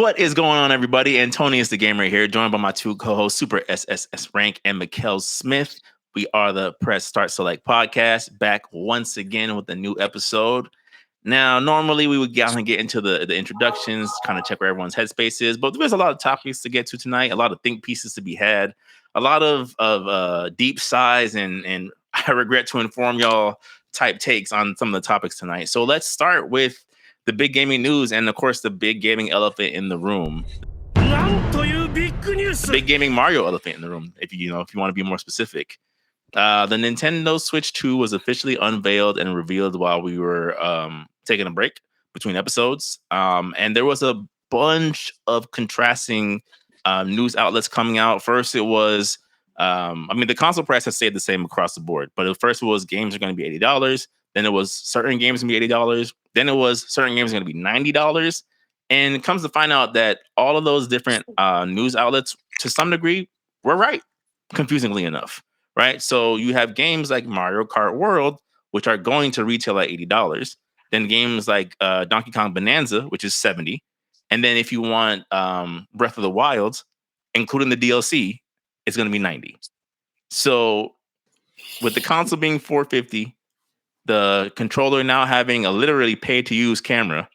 What is going on, everybody? Antonio is the gamer here, joined by my two co-hosts, Super SSS Rank and Mikkel Smith. We are the Press Start Select podcast, back once again with a new episode. Now, normally we would get into the introductions, kind of check where everyone's headspace is, but there's a lot of topics to get to tonight, a lot of think pieces to be had, a lot of deep sighs, and I regret to inform y'all type takes on some of the topics tonight. So let's start with the big gaming news and, of course, the big gaming elephant in the room. The big gaming Mario elephant in the room, if you want to be more specific. The Nintendo Switch 2 was officially unveiled and revealed while we were taking a break between episodes. And there was a bunch of contrasting news outlets coming out. First, it was, the console price has stayed the same across the board. But at first, it was games are going to be $80. Then it was certain games going to be $80. Then it was certain games going to be $90. And it comes to find out that all of those different news outlets, to some degree, were right, confusingly enough. Right? So you have games like Mario Kart World, which are going to retail at $80. Then games like Donkey Kong Bonanza, which is $70. And then if you want Breath of the Wild, including the DLC, it's going to be $90. So with the console being $450, the controller now having a literally pay-to-use camera,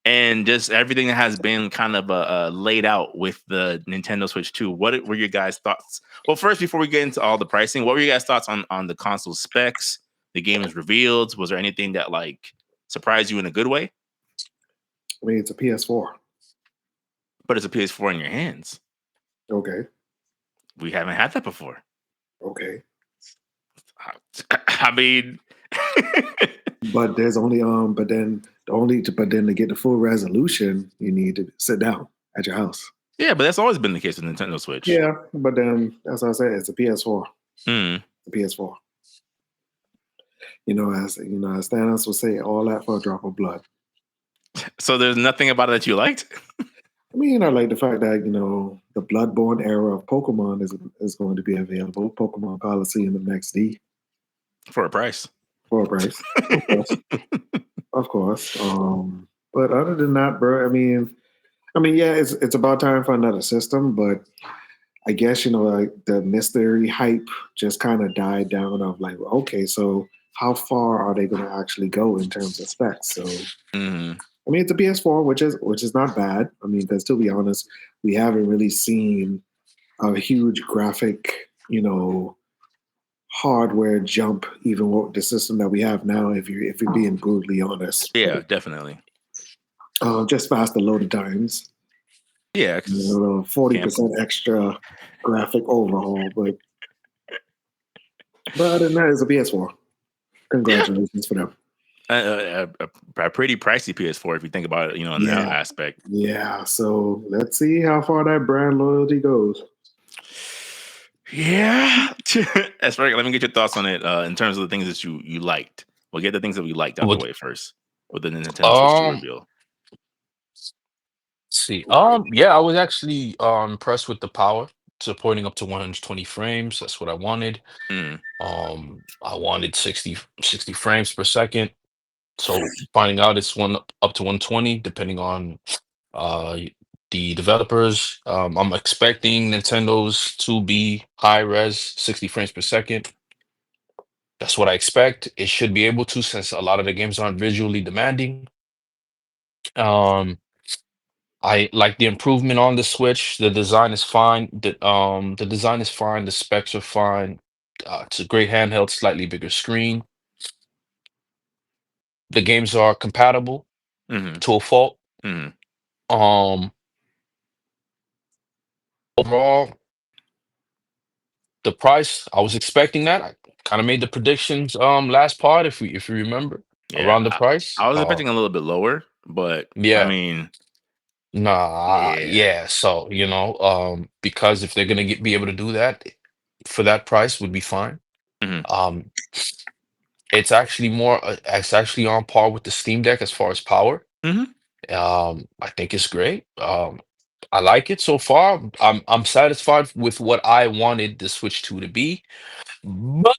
and just everything that has been kind of laid out with the Nintendo Switch 2. What were your guys' thoughts? Well, first, before we get into all the pricing, what were your guys' thoughts on the console specs, the games revealed? Was there anything that surprised you in a good way? I mean, it's a PS4. But it's a PS4 in your hands. Okay. We haven't had that before. Okay. I mean... But there's only to get the full resolution, you need to sit down at your house. Yeah, but that's always been the case with Nintendo Switch. Yeah, but then as I said, it's a PS4. Mm. A PS4. As Thanos would say, all that for a drop of blood. So there's nothing about it that you liked? I mean, I like the fact that the Bloodborne era of Pokemon is going to be available. Pokemon Coliseum and XD for a price. Of course. Of course. But other than that, bro, I mean, yeah, it's about time for another system, but I guess, the mystery hype just kind of died down of okay, so how far are they going to actually go in terms of specs? So, I mean, it's a PS4, which is not bad. I mean, because to be honest, we haven't really seen a huge graphic, hardware jump, even with the system that we have now, if you're being brutally honest. Yeah, definitely. Just faster loading times. Yeah, 40% extra graphic overhaul, but other than that, it's a PS4. Congratulations for them. A pretty pricey PS4 if you think about it, in that aspect. Yeah, so let's see how far that brand loyalty goes. Yeah. That's right. Let me get your thoughts on it in terms of the things that you liked. We'll get the things that we liked out the way first with the Nintendo Switch 2 reveal. See, yeah, I was actually impressed with the power, supporting up to 120 frames. That's what I wanted. I wanted 60 frames per second. So finding out it's up to 120, depending on the developers. I'm expecting Nintendo's to be high res, 60 frames per second. That's what I expect. It should be able to, since a lot of the games aren't visually demanding. I like the improvement on the Switch. The design is fine. The design is fine. The specs are fine. It's a great handheld, slightly bigger screen. The games are compatible to a fault. Overall, the price, I was expecting that. I kind of made the predictions last part, if you remember, around the price. I was expecting a little bit lower, but yeah. I mean, yeah. So because if they're gonna be able to do that for that price, would be fine. It's actually it's actually on par with the Steam Deck as far as power. I think it's great. I like it so far. I'm satisfied with what I wanted the Switch 2 to be, but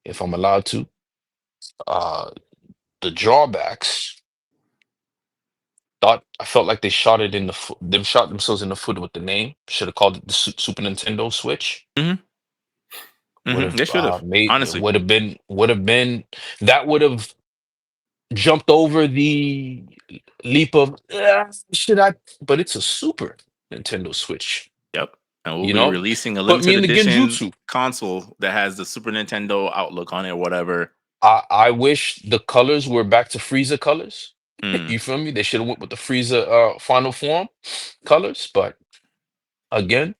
if I'm allowed to, the drawbacks felt like they shot it in the foot. Them shot themselves in the foot with the name. Should have called it the Super Nintendo Switch. Would have They should have. made Honestly, would have been that would have jumped over the leap of should I? But it's a Super Nintendo Switch. yep. And we'll You be know, releasing a put me limited in the edition Genjutsu. console that has the Super Nintendo outlook on it, or whatever. I wish the colors were back to Frieza colors. Mm. You feel me? They should have went with the Frieza final form colors, but again,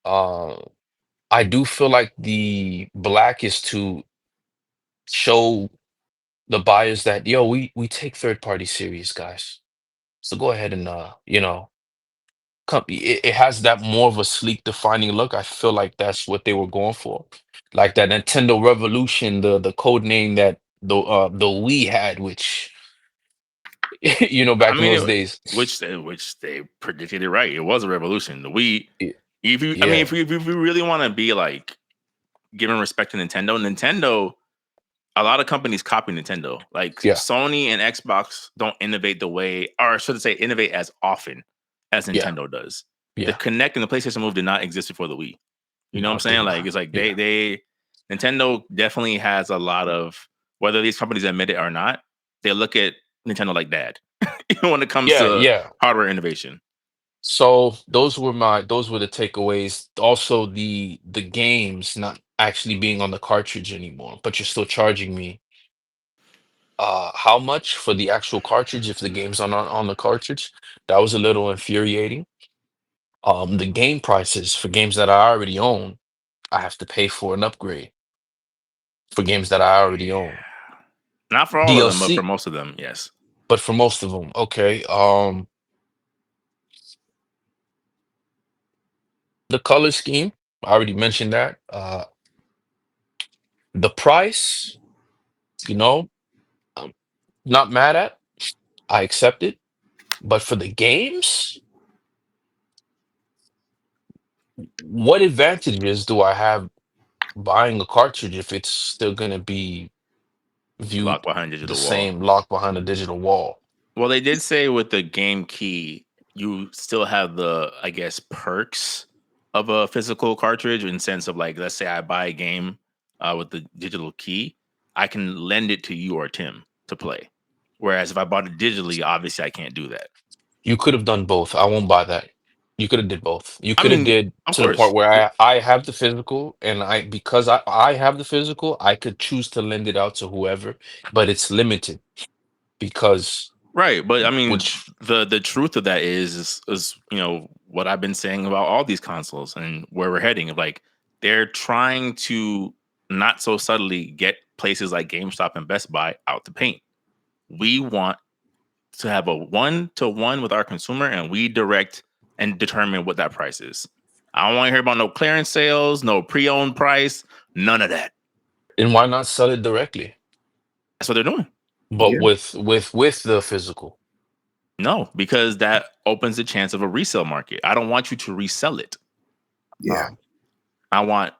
I do feel like the black is to show the buyers that we take third party serious, guys. So go ahead and come. It has that more of a sleek, defining look. I feel like that's what they were going for, like that Nintendo Revolution, the code name that the Wii had, which I back in mean, those days. which they predicted it right. It was a revolution. The Wii. Y- If you, I mean, Yeah, if we really want to be like giving respect to Nintendo, a lot of companies copy Nintendo. Like yeah, Sony and Xbox don't innovate the way, or should I say, innovate as often as yeah, Nintendo does. The yeah. Kinect and the PlayStation Move did not exist before the Wii. You know what No, I'm it did saying? Like not. it's like Yeah, they Nintendo definitely has a lot of, whether these companies admit it or not, they look at Nintendo like dad. When it comes yeah, to yeah. hardware innovation. So those were the takeaways. Also, the games not actually being on the cartridge anymore, but you're still charging me how much for the actual cartridge if the game's on the cartridge? That was a little infuriating. The game prices for games that I already own, I have to pay for an upgrade for games that I already own. Not for all of them, but for DLC, most of them, yes. but for most of them, okay. The color scheme, I already mentioned that. The price, you know, I'm not mad at. I accept it. But for the games, what advantages do I have buying a cartridge if it's still gonna be viewed Lock behind the digital wall. same locked behind a digital wall? Well, they did say with the game key, you still have the, I guess, perks of a physical cartridge in sense of like, let's say I buy a game with the digital key, I can lend it to you or Tim to play. Whereas if I bought it digitally, obviously I can't do that. You could have done both. I won't buy that. You could have did both. You I could have mean, did of to the part course, where I have the physical and because I have the physical, I could choose to lend it out to whoever, but it's limited because right? But I mean, which the truth of that is what I've been saying about all these consoles and where we're heading. Of like they're trying to not so subtly get places like GameStop and Best Buy out the paint. We want to have a 1-to-1 with our consumer, and we direct and determine what that price is. I don't want to hear about no clearance sales, no pre-owned price, none of that. and why not sell it directly? That's what they're doing. But Yeah. with the physical. No, because that opens the chance of a resale market. I don't want you to resell it. Yeah. I want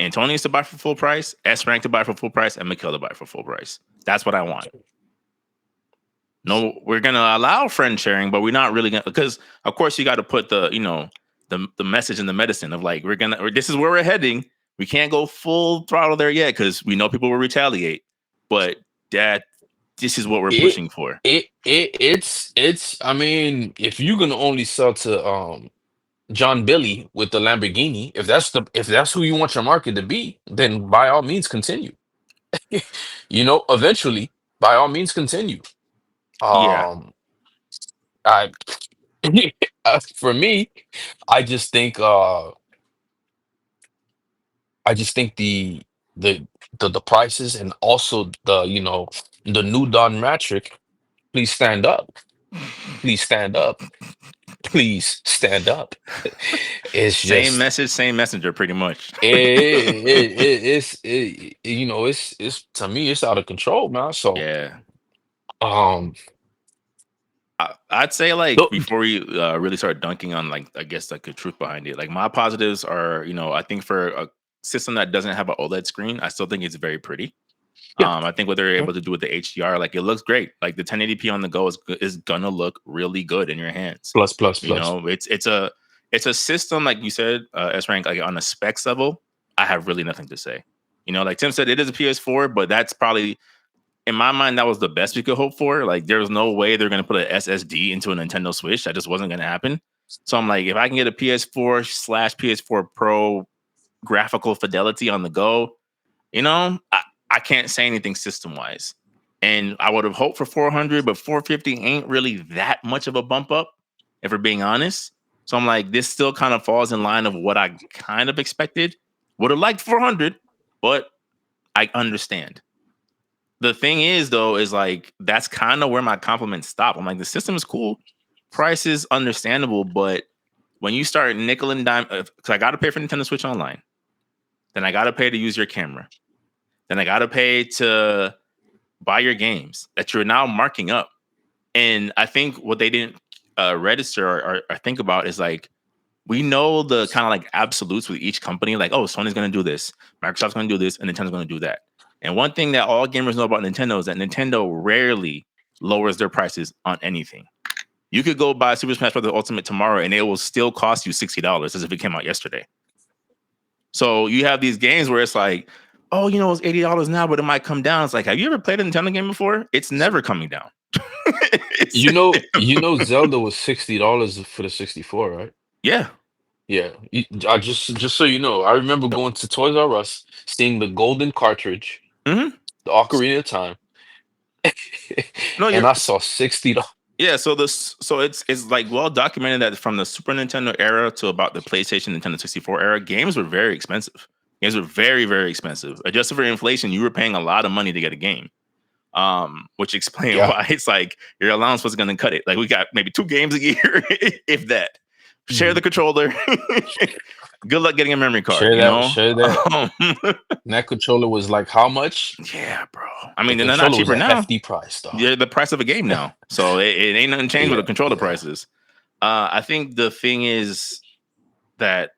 Antonius to buy for full price, S Rank to buy for full price, and Mikhail to buy for full price. That's what I want. No, we're gonna allow friend sharing, but we're not really gonna, because of course you got to put the message and the medicine of like this is where we're heading. We can't go full throttle there yet because we know people will retaliate. But this is what we're It pushing for. it's I mean, if you're gonna only sell to John Billy with the Lamborghini, if that's who you want your market to be, then by all means continue. Eventually, by all means continue. Yeah. I for me, I just think the the prices and also the new Don Matrick, please stand up. Please stand up. Please stand up. It's Same just message, same messenger, pretty much. it's to me it's out of control, man. So Yeah. um I'd say like th- before we really start dunking on like I guess like the truth behind it. Like my positives are I think for a system that doesn't have an OLED screen, I still think it's very pretty. Yeah. I think what they're able to do with the HDR, like it looks great. Like the 1080p on the go is gonna look really good in your hands. Plus. You know, it's a system like you said, S rank, like on a specs level. I have really nothing to say. You know, like Tim said, it is a PS4, but that's probably in my mind that was the best we could hope for. Like there was no way they're gonna put an SSD into a Nintendo Switch. That just wasn't gonna happen. So I'm like, if I can get a PS4/PS4 Pro graphical fidelity on the go, you know, I can't say anything system wise. And I would have hoped for 400, but 450 ain't really that much of a bump up, if we're being honest. So I'm like, this still kind of falls in line of what I kind of expected. Would have liked 400, but I understand. The thing is, though, is like that's kind of where my compliments stop. I'm like, the system is cool, price is understandable, but when you start nickel and dime, because I got to pay for Nintendo Switch Online, then I got to pay to use your camera, then I got to pay to buy your games that you're now marking up. And I think what they didn't register or think about is like, we know the kind of like absolutes with each company, like, oh, Sony's going to do this, Microsoft's going to do this, and Nintendo's going to do that. And one thing that all gamers know about Nintendo is that Nintendo rarely lowers their prices on anything. You could go buy Super Smash Bros. Ultimate tomorrow, and it will still cost you $60 as if it came out yesterday. So you have these games where it's like, oh, you know, it's $80 now, but it might come down. It's like, have you ever played a Nintendo game before? It's never coming down. You know, Zelda was $60 for the 64, right? Yeah. Yeah. I just so you know, I remember going to Toys R Us, seeing the golden cartridge, Mm-hmm. the Ocarina of Time, No, and I saw $60. Yeah, so it's like well documented that from the Super Nintendo era to about the PlayStation Nintendo 64 era, games were very expensive. Games were very, very expensive. Adjusted for inflation, you were paying a lot of money to get a game. Which explains Yeah. why it's like your allowance was going to cut it. Like we got maybe 2 games a year, if that. Share the controller. Good luck getting a memory card. Share you know, that. And that controller was like how much? Yeah, bro. I mean, The they're not controller was cheaper a now. hefty price, dog. Yeah, the price of a game now. So it ain't nothing changed with the controller prices. I think the thing is that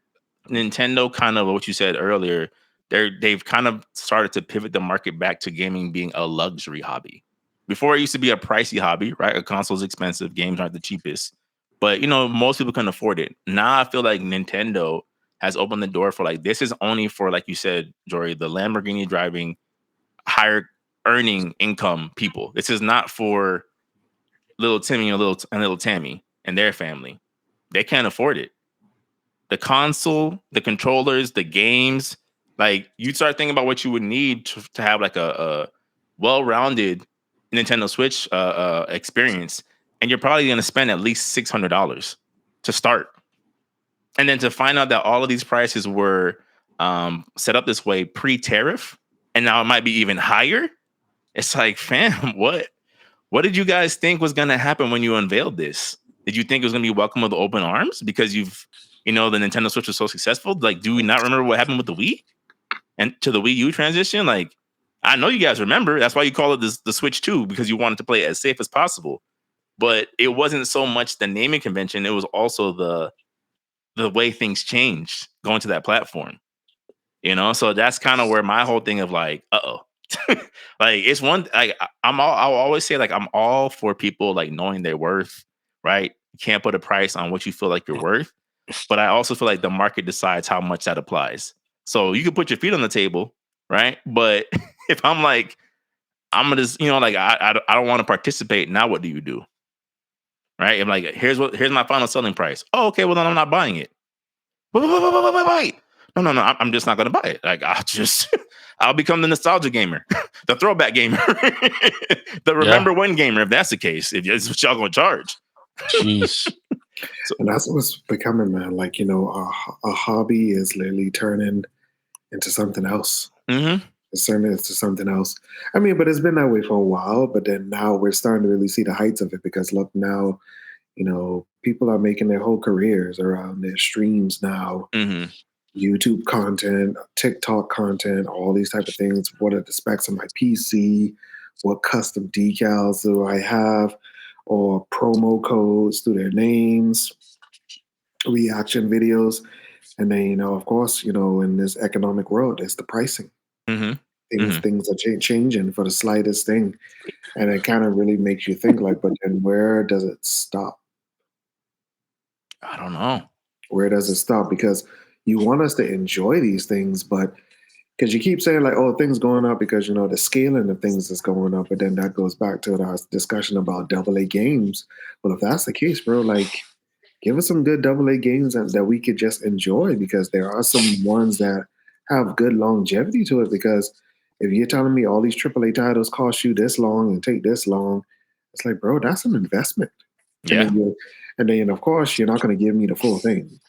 Nintendo, kind of what you said earlier, they've kind of started to pivot the market back to gaming being a luxury hobby. Before it used to be a pricey hobby, right? A console's expensive, games aren't the cheapest, but you know most people can afford it. Now I feel like Nintendo has opened the door for like this is only for, like you said, Jory, the Lamborghini driving, higher earning income people. This is not for little Timmy and little Tammy and their family. They can't afford it. The console, the controllers, the games, like you start thinking about what you would need to have like a well-rounded Nintendo Switch experience, and you're probably going to spend at least $600 to start. And then to find out that all of these prices were set up this way pre-tariff, and now it might be even higher. It's like, fam, what did you guys think was going to happen when you unveiled this? Did you think it was going to be welcome with open arms because the Nintendo Switch was so successful? Like, do we not remember what happened with the Wii and to the Wii U transition? Like, I know you guys remember. That's why you call it the Switch 2, because you wanted to play it as safe as possible. But it wasn't so much the naming convention. It was also the way things changed going to that platform. You know, so that's kind of where my whole thing of like, like it's one like I'll always say like I'm all for people like knowing their worth, right? You can't put a price on what you feel like you're worth, but I also feel like the market decides how much that applies. So you can put your feet on the table, right? But if I'm like I'm gonna just like I don't want to participate, now what do you do? Right? I'm like here's my final selling price. Oh, okay, well then I'm not buying it. Wait. No. I'm just not gonna buy it. Like I'll become the nostalgia gamer, the throwback gamer, the remember when gamer. If that's the case, if that's what y'all gonna charge. Jeez. And that's what's becoming, man. Like a hobby is literally turning into something else. Mm-hmm. It's turning into something else. I mean, but it's been that way for a while. But then now we're starting to really see the heights of it because look now. People are making their whole careers around their streams now, YouTube content, TikTok content, all these type of things. What are the specs of my PC? What custom decals do I have? Or promo codes to their names, reaction videos. And then, of course, in this economic world, it's the pricing. Mm-hmm. things are changing for the slightest thing, and it kind of really makes you think like, but then where does it stop? I don't know. Where does it stop? Because you want us to enjoy these things, but because you keep saying like, oh, things going up because the scaling of things is going up, but then that goes back to our discussion about AA games. Well, if that's the case, bro, like give us some good AA games that we could just enjoy, because there are some ones that have good longevity to it. Because if you're telling me all these AAA titles cost you this long and take this long, it's like, bro, that's an investment. Yeah. And then of course you're not going to give me the full thing.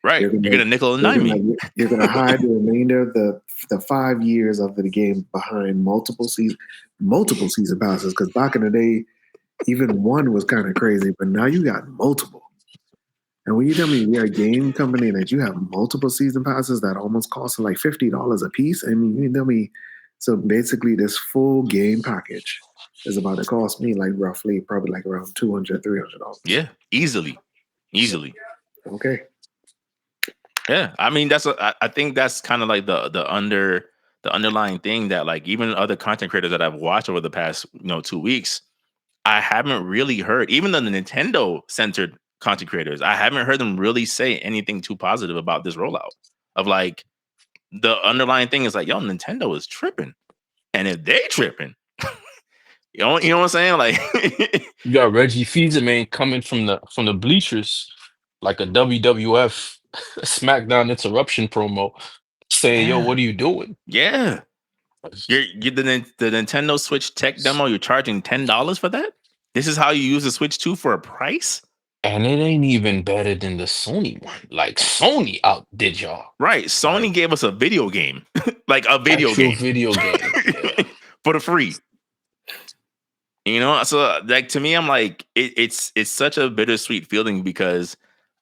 Right. You're gonna nickel and dime me. You're gonna hide the remainder of the 5 years of the game behind multiple season passes. Because back in the day, even one was kind of crazy, but now you got multiple. And when you tell me you're a game company and that you have multiple season passes that almost cost like $50 a piece, I mean, you tell me. So basically, this full game package is about to cost me like roughly probably like around $200, $300. Yeah, easily. Okay. Yeah, I mean I think that's kind of like the underlying thing that like even other content creators that I've watched over the past 2 weeks, I haven't really heard, even the Nintendo centered content creators, I haven't heard them really say anything too positive about this rollout. Of like the underlying thing is like, yo, Nintendo is tripping, and if they tripping, you know what I'm saying? Like You got Reggie Fils-Aimé coming from the bleachers like a WWF SmackDown interruption promo, saying, "Yo, what are you doing?" Yeah. You're the Nintendo Switch tech demo. You're charging $10 for that. This is how you use the Switch 2 for a price, and it ain't even better than the Sony one. Like Sony outdid y'all. Right? Sony gave us a video game, like a video game for the free. So like to me, I'm like, it's such a bittersweet feeling because,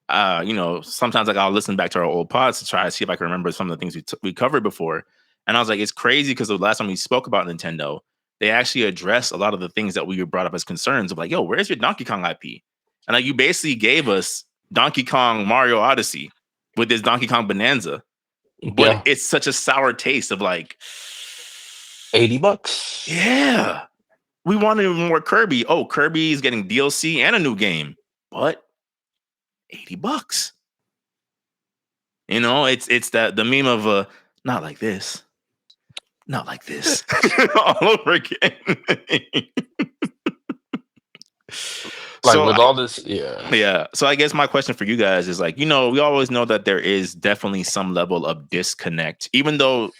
sometimes like I'll listen back to our old pods to try to see if I can remember some of the things we covered before. And I was like, it's crazy because the last time we spoke about Nintendo, they actually addressed a lot of the things that we brought up as concerns of like, yo, where's your Donkey Kong IP? And like you basically gave us Donkey Kong Mario Odyssey with this Donkey Kong Bonanza, but it's such a sour taste of like $80. Yeah. We wanted more Kirby. Oh, Kirby's getting DLC and a new game. But $80. It's the meme of not like this. Not like this. All over again. Like with all this, yeah. Yeah. So I guess my question for you guys is like, we always know that there is definitely some level of disconnect, even though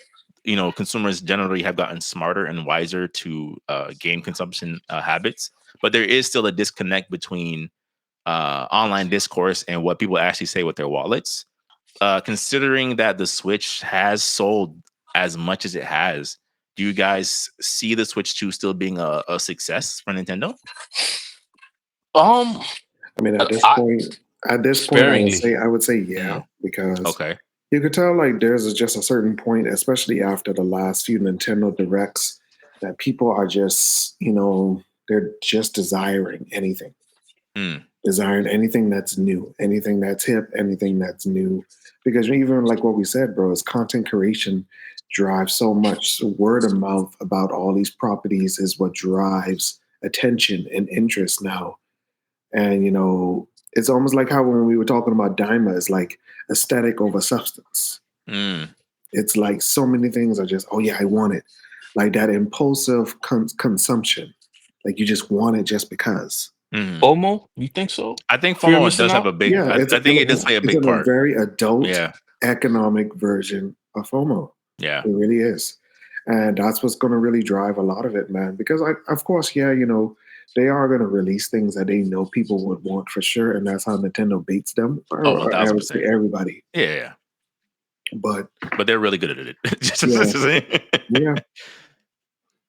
consumers generally have gotten smarter and wiser to game consumption habits, but there is still a disconnect between online discourse and what people actually say with their wallets. Considering that the Switch has sold as much as it has, do you guys see the Switch 2 still being a success for Nintendo? I mean, at this point, I would say yeah, because you could tell like there's just a certain point, especially after the last few Nintendo Directs, that people are just, they're just desiring anything. Desiring anything that's new, anything that's hip, anything that's new. Because even like what we said, bro, is content creation drives so much. So word of mouth about all these properties is what drives attention and interest now. And, it's almost like how when we were talking about Daima, it's like aesthetic over substance. It's like so many things are just, oh yeah, I want it. Like that impulsive consumption. Like you just want it just because. FOMO? You think so? I think FOMO does have a big. Yeah, I think it does play a big part. It's a very adult, economic version of FOMO. Yeah, it really is, and that's what's going to really drive a lot of it, man. Because of course, they are going to release things that they know people would want for sure, and that's how Nintendo beats them. I would say everybody. Yeah, but they're really good at it. Yeah.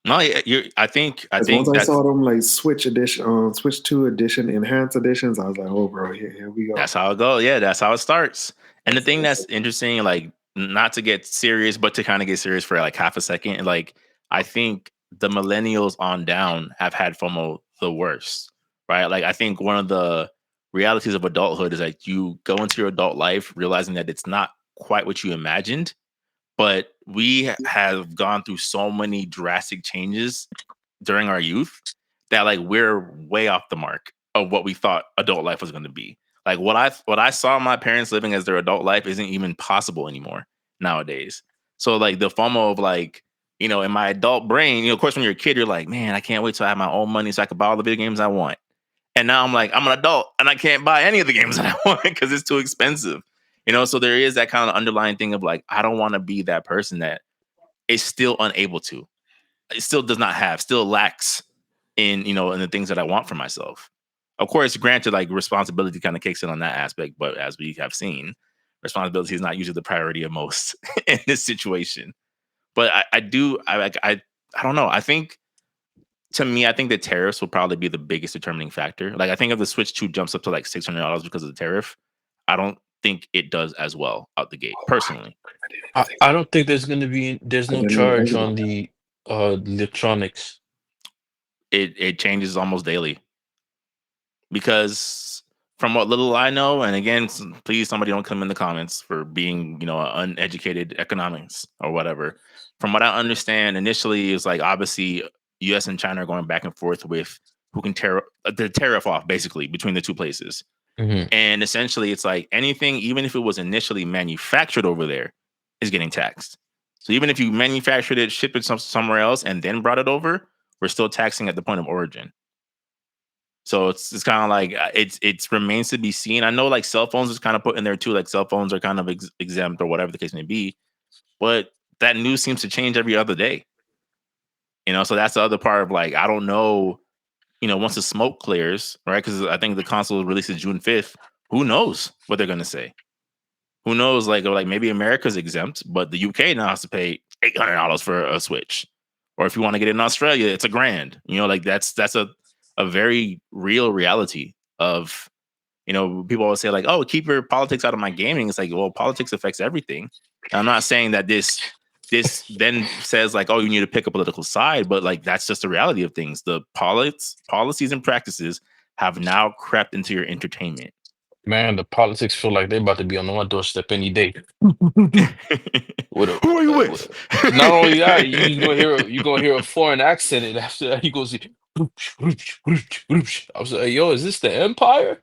No, I think once I saw them like Switch edition, Switch 2 edition, enhanced editions, I was like, oh, bro, here we go. That's how it goes. Yeah, that's how it starts. And the thing that's interesting, like, not to get serious, but to kind of get serious for like half a second, like, I think the millennials on down have had FOMO the worst, right? Like, I think one of the realities of adulthood is like you go into your adult life realizing that it's not quite what you imagined, but we have gone through so many drastic changes during our youth that like we're way off the mark of what we thought adult life was going to be. Like what I saw my parents living as their adult life isn't even possible anymore nowadays. So like the FOMO of like, you know, in my adult brain, you know, of course when you're a kid, you're like, man, I can't wait till I have my own money so I can buy all the video games I want. And now I'm like, I'm an adult and I can't buy any of the games that I want because it's too expensive. You know, so there is that kind of underlying thing of like, I don't want to be that person that is still unable to. It still does not have, still lacks in, you know, in the things that I want for myself. Of course, granted, like responsibility kind of kicks in on that aspect, but as we have seen, responsibility is not usually the priority of most in this situation. But I don't know. I think to me, I think the tariffs will probably be the biggest determining factor. Like I think if the Switch 2 jumps up to like $600 because of the tariff, I don't think it does as well out the gate, personally. I don't think there's no charge on the electronics. It changes almost daily. Because from what little I know, and again, please somebody don't come in the comments for being, you know, uneducated economics or whatever. From what I understand, initially is like obviously U.S. and China are going back and forth with who can tear the tariff off basically between the two places. And essentially, it's like anything, even if it was initially manufactured over there, is getting taxed. So even if you manufactured it, shipped it somewhere else, and then brought it over, we're still taxing at the point of origin. So it's kind of like it's remains to be seen. I know like cell phones is kind of put in there too. Like cell phones are kind of exempt or whatever the case may be, but that news seems to change every other day. You know, so that's the other part of like I don't know. You know, once the smoke clears, right? Because I think the console releases June 5th. Who knows what they're gonna say? Who knows? Like maybe America's exempt, but the UK now has to pay $800 for a Switch, or if you want to get it in Australia, it's $1,000. You know, like that's a very real reality of, you know, people always say like, oh, keep your politics out of my gaming. It's like, well, politics affects everything. And I'm not saying that this then says like, oh, you need to pick a political side, but like that's just the reality of things. The policies and practices have now crept into your entertainment. Man, the politics feel like they're about to be on my doorstep any day. Who are you with? Not only that, you're gonna hear a foreign accent, and after that he goes, I was like, yo, is this the Empire?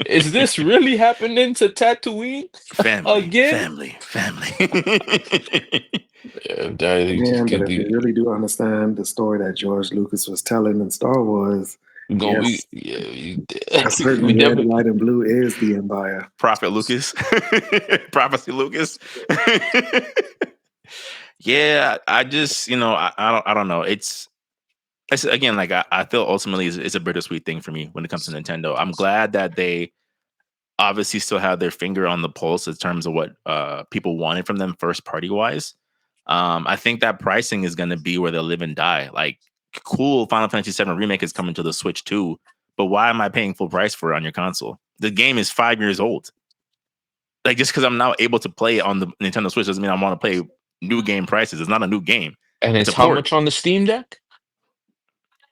Is this really happening to Tatooine? Family. Yeah, Man, but if you really do understand the story that George Lucas was telling in Star Wars, yes, a certain red, white, and blue is the Empire. Prophet Lucas. Prophecy Lucas. Yeah, I just, you know, I don't know. It's again, like I feel ultimately it's a bittersweet thing for me when it comes to Nintendo. I'm glad that they obviously still have their finger on the pulse in terms of what people wanted from them first party wise. I think that pricing is going to be where they'll live and die. Like, cool, Final Fantasy VII Remake is coming to the Switch too, but why am I paying full price for it on your console? The game is 5 years old. Like, just because I'm now able to play it on the Nintendo Switch doesn't mean I want to play new game prices. It's not a new game. And it's how much on the Steam Deck?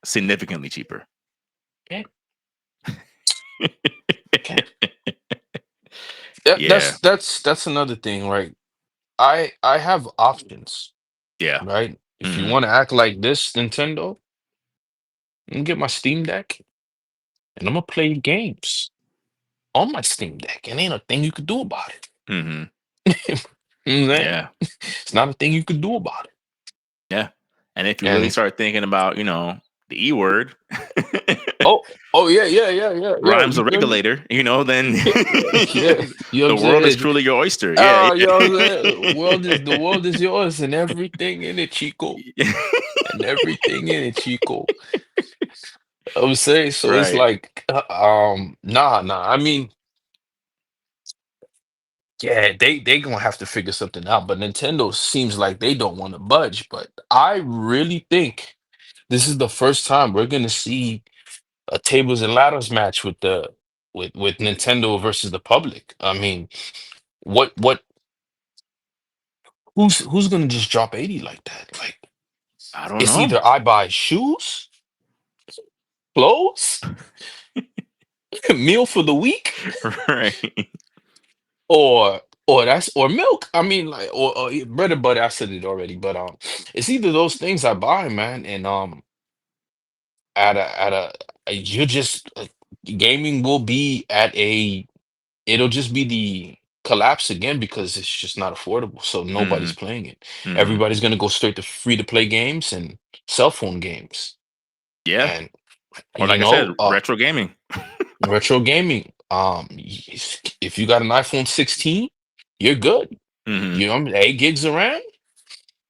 Significantly cheaper. Okay. That's another thing, right? I have options. Yeah. Right? If you want to act like this, Nintendo, I'm gonna get my Steam Deck and I'm gonna play games on my Steam Deck. And ain't a thing you could do about it. Yeah. It's not a thing you could do about it. Yeah. And if you really start thinking about, you know, the E word. Oh yeah. Rhymes a regulator, you know, then the world is truly your oyster. Yeah. The world is yours and everything in it, Chico. And everything in it, Chico. I would say so. Right. It's like nah. I mean, yeah, they gonna have to figure something out. But Nintendo seems like they don't want to budge. But I really think this is the first time we're gonna see a tables and ladders match with Nintendo versus the public. I mean, who's gonna just drop 80 like that? Like, I don't know. It's either I buy shoes, clothes, meal for the week, right? Or or milk. I mean, like, or bread and butter. I said it already, but it's either those things I buy, man, and you just gaming will be at a it'll just be the collapse again because it's just not affordable. So nobody's Mhm. playing it. Mhm. Everybody's gonna go straight to free to play games and cell phone games. Yeah. And Or like I said, uh, retro gaming. retro gaming. If you got an iPhone 16, you're good. Mhm. You know, 8 gigs of RAM.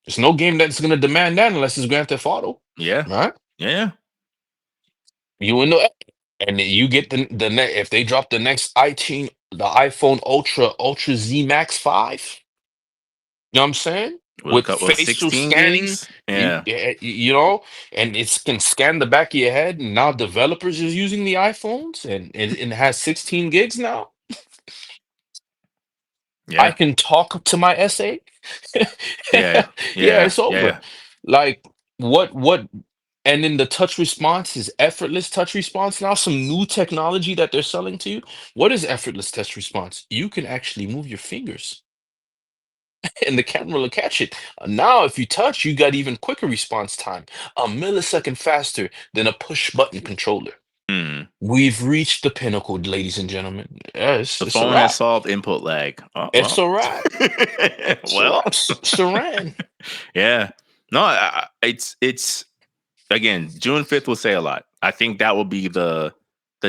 There's no game that's gonna demand that unless it's Grand Theft Auto, Yeah. right? Yeah. You in the and then you get the next if they drop the next iPhone Ultra Z Max 5. You know what I'm saying? With a With couple of facial 16 scanning, gigs. Yeah. you know, and it can scan the back of your head. And now developers is using the iPhones, and it has 16 gigs now. I Yeah. can talk to my SA. Yeah. Yeah, Yeah. it's over. Yeah. Like what? And then the touch response is effortless touch response now. Some new technology that they're selling to you. What is effortless touch response? You can actually move your fingers and the camera will catch it. Now, if you touch, you got even quicker response time, a millisecond faster than a push button controller. Mhm. We've reached the pinnacle, ladies and gentlemen. Yeah, The it's a phone has wrap. solved input lag. Oh It's well. a wrap. It's a Well. wrap. Saran. Yeah. No, it's again, June 5th will say a lot. I think that will be the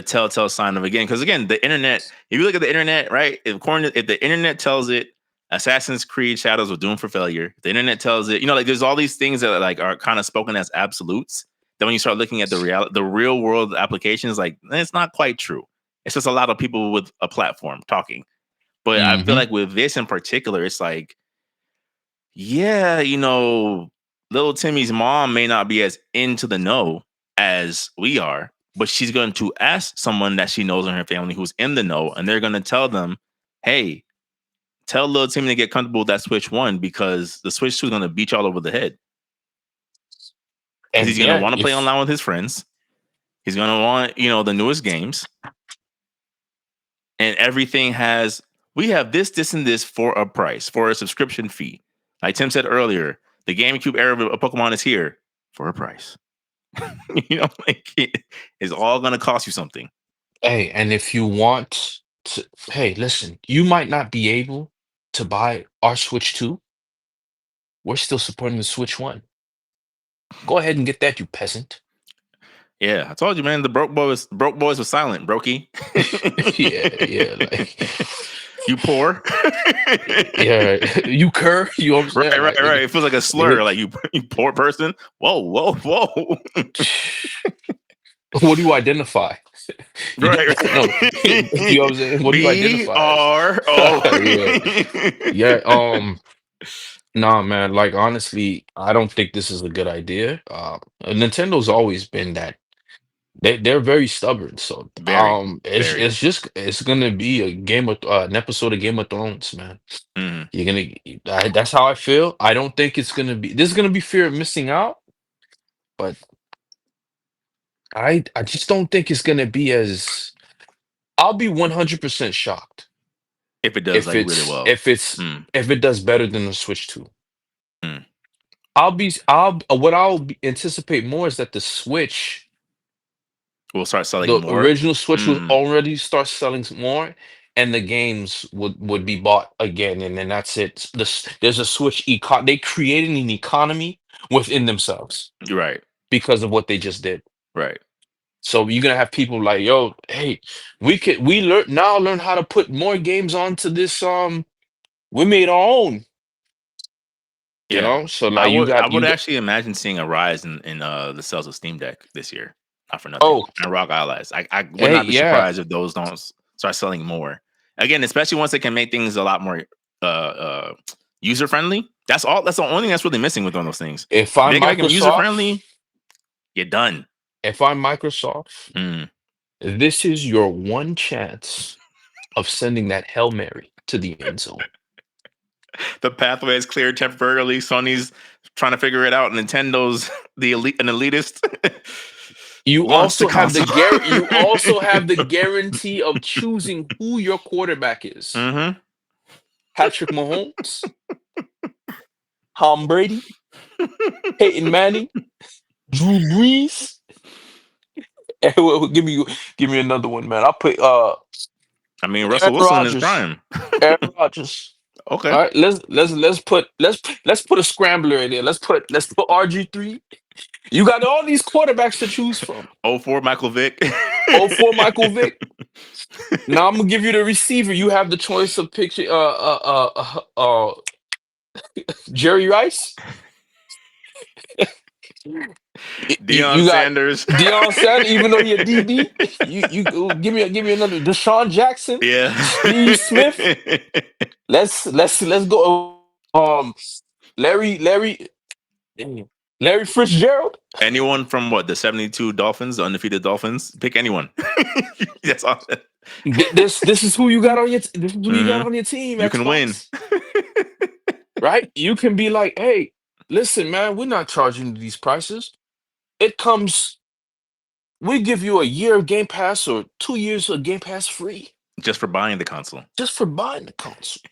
telltale sign of again, because again, the internet, if you look at the internet, right? If the internet tells it Assassin's Creed Shadows were doomed for failure, the internet tells it, like there's all these things that like are kind of spoken as absolutes. Then when you start looking at the real world applications, like it's not quite true. It's just a lot of people with a platform talking. But I feel Hmm. like with this in particular, it's like, yeah, little Timmy's mom may not be as into the know as we are, but she's going to ask someone that she knows in her family who's in the know, and they're going to tell them, hey, tell little Timmy to get comfortable with that Switch 1 because the Switch 2 is going to beat you all over the head. Because And he's going to yeah, want to play if online with his friends. He's going to want, the newest games. And everything we have this, and this for a price, for a subscription fee. Like Tim said earlier, the GameCube era of Pokemon is here for a price. Like it's all going to cost you something. hey, and if you want to, hey, listen, you might not be able to buy our Switch 2. We're still supporting the Switch 1. Go ahead and get that, you peasant. Yeah, I told you, man. The broke boys were silent, brokey. Yeah, like You poor. yeah, you cur. You know what I'm saying? Right. Like, nigga, It feels like a slur, nigga, like you poor person. Whoa. what do you identify? You Right. no, you know what I'm saying? What do you identify as? BRO. Yeah, yeah. Nah, man. Like honestly, I don't think this is a good idea. Nintendo's always been that. They're very stubborn. So Very, very. it's gonna be an episode of Game of Thrones, man. Mhm. You're gonna that's how I feel. I don't think it's gonna be there's gonna be fear of missing out, but I just don't think it's gonna be as I'll be 100% shocked If it does if like really it's well. if it's Mm. if it does better than the Switch 2. Mm. Anticipate more is that the Switch, We'll start selling the more. original Switch will Mm. already start selling more, and the games would be bought again, and then that's it. There's a they created an economy within themselves You're right. because of what they just did. Right. So you're gonna have people like, yo, hey, learn how to put more games onto this. We made our own, Yeah. So I like would I you would got actually imagine seeing a rise in the sales of Steam Deck this year. Not for nothing. oh, And Rock Allies. I would hey, not be yeah. surprised if those don't start selling more. Again, especially once they can make things a lot more user friendly. That's the only thing that's really missing with one of those things. If If I'm they can make them user Microsoft, friendly, you're done. mm, this is your one chance of sending that Hail Mary to the end zone. The pathway is cleared temporarily. Sony's trying to figure it out. Nintendo's an elitist. You Launch the also have console. you also have the guarantee of choosing who your quarterback is. Mm-hmm. Patrick Mahomes, Tom Brady, Peyton Manning, Drew Brees. And give me another one, man. I'll put I mean, Russell Aaron Wilson in his Rodgers. prime. Aaron Rodgers. Okay. All right, let's put a scrambler in there. Let's put RG3. You got all these quarterbacks to choose from. 04 Michael Vick. 04 Michael Vick. Now I'm gonna give you the receiver. You have the choice of picture Jerry Rice. Deion Sanders. Deion Sanders, even though you're DB. You give me another Deshaun Jackson. Yeah. Steve Smith. Let's go. Larry Fitzgerald. Anyone from what, the 72 Dolphins, the undefeated Dolphins? Pick anyone. That's all. This is who you got on your got on your team. You Xbox. can win. Right? You can be like, hey, listen, man, we're not charging you these prices. It comes, we give you a year of Game Pass or 2 years of Game Pass free. Just for buying the console. Just for buying the console.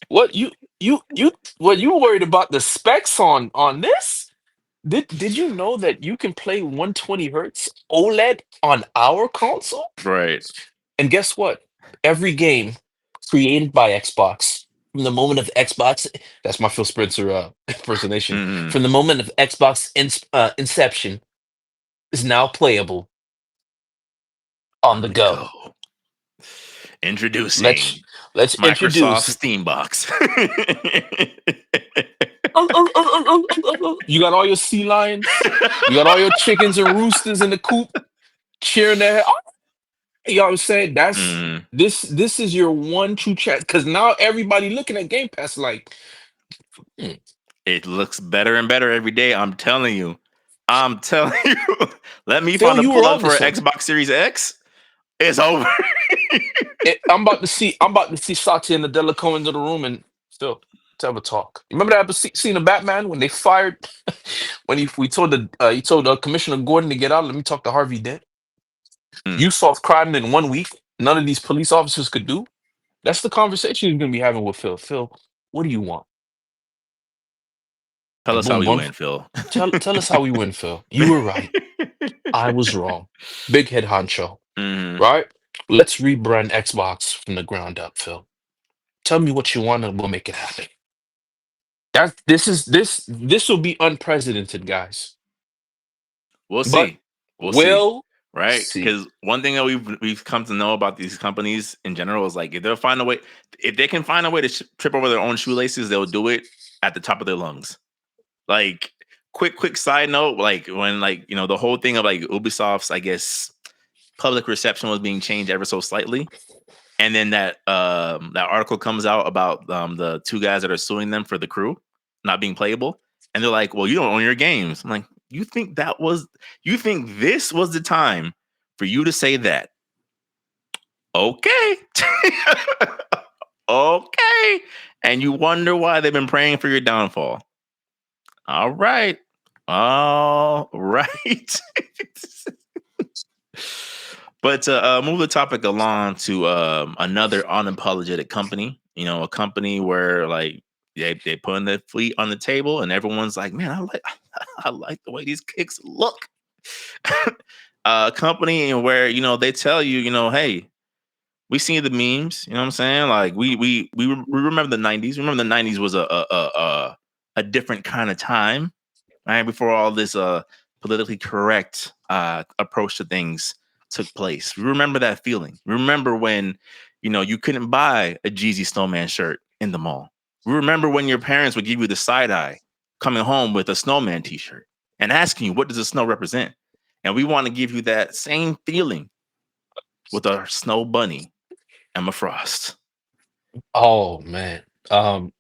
What you worried about the specs on this? Did you know that you can play 120 hertz OLED on our console? Right. And guess what? Every game created by Xbox, from the moment of Xbox, that's my Phil Spencer impersonation. Mm-hmm. From the moment of Xbox inception, is now playable on the go. Introducing let's Microsoft introduce Steambox. You got all your sea lions, you got all your chickens and roosters in the coop cheering their head. You know what I'm saying? That's this is your one true chance, because now everybody looking at Game Pass like It looks better and better every day. I'm telling you. Let me Phil, find a you were pull up on for to an Xbox Series X. It's over. I'm about to see Satya and Adela come into the room and Phil, let's have a talk. Remember that scene of Batman when they fired when he told the Commissioner Gordon to get out? Let me talk to Harvey Dent. You solved crime in 1 week. None of these police officers could do. That's the conversation you're gonna be having with Phil. Phil, what do you want? Tell us how we win, Phil. Tell us how we win, Phil. You were right. I was wrong. Big head honcho. Right? Let's rebrand Xbox from the ground up, Phil. Tell me what you want and we'll make it happen. This will be unprecedented, guys. We'll see. We'll right? see. Because one thing that we've come to know about these companies in general is like if they can find a way to trip over their own shoelaces, they'll do it at the top of their lungs. Like quick side note, like when the whole thing of like Ubisoft's, I guess, public reception was being changed ever so slightly. And then that article comes out about the two guys that are suing them for the crew not being playable. And they're like, well, you don't own your games. I'm like, you think this was the time for you to say that? Okay. Okay. And you wonder why they've been praying for your downfall. All right. But to move the topic along to another unapologetic company, a company where like they putting their fleet on the table and everyone's like, man, I like the way these kicks look. A company where they tell you, hey, we see the memes. You know what I'm saying? Like we remember the 90s. Remember the 90s was a different kind of time, right? Before all this politically correct approach to things took place. We remember that feeling. We remember when, you couldn't buy a Jeezy Snowman shirt in the mall. We remember when your parents would give you the side eye coming home with a snowman t-shirt and asking you, what does the snow represent? And we want to give you that same feeling with our snow bunny, Emma Frost. Oh man. In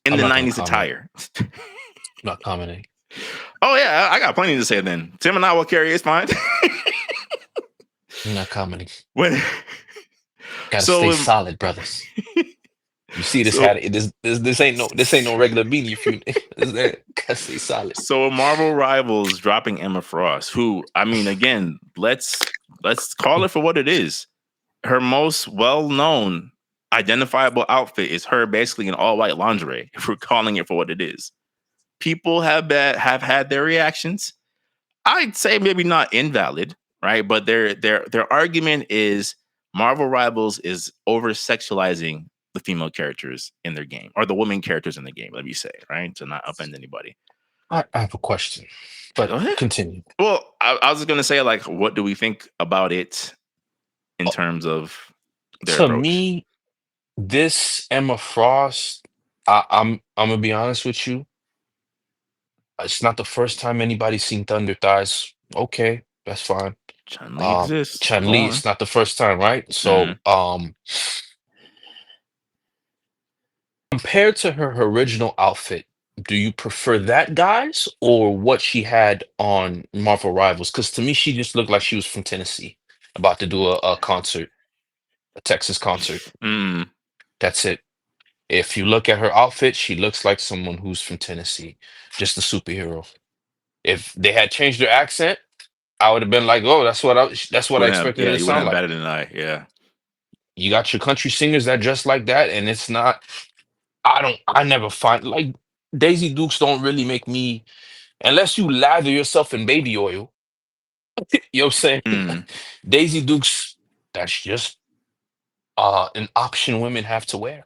the 90s attire. I'm not commenting. Oh yeah, I got plenty to say then. Tim and I will carry it's fine. I'm not commenting. When gotta stay solid, brothers. You see this hat? This ain't no regular beanie. If you gotta stay solid. So Marvel Rivals dropping Emma Frost, who again, let's call it for what it is. Her most well-known identifiable outfit is her basically in all white lingerie, if we're calling it for what it is. People have had their reactions. I'd say maybe not invalid, right? But their argument is Marvel Rivals is over sexualizing the female characters in their game, or the women characters in the game, let me say, right? To not offend anybody. I have a question, but continue. Well, I was going to say, like, what do we think about it in terms of their To approach? me, this Emma Frost, I'm gonna be honest with you. It's not the first time anybody's seen Thunder Thighs. Okay, that's fine. Chun-Li exists. Chun-Li, it's not the first time, right? So, compared to her original outfit, do you prefer that, guys, or what she had on Marvel Rivals? Because to me, she just looked like she was from Tennessee, about to do a concert, a Texas concert. That's it. If you look at her outfit, she looks like someone who's from Tennessee, just a superhero. If they had changed their accent, I would have been like, "Oh, that's what I expected her to You sound wouldn't have like." batted an eye. Yeah, you got your country singers that dress like that, and it's not. I never find like Daisy Dukes don't really make me unless you lather yourself in baby oil. You know what I'm saying? Daisy Dukes, that's just an option women have to wear.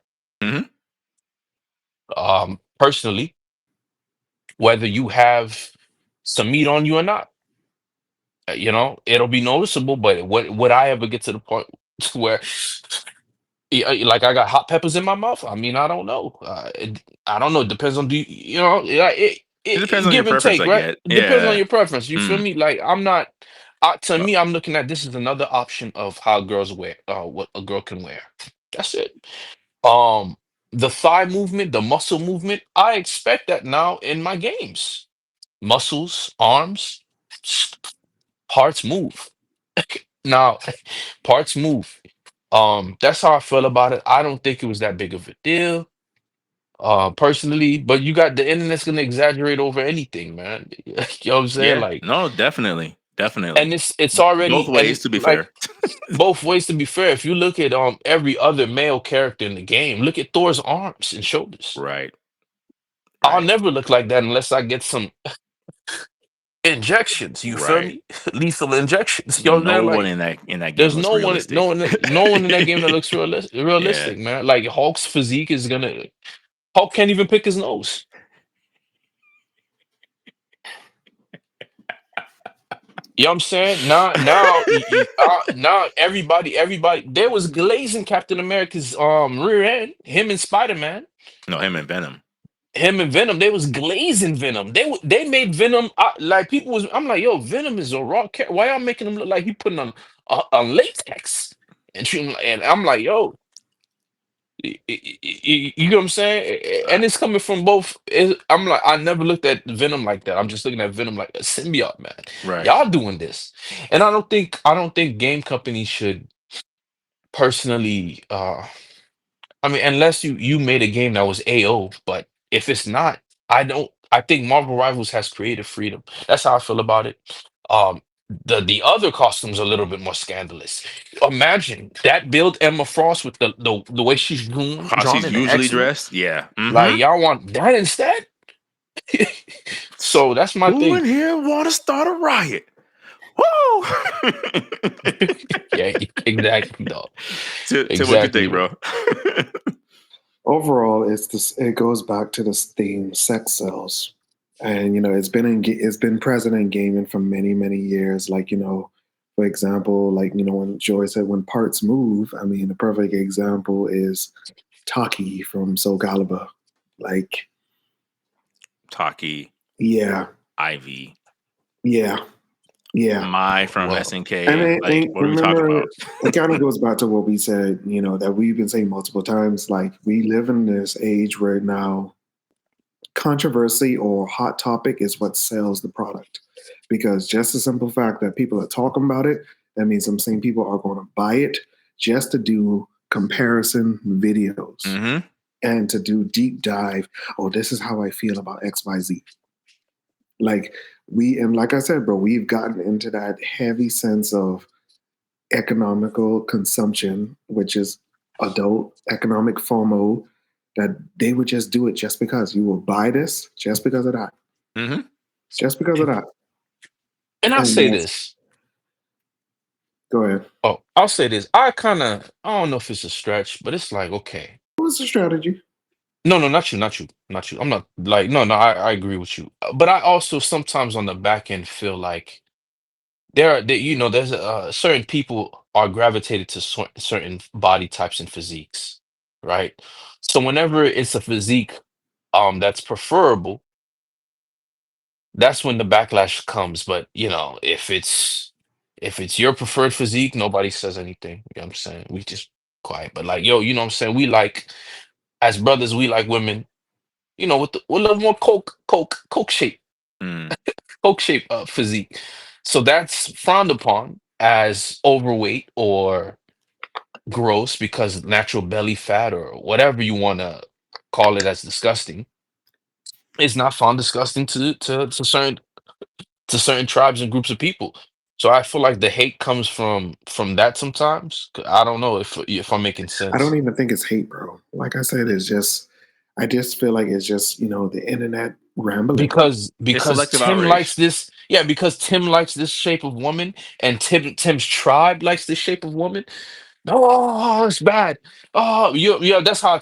Personally, whether you have some meat on you or not, you know, it'll be noticeable. But would I ever get to the point where, like, I got hot peppers in my mouth? I mean, I don't know. I don't know. It depends on you know? it depends on your Give and preference, take, I right? get. It depends on Yeah. your preference. You feel me? Like, I'm not. To me, I'm looking at this as another option of how girls wear, what a girl can wear. That's it. The thigh movement, the muscle movement, I expect that now in my games. Muscles, arms, parts move. Now, parts move. That's how I feel about it. I don't think it was that big of a deal, personally, but you got the internet's gonna exaggerate over anything, man. You know what I'm saying? Yeah. Like, No, definitely. and it's already both ways, to be fair. like both ways, to be fair. If you look at every other male character in the game, look at Thor's arms and shoulders. Right. I'll never look like that unless I get some injections. You feel me? Lethal injections. You know what I'm No saying? one Like, in that game there's looks no one, realistic. no one in that game that looks realistic, Yeah. man. Like, Hulk's physique is gonna. Hulk can't even pick his nose. You know what I'm saying? Now everybody. There was glazing Captain America's rear end. Him and Spider-Man. No, him and Venom. Him and Venom. They was glazing Venom. They made Venom like people was. I'm like, yo, Venom is a raw character. Why y'all making him look like he putting on latex and treating him and I'm like, yo. You know what I'm saying? And it's coming from both. I'm like, I never looked at Venom like that. I'm just looking at Venom like a symbiote, man. Right. Y'all doing this, and I don't think game companies should personally. I mean, unless you made a game that was AO, but if it's not, I don't. I think Marvel Rivals has creative freedom. That's how I feel about it. Um, the other costumes are a little bit more scandalous. Imagine that build Emma Frost with the way she's How drawn she's in the usually X-Men. dressed. Yeah. Like, y'all want that instead? So that's my Who thing. in here want to start a riot? Woo! Yeah, exactly, dog. Tim, Exactly. what you think, bro? Overall, it's this. It goes back to this theme: sex sells, and you know it's been present in gaming for many years. Like, you know, for example, like, you know, when Joy said when parts move. I mean, the perfect example is Taki from Soul Calibur. Like, Taki. Yeah. Ivy. Yeah. Mai from SNK. And What are we talking about? It kind of goes back to what we said, you know, that we've been saying multiple times. Like, we live in this age where now controversy or hot topic is what sells the product. Because just the simple fact that people are talking about it, that means some same people are going to buy it just to do comparison videos and to do deep dive. Oh, this is how I feel about XYZ. Like, like I said, bro, we've gotten into that heavy sense of economical consumption, which is adult economic FOMO that they would just do it just because you will buy this just because of that. Mm-hmm. Just because of that. And I'll And say that's, this. go ahead. Oh, I'll say this. I don't know if it's a stretch, but it's like, okay. What's the strategy? No, not you, not you, not you. I'm not like, no, I agree with you. But I also sometimes on the back end feel like there's certain people are gravitated to certain body types and physiques, right? So whenever it's a physique that's preferable, that's when the backlash comes. But if it's your preferred physique, nobody says anything. You know what I'm saying? We just quiet. But like, yo, you know what I'm saying? We like, as brothers, we like women, with a little more coke shape, Mm. coke shape physique. So that's frowned upon as overweight or gross because natural belly fat or whatever you want to call it as disgusting is not found disgusting to certain tribes and groups of people. So I feel like the hate comes from that sometimes. I don't know if I'm making I don't sense. even think it's hate, bro. Like I said, I just feel like it's just, the internet rambling. It's Because selective Tim likes outrage. this, yeah, because Tim likes this shape of woman, and Tim's tribe likes this shape of woman. Oh, it's bad. Oh, yeah, that's how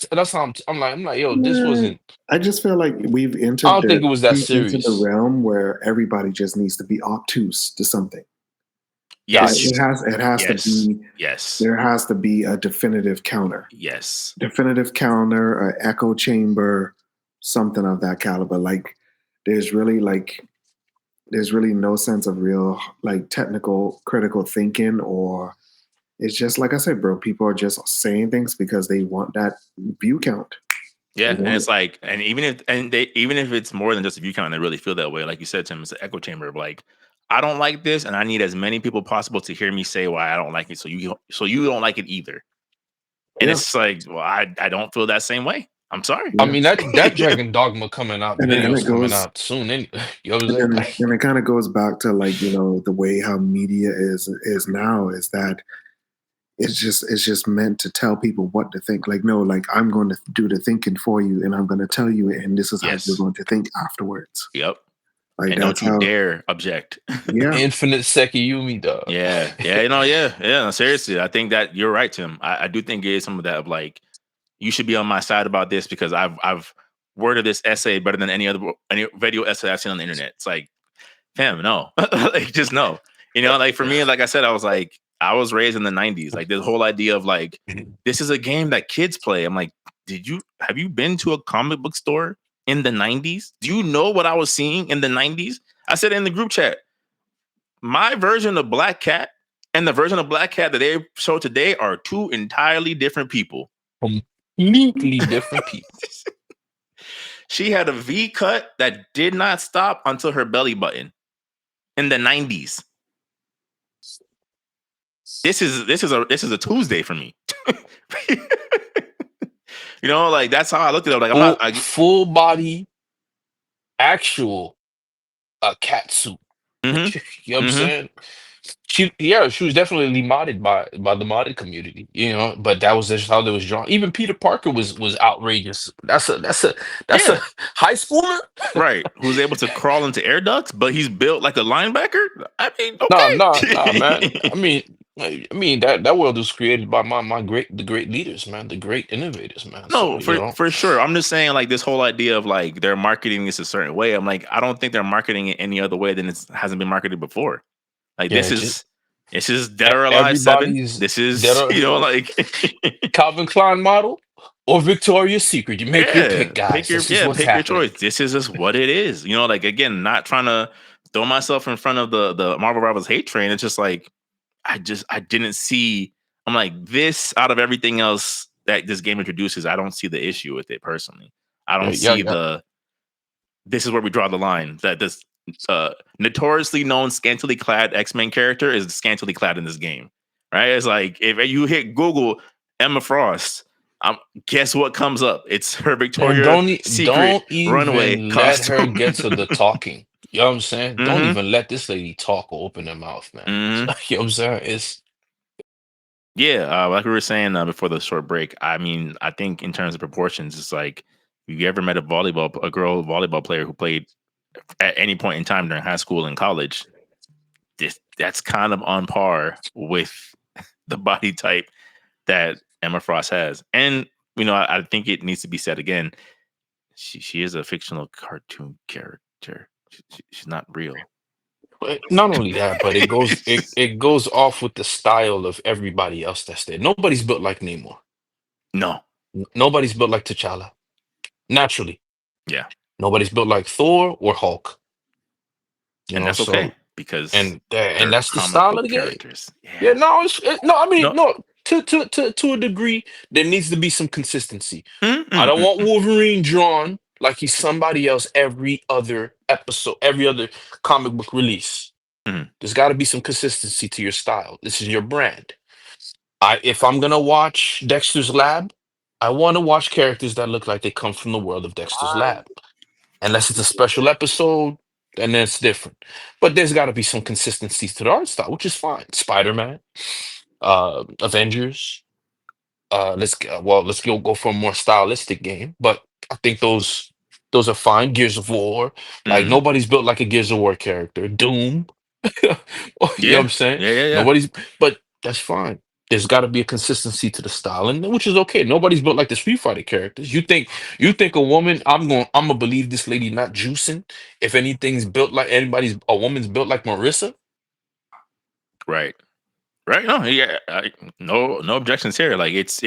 I'm like, yo, this Yeah, wasn't. I just feel like I don't think it was that we've entered the serious. realm where everybody just needs to be obtuse to something. Like Got you. Yes. it has to Yes. be Yes. there has to be a Yes. definitive counter, an echo chamber, something of that caliber. Like there's really like there's really no sense of real like technical critical thinking, or it's just like I said, bro. People are just saying things because they want that view count. They Yeah, and want it's it. like, and even if it's more than just a view count, they really feel that way. Like you said, Tim, it's an echo chamber of like, I don't like this, and I need as many people possible to hear me say why I don't like it. So you don't like it either. And Yeah, it's like, well, I don't feel that same way. I'm sorry. I yeah. mean that Dragon Dogma coming out, And videos it coming goes out soon. You know what I'm and saying? then Like, and it kind of goes back to like the way how media is now is that it's just meant to tell people what to think. Like no, like I'm going to do the thinking for you, and I'm going to tell you, and this is how you're Yes. going to think afterwards. Yep. Like And don't that's you how. dare object. Yeah, Infinite Sekiyumi, dog. Yeah. Yeah. Yeah. No, seriously, I think that you're right, Tim. I do think it is some of that of like, you should be on my side about this because I've worded this essay better than any video essay I've seen on the internet. It's like, fam, no, like just no. Like for me, like I said, I was raised in the '90s. Like this whole idea of like, this is a game that kids play. I'm like, have you been to a comic book store in the '90s? Do you know what I was seeing in the '90s? I said in the group chat, my version of Black Cat and the version of Black Cat that they show today are two entirely different people. Completely different people. She had a V cut that did not stop until her belly button in the '90s. This is a Tuesday for me. Like that's how I looked at it. Like I'm not. Full body actual cat suit. Mm-hmm, You know what I'm mm-hmm. saying? She was definitely modded by the modded community, but that was just how they was drawn. Even Peter Parker was outrageous. That's a Yeah, high schooler. right. Who's able to crawl into air ducts, but he's built like a linebacker. I mean, Nah, man. okay. I mean that world was created by the great leaders, man, the great innovators, man. So No, for sure. I'm just saying, like this whole idea of like they're marketing this a certain way. I'm like, I don't think they're marketing it any other way than it hasn't been marketed before. Like yeah, just this is Dead or Alive 7. everybody's This that is are like Calvin Klein model or Victoria's Secret. You make your yeah, pick, guys. This is what's pick your happening. choice. This is just what it is. Like again, not trying to throw myself in front of the Marvel Rivals hate train. It's just like I didn't see. I'm like, this out of everything else that this game introduces, I don't see the issue with it personally. I Yeah, don't yeah, see yeah. this is where we draw the line that this notoriously known scantily clad X-Men character is scantily clad in this game. Right? It's like if you hit Google Emma Frost, guess what comes up? It's her And Victoria Secret don't runway even let her costume. get to the talking. You know what I'm saying? Don't Mm-hmm. even let this lady talk or open her mouth, man. Mm-hmm. You know what I'm saying? It's Yeah, like we were saying before the short break. I mean, I think in terms of proportions, it's like, if you ever met a girl volleyball player who played at any point in time during high school and college, that's kind of on par with the body type that Emma Frost has. And I think it needs to be said again. She is a fictional cartoon character. She's not real. Not only that, but it goes off with the style of everybody else that's there. Nobody's built like Namor. No. Nobody's built like T'Challa. Naturally. Yeah. Nobody's built like Thor or Hulk. And that's okay, because and that's the comic style book of the game. characters. Yeah, no, I mean, No. to a degree, there needs to be some consistency. Mm-hmm. I don't want Wolverine drawn like he's somebody else every other episode, every other comic book release. Mm-hmm. There's got to be some consistency to your style. This is your brand. If I'm gonna watch Dexter's Lab, I want to watch characters that look like they come from the world of Dexter's Lab. Unless it's a special episode, and then it's different. But there's got to be some consistency to the art style, which is fine. Spider-Man, Avengers. Let's go for a more stylistic game. But I think those are fine. Gears of War, like nobody's built like a Gears of War character. Doom, you know what I'm saying? Yeah. But that's fine. There's got to be a consistency to the style, and which is okay. Nobody's built like the Street Fighter characters. You think a woman? I'm gonna believe this lady not juicing. If anything's built like a woman's built like Marissa. Right. No, yeah, no objections here. Like it's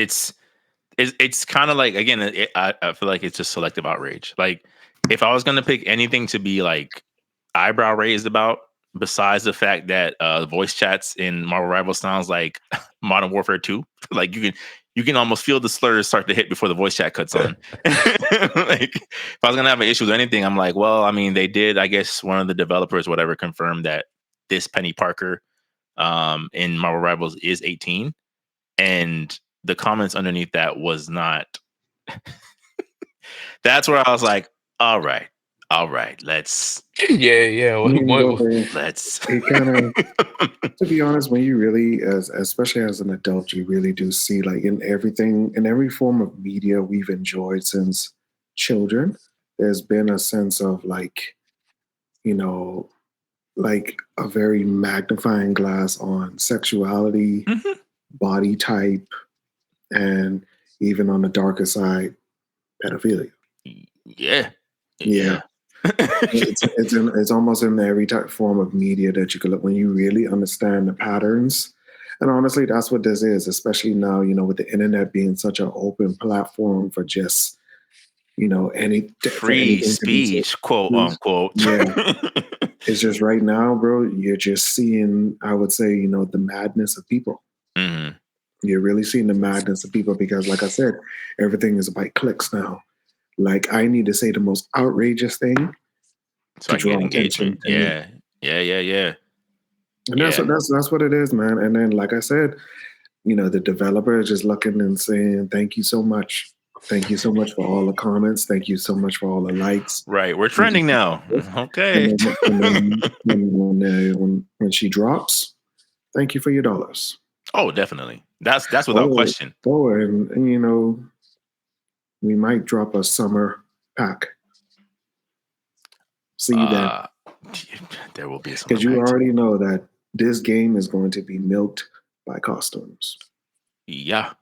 kind of like, again, I feel like it's just selective outrage. Like, if I was gonna pick anything to be like eyebrow raised about, besides the fact that voice chats in Marvel Rivals sounds like Modern Warfare 2, like you can almost feel the slurs start to hit before the voice chat cuts on. Like, if I was gonna have an issue with anything, I'm like, well, I mean, they did, I guess one of the developers, whatever, confirmed that this Penny Parker in Marvel Rivals is 18, and the comments underneath that was not. That's where I was like, all right, let's. Yeah. Let's. It kind of, to be honest, when you really, especially as an adult, you really do see, like, in every form of media we've enjoyed since children, there's been a sense of, like, like a very magnifying glass on sexuality, body type, and even on the darker side, pedophilia. Yeah. It's almost in every type form of media that you could look, when you really understand the patterns. And honestly, that's what this is, especially now, with the internet being such an open platform for just, any free speech, quote unquote. Yeah. It's just right now, bro, you're just seeing, I would say, the madness of people. Mm-hmm. You're really seeing the madness of people because, like I said, everything is by clicks now. Like, I need to say the most outrageous thing to draw attention. Yeah. And that's what it is, man. And then, like I said, the developer is just looking and saying, "Thank you so much. Thank you so much for all the comments. Thank you so much for all the likes." Right, we're trending now. Okay. And then when she drops, thank you for your dollars. Oh, definitely. That's without question. Oh, and we might drop a summer pack. See you then. There will be a summer because you pack already know that this game is going to be milked by costumes. Yeah.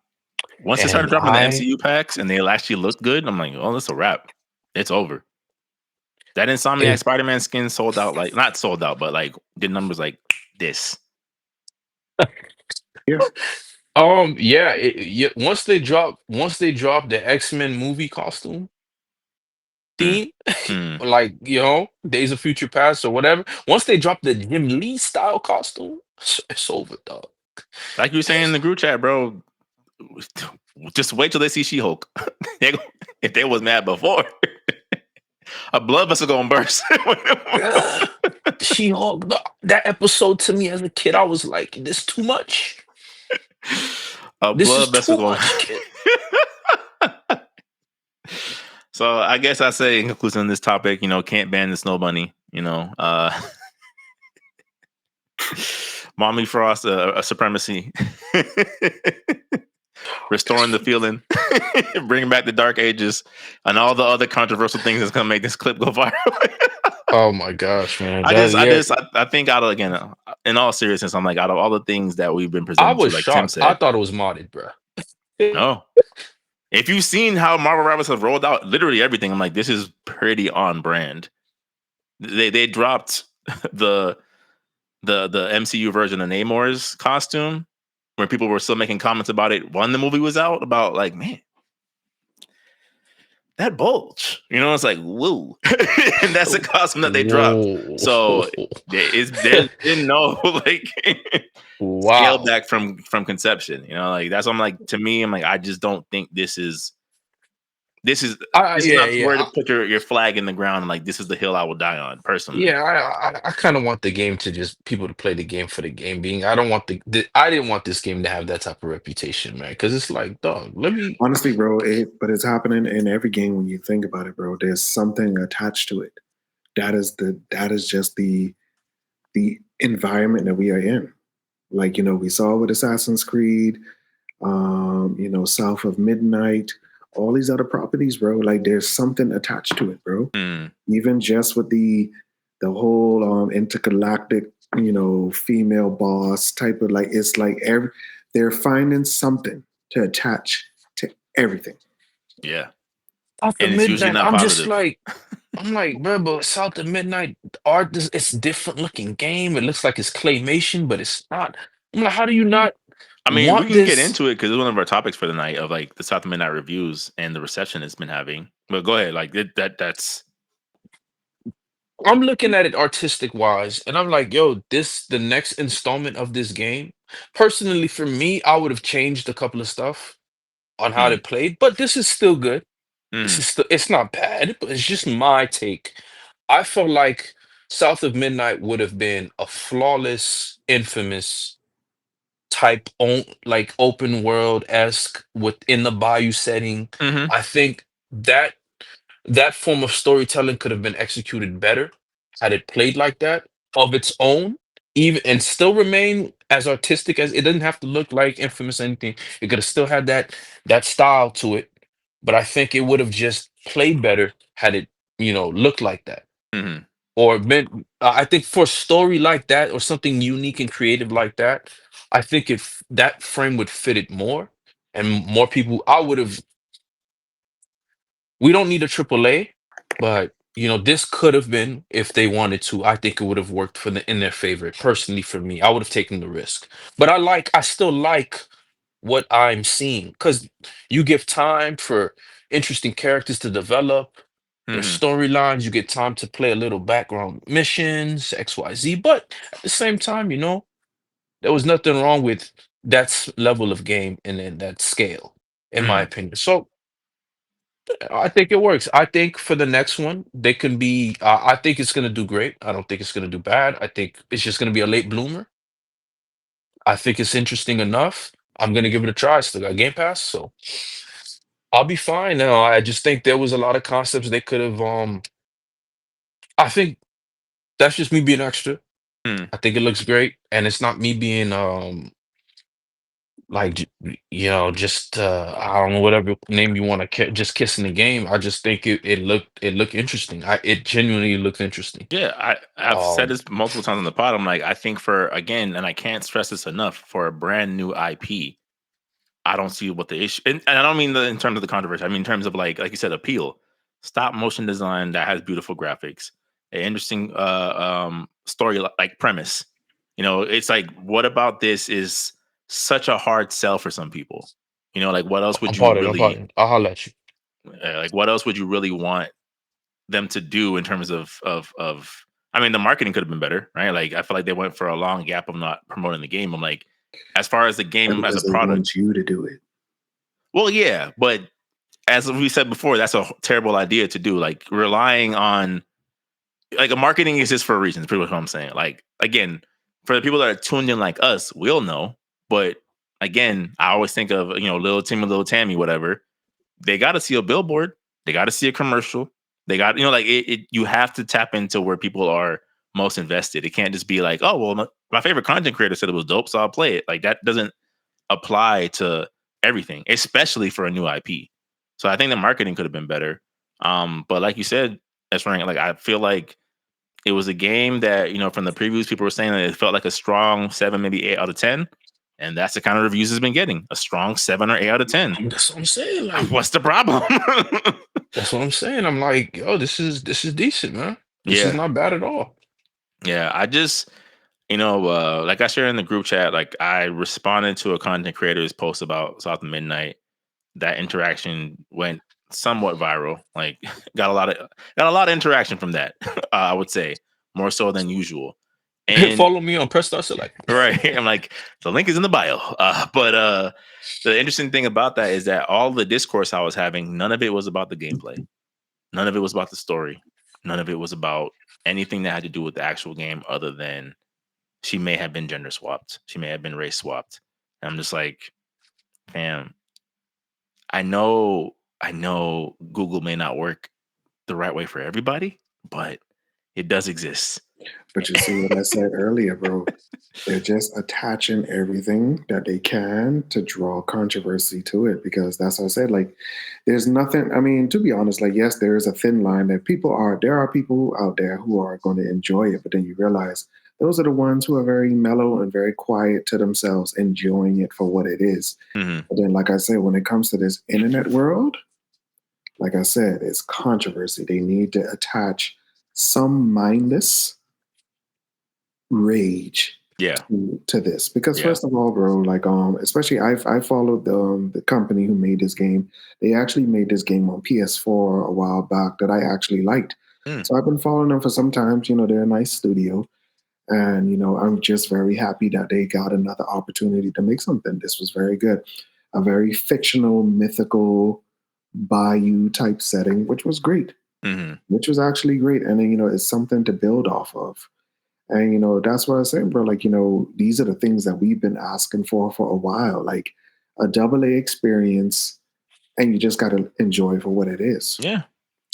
Once they started dropping the MCU packs and they'll actually look good, I'm like, oh, that's a wrap. It's over. That Insomniac Spider-Man skin sold out, like, not sold out, but like did numbers like this. Yeah. Once they drop the X-Men movie costume theme, like, Days of Future Past or whatever. Once they drop the Jim Lee style costume, it's over, dog. Like you were saying in the group chat, bro. Just wait till they see She-Hulk. If they was mad before, a blood vessel gonna burst. She-Hulk, that episode, to me as a kid, I was like, this too much. This blood vessel going. So I guess I say in conclusion on this topic, can't ban the snow bunny. Mommy Frost, a supremacy, restoring the feeling, bringing back the dark ages, and all the other controversial things that's gonna make this clip go viral. Oh my gosh, man! I think out of again, in all seriousness, I'm like out of all the things that we've been I presented to, was like Tim shocked. I said, thought it was modded, bro. no. If you've seen how Marvel Rivals have rolled out literally everything, I'm like, this is pretty on brand. They dropped the MCU version of Namor's costume, where people were still making comments about it when the movie was out, about like, man, that bulge, it's like, woo. And that's the costume that they dropped. Whoa. So there's been no like scale Wow. back from conception. Like that's what I'm like. To me, I'm like, I just don't think this is not where to put your flag in the ground and like, this is the hill I will die on, personally. Yeah, I kind of want the game to just people to play the game for the game being. I don't want I didn't want this game to have that type of reputation, man. Because it's like, dog, let me honestly, bro. But it's happening in every game when you think about it, bro. There's something attached to it. That is just the environment that we are in. Like, we saw with Assassin's Creed, South of Midnight, all these other properties, bro. Like, there's something attached to it, bro. Even just with the whole intergalactic, female boss type of, like, it's like they're finding something to attach to everything. Yeah. South of And it's usually Midnight, not I'm positive. just like, bro, but South of Midnight art, it's different looking game. It looks like it's claymation, but it's not. I'm like, how do you not? I mean, want we can get this? into it because it's one of our topics for the night of like the South of Midnight reviews and the reception it's been having. But go ahead, like that's. I'm looking at it artistic wise, and I'm like, yo, the next installment of this game. Personally, for me, I would have changed a couple of stuff on how it played, but this is still good. This is still, it's not bad, but it's just my take. I felt like South of Midnight would have been a flawless, infamous type like open world esque within the bayou setting. I think that form of storytelling could have been executed better had it played like that of its own, even and still remain as artistic as it doesn't have to look like Infamous or anything. It could have still had that style to it, but I think it would have just played better had it, looked like that. Or been, I think for a story like that or something unique and creative like that, I think if that frame would fit it more and more people, I would have we don't need a triple A, but this could have been if they wanted to. I think it would have worked in their favor. Personally, for me, I would have taken the risk. But I still like what I'm seeing because you give time for interesting characters to develop. There's storylines. You get time to play a little background missions, XYZ. But at the same time, there was nothing wrong with that level of game and then that scale, in my opinion. So I think it works. I think for the next one, they can be. I think it's gonna do great. I don't think it's gonna do bad. I think it's just gonna be a late bloomer. I think it's interesting enough. I'm gonna give it a try. Still got Game Pass, so I'll be fine now. I just think there was a lot of concepts they could have. I think that's just me being extra. I think it looks great, and it's not me being like just I don't know whatever name you want to just kissing the game. I just think it looked interesting. It genuinely looked interesting. Yeah, I've said Um, this multiple times on the pod. I'm like, I think for again, and I can't stress this enough, for a brand new IP, I don't see what the issue. And I don't mean in terms of the controversy. I mean in terms of like you said, appeal. Stop motion design that has beautiful graphics, an interesting story like premise. It's like, what about this is such a hard sell for some people? Like what else would I'm you part of it. I'm part really of it. I'll holler at you. like? What else would you really want them to do in terms of I mean, the marketing could have been better, right? Like I feel like they went for a long gap of not promoting the game. I'm like, as far as the game as a Because they product, want you to do it. well, yeah, but as we said before, that's a terrible idea to do. Like relying on like a marketing is just for a reason. It's pretty much what I'm saying. Like again, for the people that are tuned in like us, we'll know. But again, I always think of little Timmy, little Tammy, whatever. They got to see a billboard. They got to see a commercial. They got like it. You have to tap into where people are most invested. It can't just be like, oh, well, my favorite content creator said it was dope, so I'll play it. Like that doesn't apply to everything, especially for a new IP. So I think the marketing could have been better. But like you said, that's right. Like I feel like it was a game that, you know, from the previews, people were saying that it felt like a strong 7, maybe 8 out of 10. And that's the kind of reviews it's been getting. A strong 7 or 8 out of 10. That's what I'm saying. Like, what's the problem? That's what I'm saying. I'm like, yo, this is decent, man. This is not bad at all. Yeah, I just, you know, like I shared in the group chat, like I responded to a content creator's post about South of Midnight. That interaction went somewhat viral. Like got a lot of interaction from that. I would say more so than usual. And follow me on Press Start Select. Right. I'm like, the link is in the bio. But the interesting thing about that is that all the discourse I was having, none of it was about the gameplay. None of it was about the story. None of it was about anything that had to do with the actual game other than she may have been gender swapped. She may have been race swapped. And I'm just like, fam, I know Google may not work the right way for everybody, but it does exist. But you see what I said earlier, bro. They're just attaching everything that they can to draw controversy to it, because that's what I said. Like, there's nothing. I mean, to be honest, like, yes, there is a thin line that there are people out there who are going to enjoy it, but then you realize those are the ones who are very mellow and very quiet to themselves, enjoying it for what it is. Mm-hmm. But then, like I said, when it comes to this internet world, like I said, it's controversy. They need to attach some mindless rage to this, because first of all, bro, like especially I followed the company who made this game. They actually made this game on PS4 a while back that I actually liked. So I've been following them for some time. You know, they're a nice studio, and you know, I'm just very happy that they got another opportunity to make something. This was very good, a very fictional, mythical bayou type setting, which was great, which was actually great, and then, you know, it's something to build off of. And, you know, that's what I say, bro. Like, you know, these are the things that we've been asking for a while, like a AA experience, and you just got to enjoy for what it is. Yeah.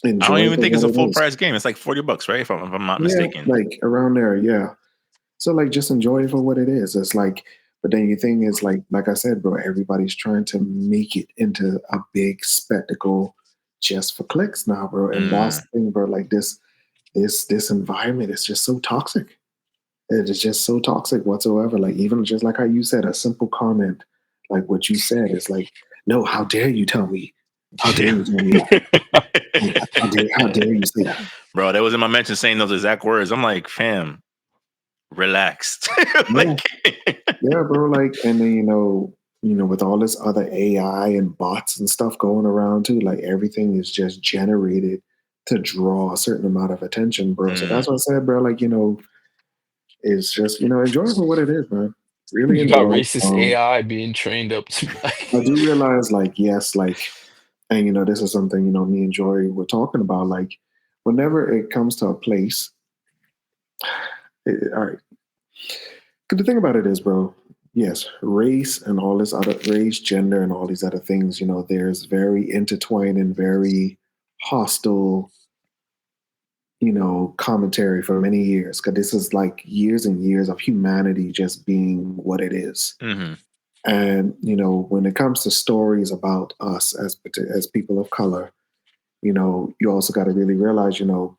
I don't even think it's a full price game. It's like $40, right? If I'm not mistaken. Like around there. Yeah. So like, just enjoy it for what it is. It's like, but then your thing is like I said, bro, everybody's trying to make it into a big spectacle just for clicks now, bro. And that's the thing, bro. Like this environment is just so toxic. It is just so toxic whatsoever. Like, even just like how you said, a simple comment, like what you said, is like, no, how dare you tell me? How dare you tell me that? How dare you say that? Bro, that was in my mention saying those exact words. I'm like, fam, relax. Yeah, bro. Like, and then, you know, with all this other AI and bots and stuff going around too, like everything is just generated to draw a certain amount of attention, bro. So that's what I said, bro. Like, you know, it's just, you know, enjoy for what it is, man. Really you enjoy. got racist AI being trained up to I do realize, like, yes, like, and you know, this is something, you know, me and Jory were talking about. Like, whenever it comes to a place, all right. The thing about it is, bro, yes, race and all this other race, gender, and all these other things, you know, there's very intertwined and very hostile, you know, commentary for many years, because this is like years and years of humanity just being what it is. And you know, when it comes to stories about us as people of color, you know, you also got to really realize, you know,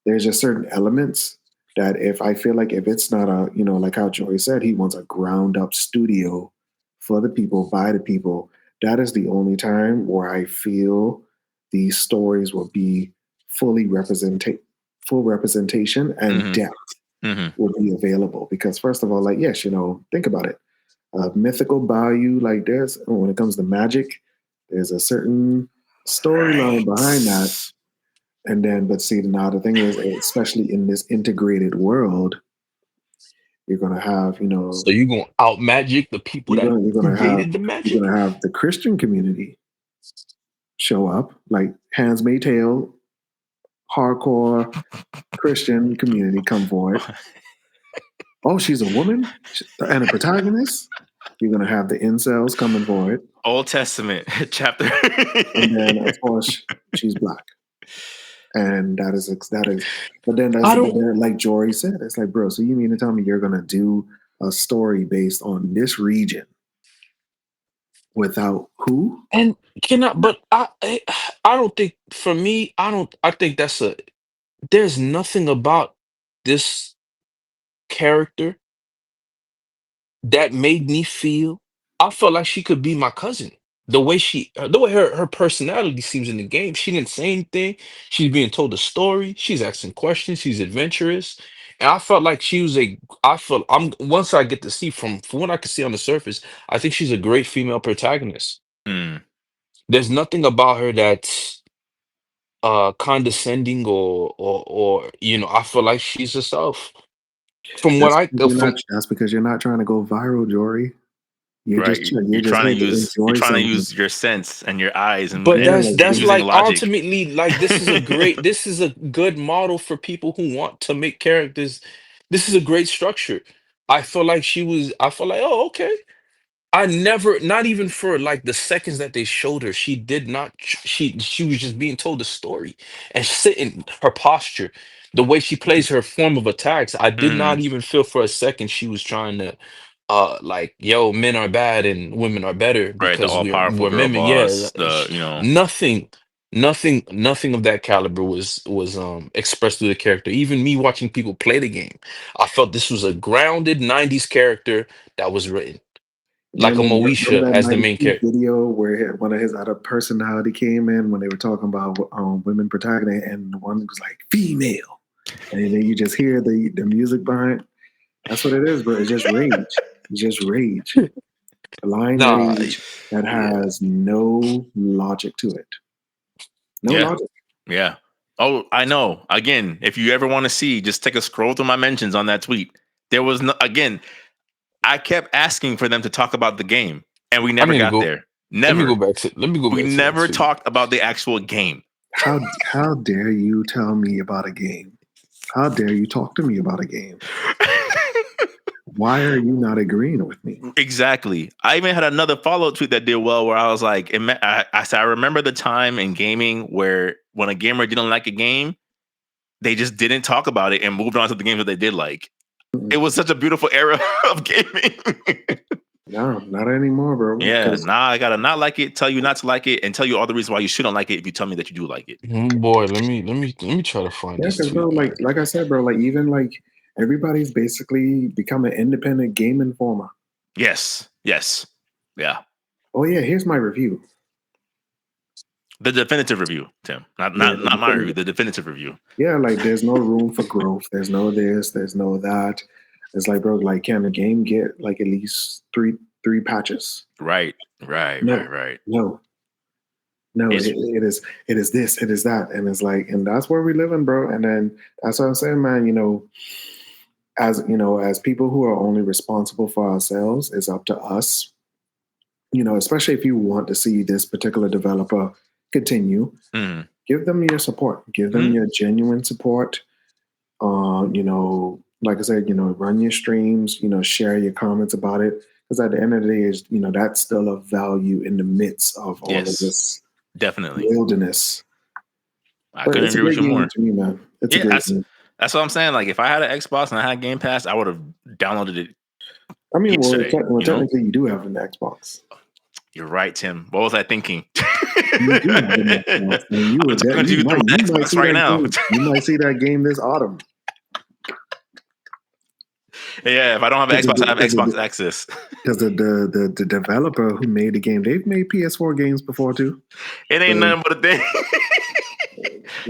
there's just certain elements that if it's not a, you know, like how Joey said, he wants a ground up studio for the people, by the people. That is the only time where I feel these stories will be full representation and depth will be available. Because first of all, like, yes, you know, think about it. Mythical bayou, like when it comes to magic, there's a certain storyline behind that. And then, but see, now the thing is, especially in this integrated world, you're gonna have, you know, so you're gonna out magic the people that created the magic. You're gonna have the Christian community show up, like Hands May Tale, hardcore Christian community come forward. Oh, she's a woman and a protagonist. You're gonna have the incels coming for it. Old Testament chapter. And then of course she's black. And that is, but then like Jory said, it's like, bro, so you mean to tell me you're gonna do a story based on this region without who? And but I don't think, for me, I think there's nothing about this character that made me feel, I felt like she could be my cousin. The way her personality seems in the game, she didn't say anything. She's being told a story. She's asking questions. She's adventurous, and I felt like she was a. I felt I'm once I get to see from what I can see on the surface, I think she's a great female protagonist. Mm. There's nothing about her that's condescending or I feel like she's herself. From what I from That's because you're not trying to go viral, Jory. You're Right. just you're just trying to here to use you're enjoy trying to something. use your sense and your eyes and, But and that's using like logic. ultimately, like, this is a good model for people who want to make characters. This is a great structure. I felt like, oh, okay. I never, not even for like the seconds that they showed her, she did not, she was just being told a story and sitting, her posture, the way she plays her form of attacks. I did not Mhm. even feel for a second she was trying to, like, yo, men are bad and women are better Right. The because all powerful we're girl men. Yeah, boss. The. nothing, nothing of that caliber was expressed through the character. Even me watching people play the game, I felt this was a grounded '90s character that was written like a Remember Moesha that as the night main character. video where one of his other personality came in when they were talking about women protagonists, and the one was like female, and then you just hear the music behind. That's what it is, bro. It's just rage. It's just rage. Blind Nah, rage that yeah. has no logic to it. No Yeah. logic. Yeah. Oh, I know. Again, if you ever want to see, just take a scroll through my mentions on that tweet. There was no, again, I kept asking for them to talk about the game, and we I never need to got go. there. Never. Let me go We back to that never tweet. talked about the actual game. How dare you tell me about a game? How dare you talk to me about a game? Why are you not agreeing with me? Exactly. I even had another follow-up tweet that did well where I was like, I said, I remember the time in gaming where when a gamer didn't like a game, they just didn't talk about it and moved on to the games that they did like. It was such a beautiful era of gaming. No, not anymore, bro. Yeah, now I gotta not like it, tell you not to like it, and tell you all the reasons why you shouldn't like it if you tell me that you do like it. Boy, let me try to find Yeah, this because bro, tweet, man. like I said, bro, like even like everybody's basically become an independent game informer. Yes. Yeah. Oh yeah, here's my review. The definitive review, Tim. Not Yeah, not my review, the definitive review. Yeah, like there's no room for growth. There's no this. There's no that. It's like, bro, like can the game get like at least three patches? Right. No. It is this. It is that, and it's like, and that's where we live in, bro. And then that's what I'm saying, man. As people who are only responsible for ourselves, it's up to us. Especially if you want to see this particular developer continue, give them your support. Give them your genuine support. Like I said, run your streams, share your comments about it. Because at the end of the day, is that's still a value in the midst of all of this definitely wilderness. I But couldn't it's a agree with great you game more. to me, man. It's a great game. That's what I'm saying. Like if I had an Xbox and I had Game Pass, I would have downloaded it. I mean, yesterday, technically, you do have an Xbox. You're right, Tim. What was I thinking? You do have an Xbox. And you might see right that now. game. You might see that game this autumn. Yeah, if I don't have an Xbox, I have Xbox access. Because the developer who made the game, they've made PS4 games before too. It ain't nothing but a thing.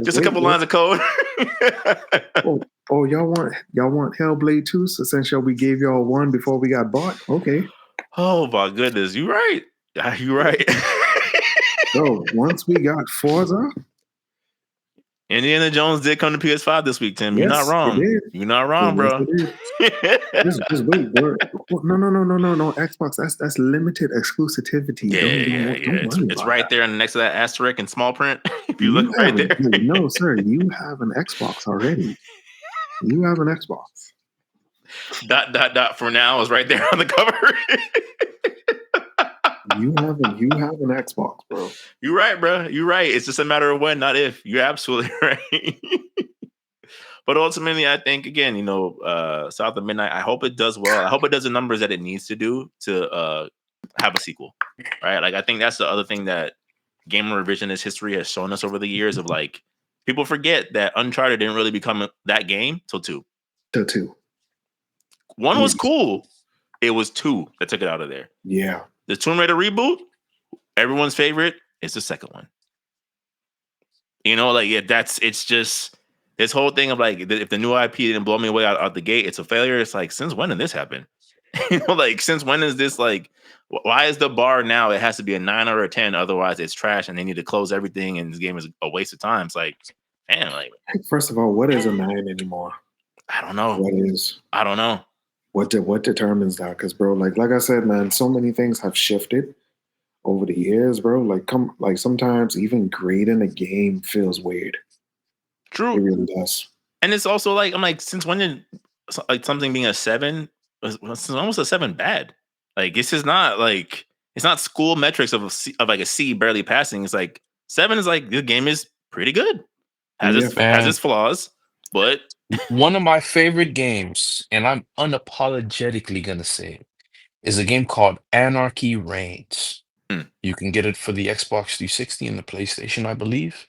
Just a couple lines of code. Y'all want Hellblade 2? So since we gave y'all one before we got bought, okay. Oh my goodness, you right. You right. Bro, once we got Forza, Indiana Jones did come to PS5 this week, Tim. Yes, You're not wrong. It did. You're not wrong, bro. Just wait, bro. No. Xbox. That's limited exclusivity. Yeah. It's right there next to that asterisk in small print. If you look right there. No, sir. You have an Xbox already. You have an Xbox. ... for now is right there on the cover. You have an Xbox, bro. You're right, bro. You're right. It's just a matter of when, not if. You're absolutely right. But ultimately, I think again, South of Midnight. I hope it does well. I hope it does the numbers that it needs to do to have a sequel, right? Like I think that's the other thing that gamer revisionist history has shown us over the years. Of like people forget that Uncharted didn't really become that game till 2. The 2. One was cool. It was 2 that took it out of there. Yeah. The Tomb Raider reboot, everyone's favorite, is the second one. It's just this whole thing of like, if the new IP didn't blow me away out the gate, it's a failure. It's like, since when did this happen? Since when is this like, why is the bar now? It has to be a 9 or a 10. Otherwise it's trash and they need to close everything. And this game is a waste of time. It's like, man, first of all, what is a 9 anymore? I don't know. What is? I don't know. What determines that? Because, bro, like I said, man, so many things have shifted over the years, bro. Like sometimes even grading a game feels weird. True. It really does. And it's also like, I'm like, since when did like something being a 7 was almost a 7 bad? Like this is not like, it's not school metrics of like a C barely passing. It's like 7 is like, the game is pretty good. Has its flaws, but one of my favorite games, and I'm unapologetically gonna say it, is a game called Anarchy Reigns. You can get it for the Xbox 360 and the PlayStation, I believe.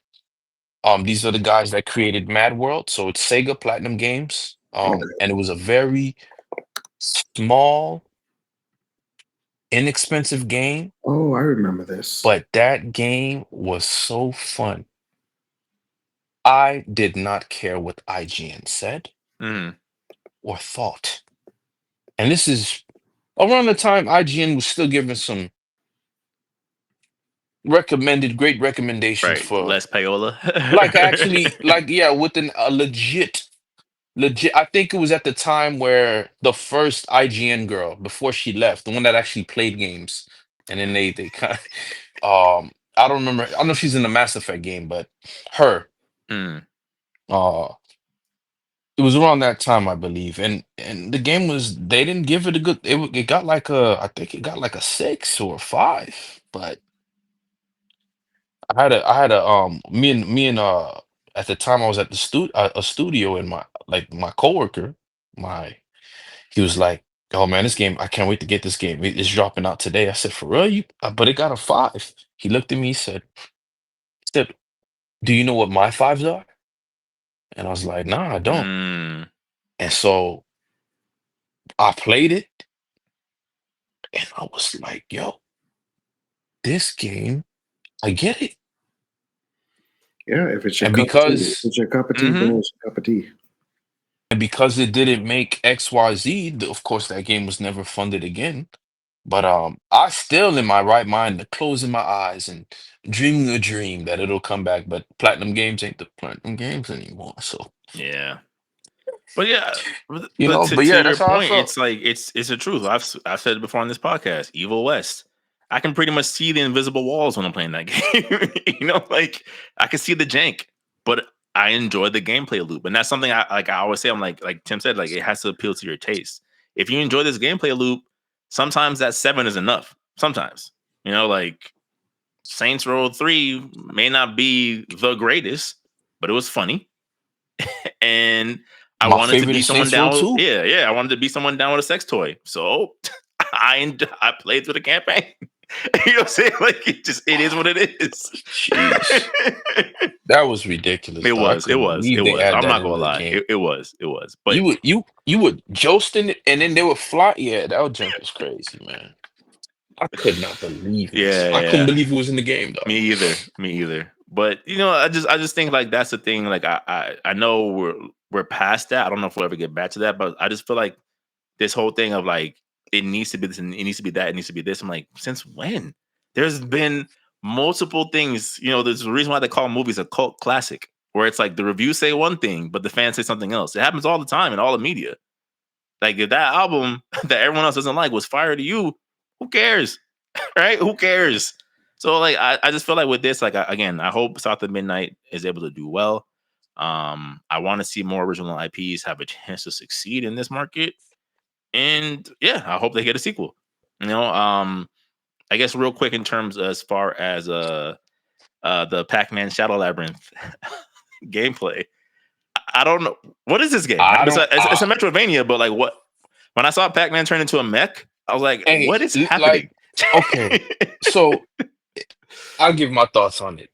These are the guys that created Mad World, so it's Sega Platinum Games. And it was a very small, inexpensive game. Oh, I remember this. But that game was so fun. I did not care what IGN said or thought. And this is around the time IGN was still giving some great recommendations for less payola. with a legit. I think it was at the time where the first IGN girl, before she left, the one that actually played games, and then they kind of I don't remember. I don't know if she's in the Mass Effect game, but her. It was around that time, I believe, and the game was, they didn't give it a good. It got like I think it got like a 6 or a 5, but I had a me and at the time I was at the a studio, and my coworker, he was like, "Oh man, this game, I can't wait to get this game. It's dropping out today." I said, "For real? But it got a 5." He looked at me, said, "Do you know what my 5s are?" And I was like, "Nah, I don't." And so I played it, and I was like, "Yo, this game, I get it." Yeah, if it's your And cup of tea, because if it's your cup of tea, then it's your cup of tea. And because it didn't make XYZ, of course, that game was never funded again. But I still, in my right mind, closing my eyes and dreaming a dream that it'll come back. But Platinum Games ain't the Platinum Games anymore. So yeah. But yeah, but but to yeah, your that's how I point, felt. it's like it's the truth. I've said it before on this podcast. Evil West. I can pretty much see the invisible walls when I'm playing that game. Like I can see the jank, but I enjoy the gameplay loop, and that's something I always say. I'm like Tim said, like it has to appeal to your taste. If you enjoy this gameplay loop, sometimes that 7 is enough. Sometimes, like Saints Row 3 may not be the greatest, but it was funny. And I My wanted to favorite be is someone Saints Row down. 2. Yeah. I wanted to be someone down with a sex toy. So I played through the campaign. You know what I'm saying? Like it is what it is. Jeez. That was ridiculous. It Though. I was. couldn't believe they add I'm that not gonna into the lie. game. It was. But You would joust in it, and then they would fly. Yeah, that junk was crazy, man. I could not believe it. I couldn't believe it was in the game, though. Me either. But I just think like that's the thing. Like I know we're past that. I don't know if we'll ever get back to that, but I just feel like this whole thing of like it needs to be this and it needs to be that, it needs to be this. I'm like, since when? There's been multiple things. There's a reason why they call movies a cult classic, where it's like the reviews say one thing, but the fans say something else. It happens all the time in all the media. Like if that album that everyone else doesn't like was fire to you, who cares? Right? Who cares? So like I just feel like with this, like again, I hope South of Midnight is able to do well. I want to see more original IPs have a chance to succeed in this market. And yeah, I hope they get a sequel. I guess real quick in terms as far as the Pac-Man Shadow Labyrinth gameplay. I don't know what is this game. I It's don't. a Metroidvania, but like what? When I saw Pac-Man turn into a mech, I was like, Hey, what is happening? Okay, so I'll give my thoughts on it.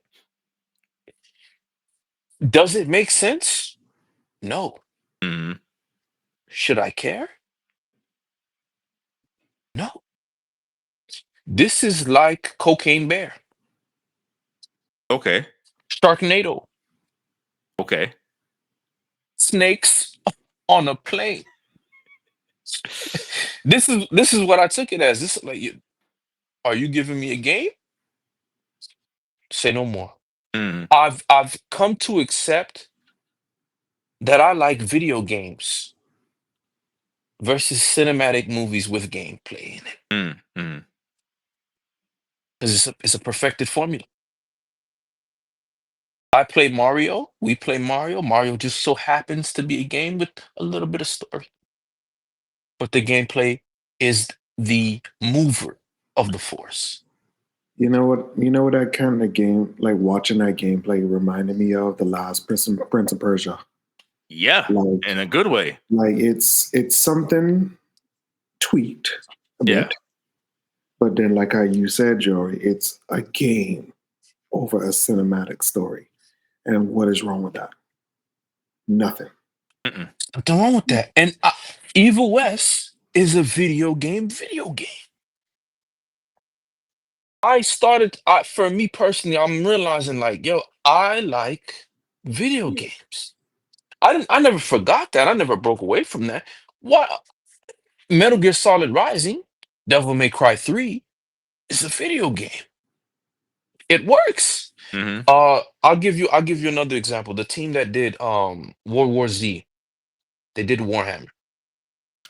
Does it make sense? No. Mm-hmm. Should I care? No. This is like Cocaine Bear, Okay. Sharknado, Okay. snakes on a plane. This is what I took it as. This is like, are you giving me a game? Say no more. Mm. I've come to accept that I like video games versus cinematic movies with gameplay in it. Because it's a perfected formula. I play Mario. We play Mario. Mario just so happens to be a game with a little bit of story. But the gameplay is the mover of the force. You know what that kind of game, like watching that gameplay reminded me of? The last Prince of Persia. Yeah, Like, in a good way. Like it's something tweaked a bit. But then, like how you said, Jory, it's a game over a cinematic story. And what is wrong with that? Nothing. Nothing wrong with that. And Evil West is a video game. For me personally, I'm realizing like, yo, I like video games. I never forgot that. I never broke away from that. Why? Metal Gear Solid Rising, Devil May Cry 3 is a video game. It works. Mm-hmm. I'll give you another example. The team that did World War Z, they did Warhammer.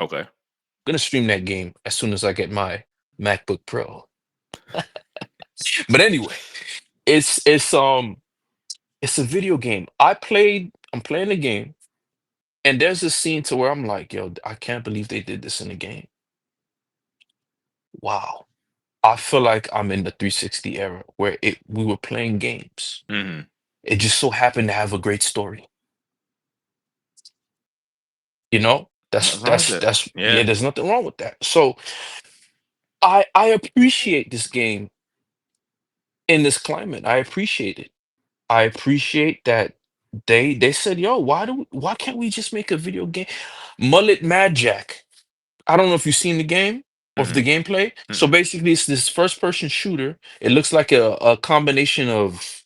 Okay. I'm gonna stream that game as soon as I get my MacBook Pro. But anyway, it's a video game. I'm playing the game, and there's a scene to where I'm like, yo, I can't believe they did this in a game. Wow. I feel like I'm in the 360 era where we were playing games. Mm-hmm. It just so happened to have a great story. You know, that's Yeah. there's nothing wrong with that. So I appreciate this game in this climate. I appreciate it. I appreciate that they said, yo, why can't we just make a video game? Mullet Mad Jack. I don't know if you've seen the game or if the gameplay. So basically it's this first person shooter. It looks like a combination of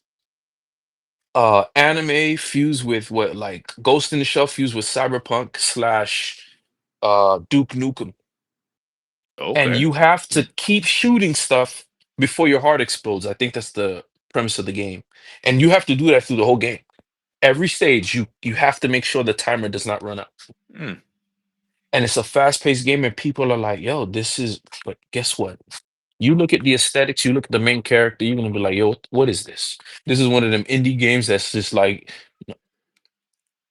anime fused with what, like Ghost in the Shell fused with Cyberpunk / Duke Nukem. Okay. And you have to keep shooting stuff before your heart explodes. I think that's the premise of the game. And you have to do that through the whole game. Every stage, you have to make sure the timer does not run out. And it's a fast-paced game, and people are like, yo, but guess what? You look at the aesthetics, you look at the main character, you're gonna be like, yo, what is this? This is one of them indie games that's just like,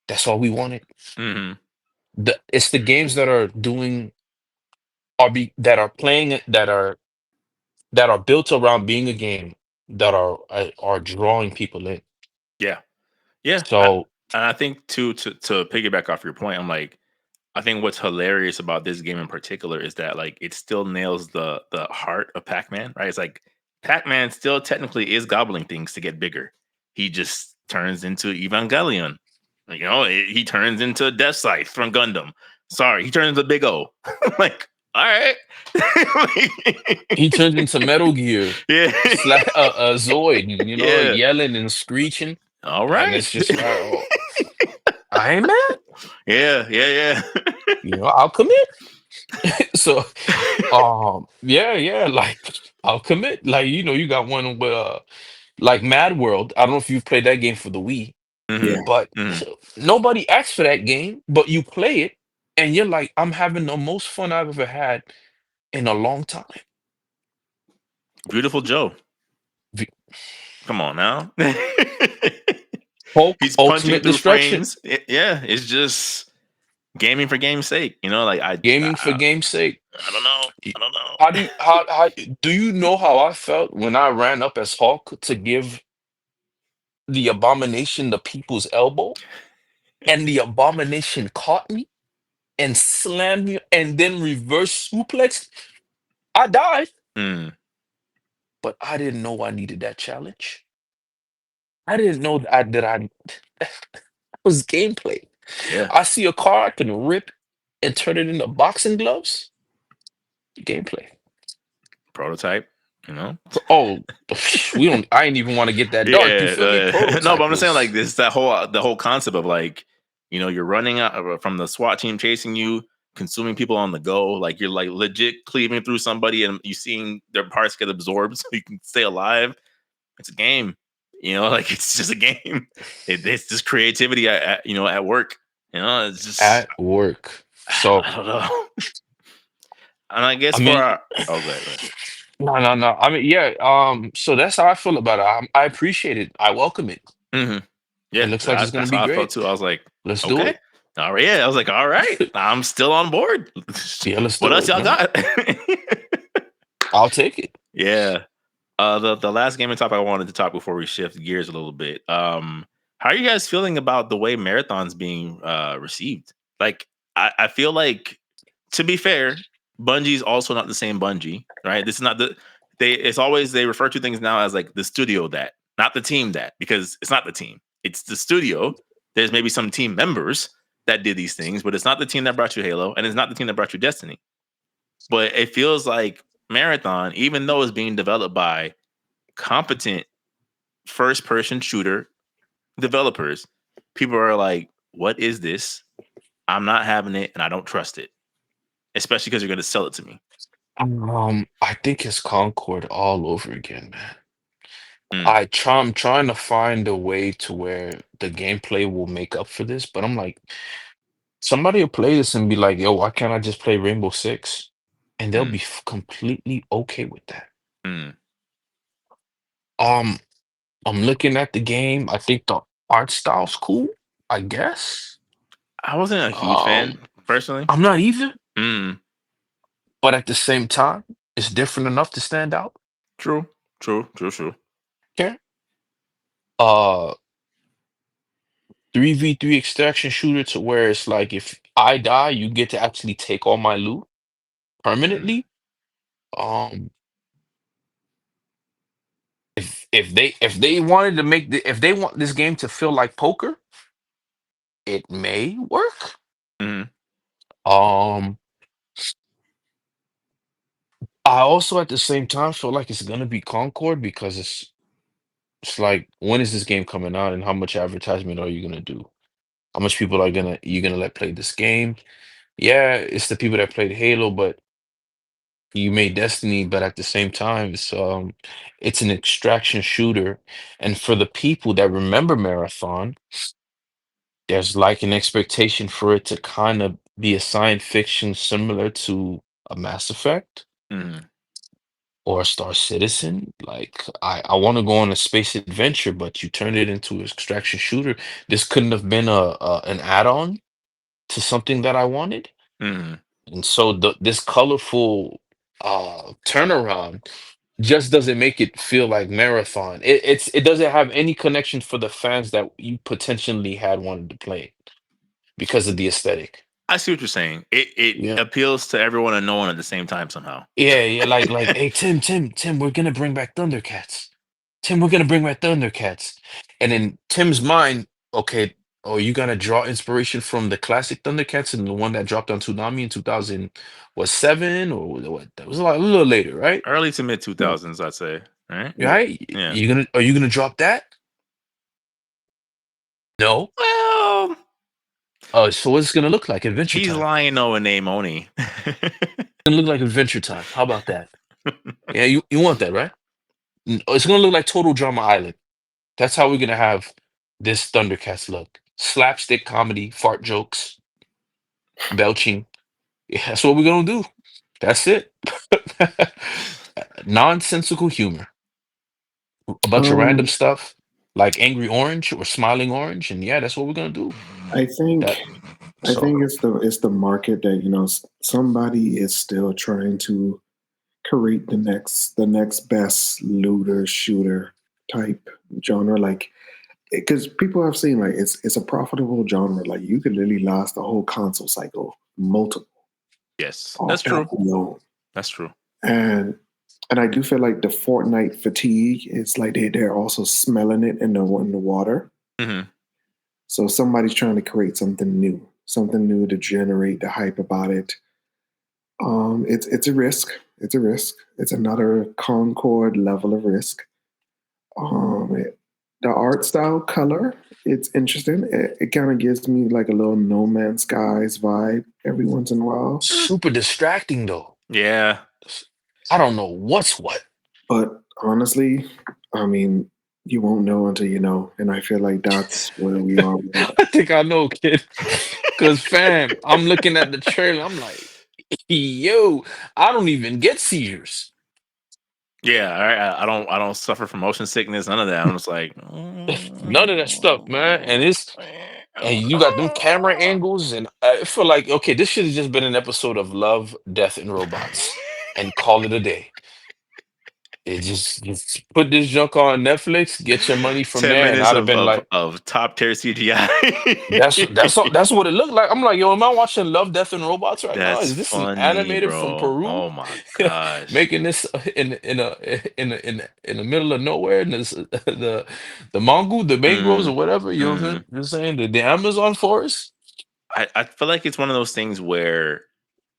that's all we wanted. It's the games that are that are built around being a game that are drawing people in. Yeah. So and I think to piggyback off your point, I'm like, I think what's hilarious about this game in particular is that like it still nails the heart of Pac-Man, right? It's like Pac-Man still technically is gobbling things to get bigger. He just turns into Evangelion. You know, he turns into Death Scythe from Gundam. Sorry, he turns into Big O. Like, all right. He turns into Metal Gear. Yeah. Zoid, you know, yelling and screeching. All right. And it's just like, oh, I ain't mad. Yeah. You know, I'll commit. So, like I'll commit. Like, you know, you got one with like Mad World. I don't know if you've played that game for the Wii, but nobody asked for that game, but you play it and you're like, I'm having the most fun I've ever had in a long time. Beautiful Joe. Come on now. He's ultimate destruction. Yeah, it's just gaming for game's sake. You know, like gaming for game's sake. I don't know. I don't know. How do you know how I felt when I ran up as Hulk to give the Abomination the people's elbow, and the Abomination caught me and slammed me and then reverse suplex? I died, Mm, but I didn't know I needed that challenge. I didn't know that was gameplay. yeah, I see a car I can rip and turn it into boxing gloves. Gameplay. prototype. You know. Oh, we don't. I ain't even want to get that dark. You Yeah, feel me? no, but Prototype I'm just saying like was. this the whole concept of like you're running out from the SWAT team chasing you, consuming people on the go, like you're like legit cleaving through somebody and you seeing their parts get absorbed so you can stay alive. It's a game, like it's just a game. It's just creativity at work. It's just At work. So I don't know. And I guess I for mean, our go ahead. no. I mean, yeah. So that's how I feel about it. I appreciate it. I welcome it. Mm-hmm. It Yeah, looks like it's gonna that's be how I felt great. too. I was like, Let's do okay, it. all right. Yeah, I was like, all right, I'm still on board. Yeah, let's What do else it, y'all man. got? I'll take it. Yeah. The last gaming topic I wanted to talk before we shift gears a little bit. How are you guys feeling about the way marathons being received? Like, I feel like, to be fair, Bungie's also not the same Bungie, right? This is not it's always they refer to things now as like the studio that, not the team that, because it's not the team. It's the studio. There's maybe some team members that did these things, but it's not the team that brought you Halo, and it's not the team that brought you Destiny. But it feels like Marathon, even though it's being developed by competent first person shooter developers, people are like, what is this? I'm not having it and I don't trust it, especially because you're going to sell it to me. I think it's Concord all over again, man. Mm, I'm trying to find a way to where the gameplay will make up for this, but I'm like, somebody will play this and be like, "Yo, why can't I just play Rainbow Six?" And they'll mm, be completely okay with that. mm. Um, I'm looking at the game. I think the art style's cool, I guess. I wasn't a huge Um, fan personally. I'm not either, Mm, but at the same time, it's different enough to stand out. true, true. Okay. Uh, 3v3 extraction shooter to where it's like if I die, you get to actually take all my loot Mm, permanently. Um, if they wanted to make if they want this game to feel like poker, it may work. mm, Um, I also at the same time feel like it's gonna be Concord because it's like when is this game coming out and how much advertisement are you gonna do? How much people are you gonna let play this game? Yeah, it's the people that played Halo, but you made Destiny, but at the same time, it's an extraction shooter. And for the people that remember Marathon, there's like an expectation for it to kind of be a science fiction similar to a Mass Effect mm, or a Star Citizen. Like I want to go on a space adventure, but you turned it into an extraction shooter. This couldn't have been an add-on to something that I wanted. mm. And so this colorful turnaround just doesn't make it feel like Marathon. It doesn't have any connection for the fans that you potentially had wanted to play it because of the aesthetic. I see what you're saying. It Yeah. appeals to everyone and no one at the same time somehow. Yeah, like, hey, Tim, we're gonna bring back Thundercats. Tim, we're gonna bring back Thundercats. And in Tim's mind, okay, oh, you gonna draw inspiration from the classic Thundercats and the one that dropped on Toonami in 2007 or what? That was a little later, right? Early to mid Hmm. 2000s, I'd say. Right? Right? Yeah. Are you gonna drop that? No. Well, Oh, so what's it gonna look like? Adventure he's Time. lying knowing name Oni. It's gonna look like Adventure Time. How about that? Yeah, you want that, right? It's gonna look like Total Drama Island. That's how we're gonna have this Thundercats look. Slapstick comedy, fart jokes, belching. Yeah, that's what we're gonna do. That's it. Nonsensical humor. A bunch of random Um, stuff like Angry Orange or Smiling Orange, and yeah, that's what we're gonna do. I think That. I So think it's the market that somebody is still trying to create the next best looter shooter type genre, like because people have seen like it's a profitable genre. Like you could literally last the whole console cycle, multiple Yes, that's off that true. alone. That's true. And I do feel like the Fortnite fatigue is like they're also smelling it in the water. Hmm. So somebody's trying to create something new to generate the hype about it. It's a risk. It's a risk. It's another Concord level of risk. The art style, color, it's interesting. It kind of gives me like a little No Man's Skies vibe every once in a while. super distracting though. Yeah. I don't know what's what. But honestly, I mean, you won't know until you know, and I feel like that's where we are with it. I think I know, kid. Cause fam, I'm looking at the trailer. I'm like, yo, I don't even get seizures. Yeah, I don't suffer from motion sickness, none of that. I'm just like, None of that stuff, man. And you got them camera angles, and I feel like okay, this should have just been an episode of Love, Death, and Robots, and call it a day. It just put this junk on Netflix, get your money from 10 there, and minutes I'd have of been of, like, of top tier CGI. that's what it looked like. I'm like, yo, am I watching Love, Death, and Robots right now? That's Is this an funny, animated from bro. Peru? Oh my gosh. Making this in the middle of nowhere in this, the mongoose, the mangroves or Mm, whatever, you know what mm. I'm saying? The Amazon forest. I feel like it's one of those things where,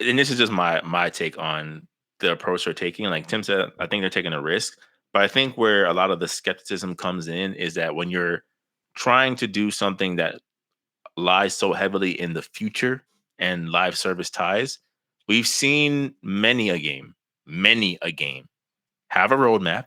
and this is just my take on the approach they're taking. Like Tim said, I think they're taking a risk, but I think where a lot of the skepticism comes in is that when you're trying to do something that lies so heavily in the future and live service ties, we've seen many a game have a roadmap,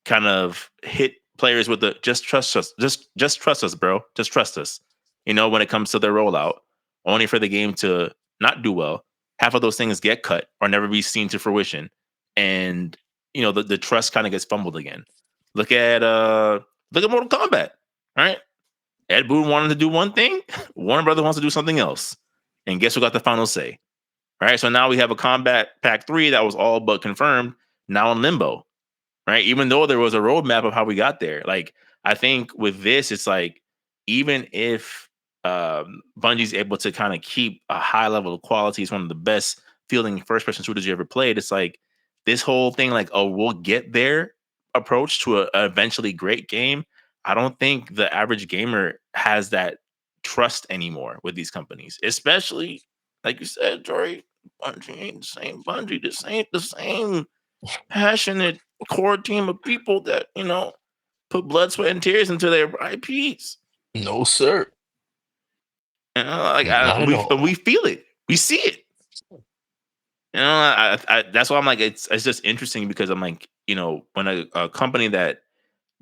kind of hit players with the just trust us, just trust us, bro, just trust us. When it comes to their rollout, only for the game to not do well. Half of those things get cut or never be seen to fruition, and the trust kind of gets fumbled again. Look at Mortal Kombat, right? Ed Boon wanted to do one thing, Warner Brother wants to do something else, and guess who got the final say? All right, so now we have a Combat Pack 3 that was all but confirmed, now in limbo, right? Even though there was a roadmap of how we got there. Like, I think with this, it's like, even if Bungie's able to kind of keep a high level of quality, it's one of the best feeling first person shooters you ever played. It's like this whole thing, like, oh, we'll get there approach to a eventually great game. I don't think the average gamer has that trust anymore with these companies, especially like you said, Jory. Bungie ain't the same Bungie. This ain't the same passionate core team of people that put blood, sweat, and tears into their IPs. No, sir. Like Not at we all. feel it, we see it. That's why I'm like, it's just interesting because I'm like, when a company that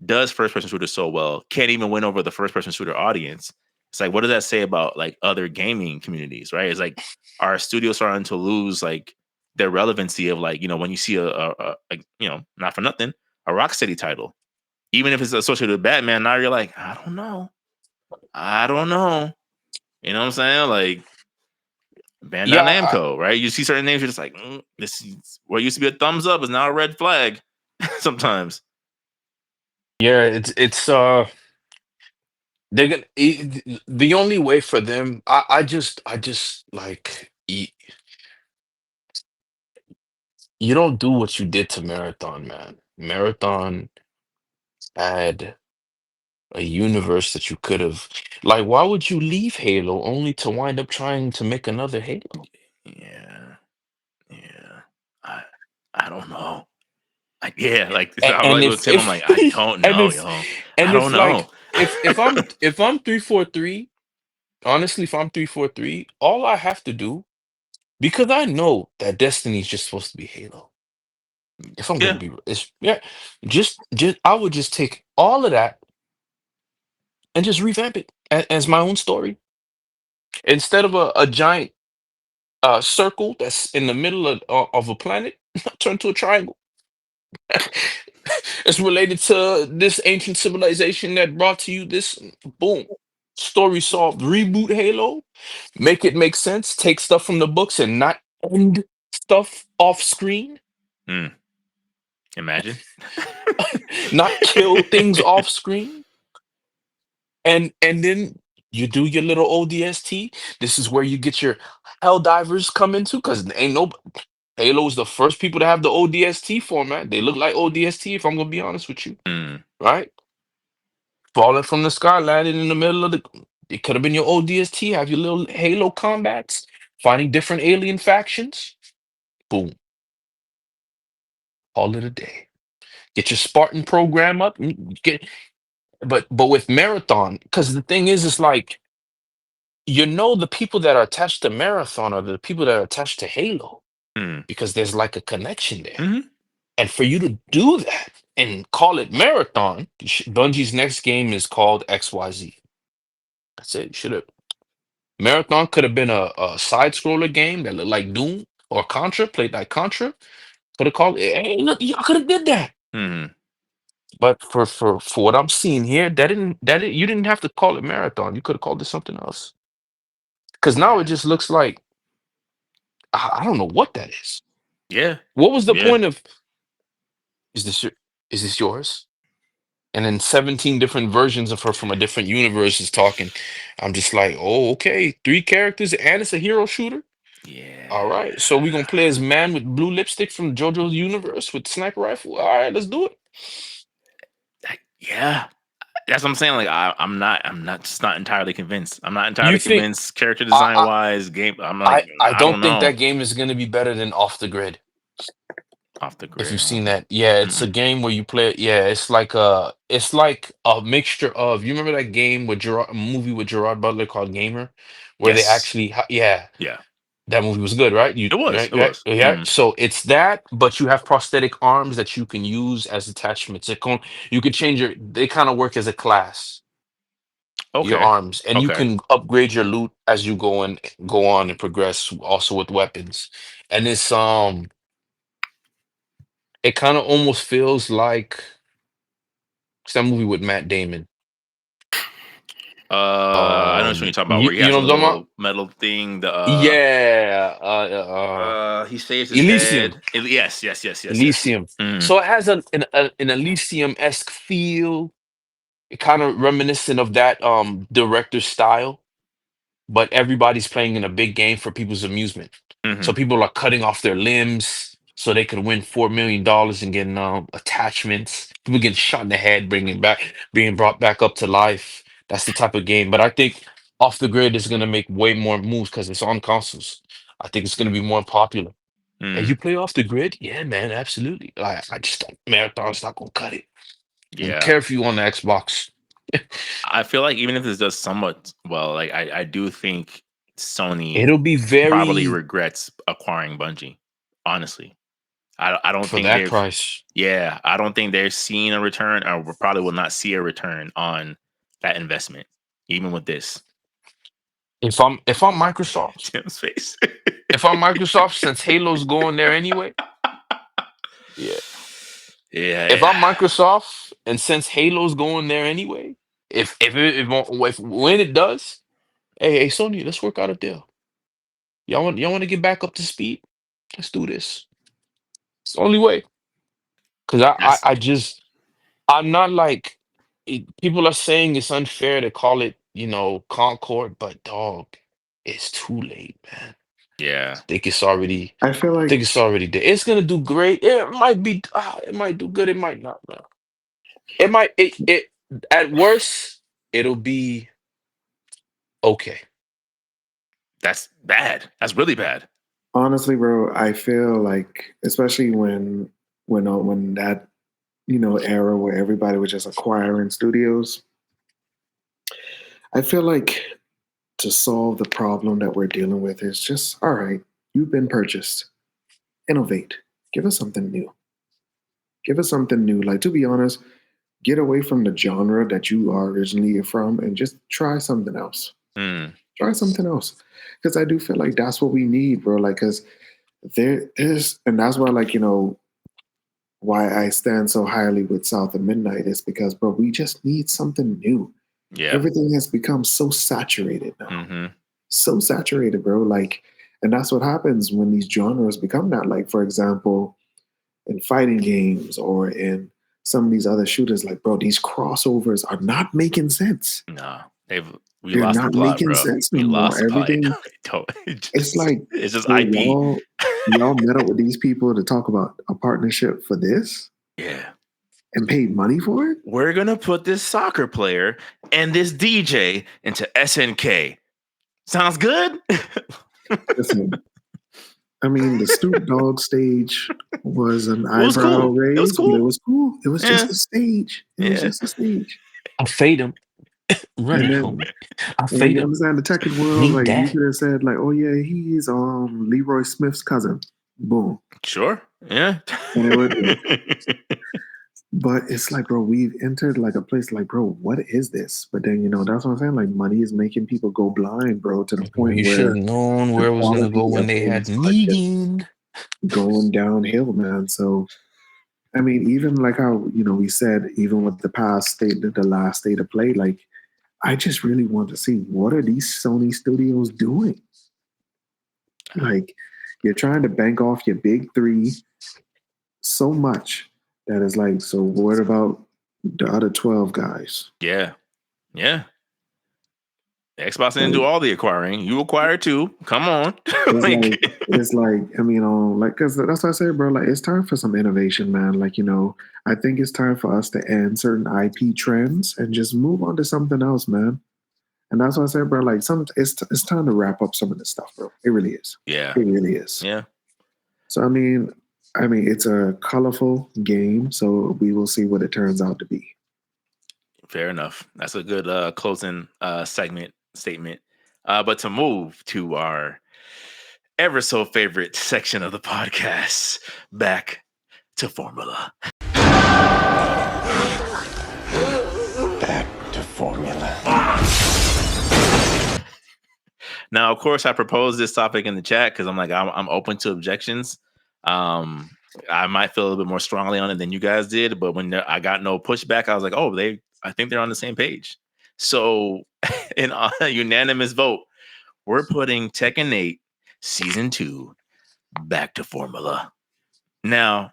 does first person shooter so well can't even win over the first person shooter audience, it's like, what does that say about like other gaming communities, right? It's like, our studios starting to lose like their relevancy of like, when you see not for nothing, a Rocksteady title, even if it's associated with Batman, now you're like, I don't know. You know what I'm saying? Like Bandai Yeah, Namco, right? You see certain names, you're just like, this is what used to be a thumbs up is now a red flag sometimes. yeah. It's they're gonna the only way for them. I just like you don't do what you did to Marathon, man. Marathon had a universe that you could have like why would you leave Halo only to wind up trying to make another Halo? Yeah, yeah. I I don't know. Like, yeah, like I'm And like with Tim, I'm like, I don't and know, if yo. I and don't if know. like if I'm 343, honestly, if I'm 343, all I have to do because I know that Destiny is just supposed to be Halo. If I'm gonna Yeah. be, it's yeah, just I would just take all of that and just revamp it as my own story instead of a giant circle that's in the middle of a planet turn to a triangle. It's related to this ancient civilization that brought to you this boom. story solved, reboot Halo, make it make sense, take stuff from the books and not end stuff off screen, Imagine. not kill things off screen, and then you do your little ODST. This is where you get your Hell Divers come into, because ain't no Halo is the first people to have the ODST format. They look like ODST, if I'm gonna be honest with you, right? Falling from the sky, landing in the middle of the. It could have been your ODST. Have your little Halo combats, fighting different alien factions. Boom. Call it a day. Get your Spartan program up. But with Marathon, because the thing is, it's like, the people that are attached to Marathon are the people that are attached to Halo, because there's like a connection there. And for you to do that and call it Marathon, Bungie's next game is called XYZ. That's it. Should have. Marathon could have been a side scroller game that looked like Doom or Contra, played like Contra. Could have called it. Hey, look, y'all could have did that. But for what I'm seeing here, you didn't have to call it Marathon. You could have called it something else. Because now it just looks like I don't know what that is. Yeah. What was the point of? Is this yours? And then 17 different versions of her from a different universe is talking. I'm just like, oh, okay, 3 characters and it's a hero shooter. Yeah. All right, so we're gonna play as man with blue lipstick from JoJo's universe with sniper rifle. All right, let's do it. Yeah, that's what I'm saying. Like, I'm not just not entirely convinced. I'm not entirely convinced character design wise. Game. I'm like, I don't think know. that game is gonna be better than Off the Grid. Off the Grid. If you've seen that, yeah, it's a game where you play. Yeah, it's like a mixture of. You remember that game with a movie with Gerard Butler called Gamer, where they actually, yeah. That movie was good, right? It was. Yeah. So it's that, but you have prosthetic arms that you can use as attachments. You can change your. They kind of work as a class. Okay. Your arms, and you can upgrade your loot as you go on and progress. Also with weapons, and it's it kind of almost feels like it's that movie with Matt Damon. I know what you're talking about. Where he has a little metal thing. He saves his Elysium. Head. Yes. Elysium. So it has an Elysium-esque feel. It kind of reminiscent of that director's style, but everybody's playing in a big game for people's amusement. So people are cutting off their limbs so they could win $4 million and getting attachments. People getting shot in the head, being brought back up to life. That's the type of game. But I think Off the Grid is gonna make way more moves because it's on consoles. I think it's gonna be more popular. And you play Off the Grid? Yeah, man, absolutely. Like, I just don't. Marathon's not gonna cut it. I don't care if you on the Xbox. I feel like even if this does somewhat well, like I do think Sony it'll be probably regrets acquiring Bungie. Honestly, I don't for think that price. Yeah, I don't think they're seeing a return, or probably will not see a return on that investment, even with this. If I'm Microsoft, Tim's face. If I'm Microsoft, since Halo's going there anyway, yeah. If I'm Microsoft, and since Halo's going there anyway, if when it does, hey Sony, let's work out a deal. Y'all want to get back up to speed? Let's do this. It's the only way. Because I'm not like people are saying it's unfair to call it, Concord, but dog, it's too late, man. Yeah. I think it's already. I feel like it's already there. It's gonna do great. It might be. It might do good. It might not. Man. It might. It at worst, it'll be okay. That's bad. That's really bad. Honestly, bro, I feel like, especially when that era where everybody was just acquiring studios, I feel like to solve the problem that we're dealing with is just, all right, you've been purchased. Innovate. Give us something new. Give us something new. Like, to be honest, get away from the genre that you are originally from and just try something else. Try something else. Because I do feel like that's what we need, bro. Like, because there is, and that's why, like, why I stand so highly with South of Midnight is because, bro, we just need something new. Yeah. Everything has become so saturated now. Mm-hmm. So saturated, bro. Like, and that's what happens when these genres become that. Like, for example, in fighting games or in some of these other shooters, like, bro, these crossovers are not making sense. No, we They're lost the not plot, making bro. sense no We more. lost the plot. Everything. It's like it's just so IP. y'all met up with these people to talk about a partnership for this. Yeah. And paid money for it? We're gonna put this soccer player and this DJ into SNK. Sounds good? Listen, I mean, the Snoop Dogg stage was an eyebrow cool. raise, It was cool. but it was cool. It was just a stage. It was Yeah. just a stage. I fade him. Run it, then, homie. I and fade you him. understand the Tekken world? Need Like you that. could have said, like, oh yeah, he's Leroy Smith's cousin. Boom. Sure. Yeah. And it would, but it's like, bro, we've entered like a place like, bro, what is this? But then, you know, that's what I'm saying. Like, money is making people go blind, bro, to the point You where should have known where it was going to go when they had Negan. Going downhill, man. So, I mean, even like how, you know, we said, even with the last state of play, like, I just really want to see what are these Sony studios doing? Like, you're trying to bank off your big three so much that is like, so what about the other 12 guys? Yeah. Yeah. Xbox didn't do all the acquiring. You acquired too. Come on. It's like, I mean, like, because that's what I say, bro. Like, it's time for some innovation, man. Like, you know, I think it's time for us to end certain IP trends and just move on to something else, man. And that's what I say, bro. Like, it's time to wrap up some of this stuff, bro. It really is. Yeah. It really is. Yeah. So, I mean, it's a colorful game, so we will see what it turns out to be. Fair enough. That's a good closing statement. But to move to our ever so favorite section of the podcast, back to formula. Back to formula. Now, of course, I proposed this topic in the chat because I'm like, I'm open to objections. I might feel a little bit more strongly on it than you guys did, but when I got no pushback, I was like, oh, I think they're on the same page. So, in a unanimous vote, we're putting Tekken 8 Season 2 back to formula. Now,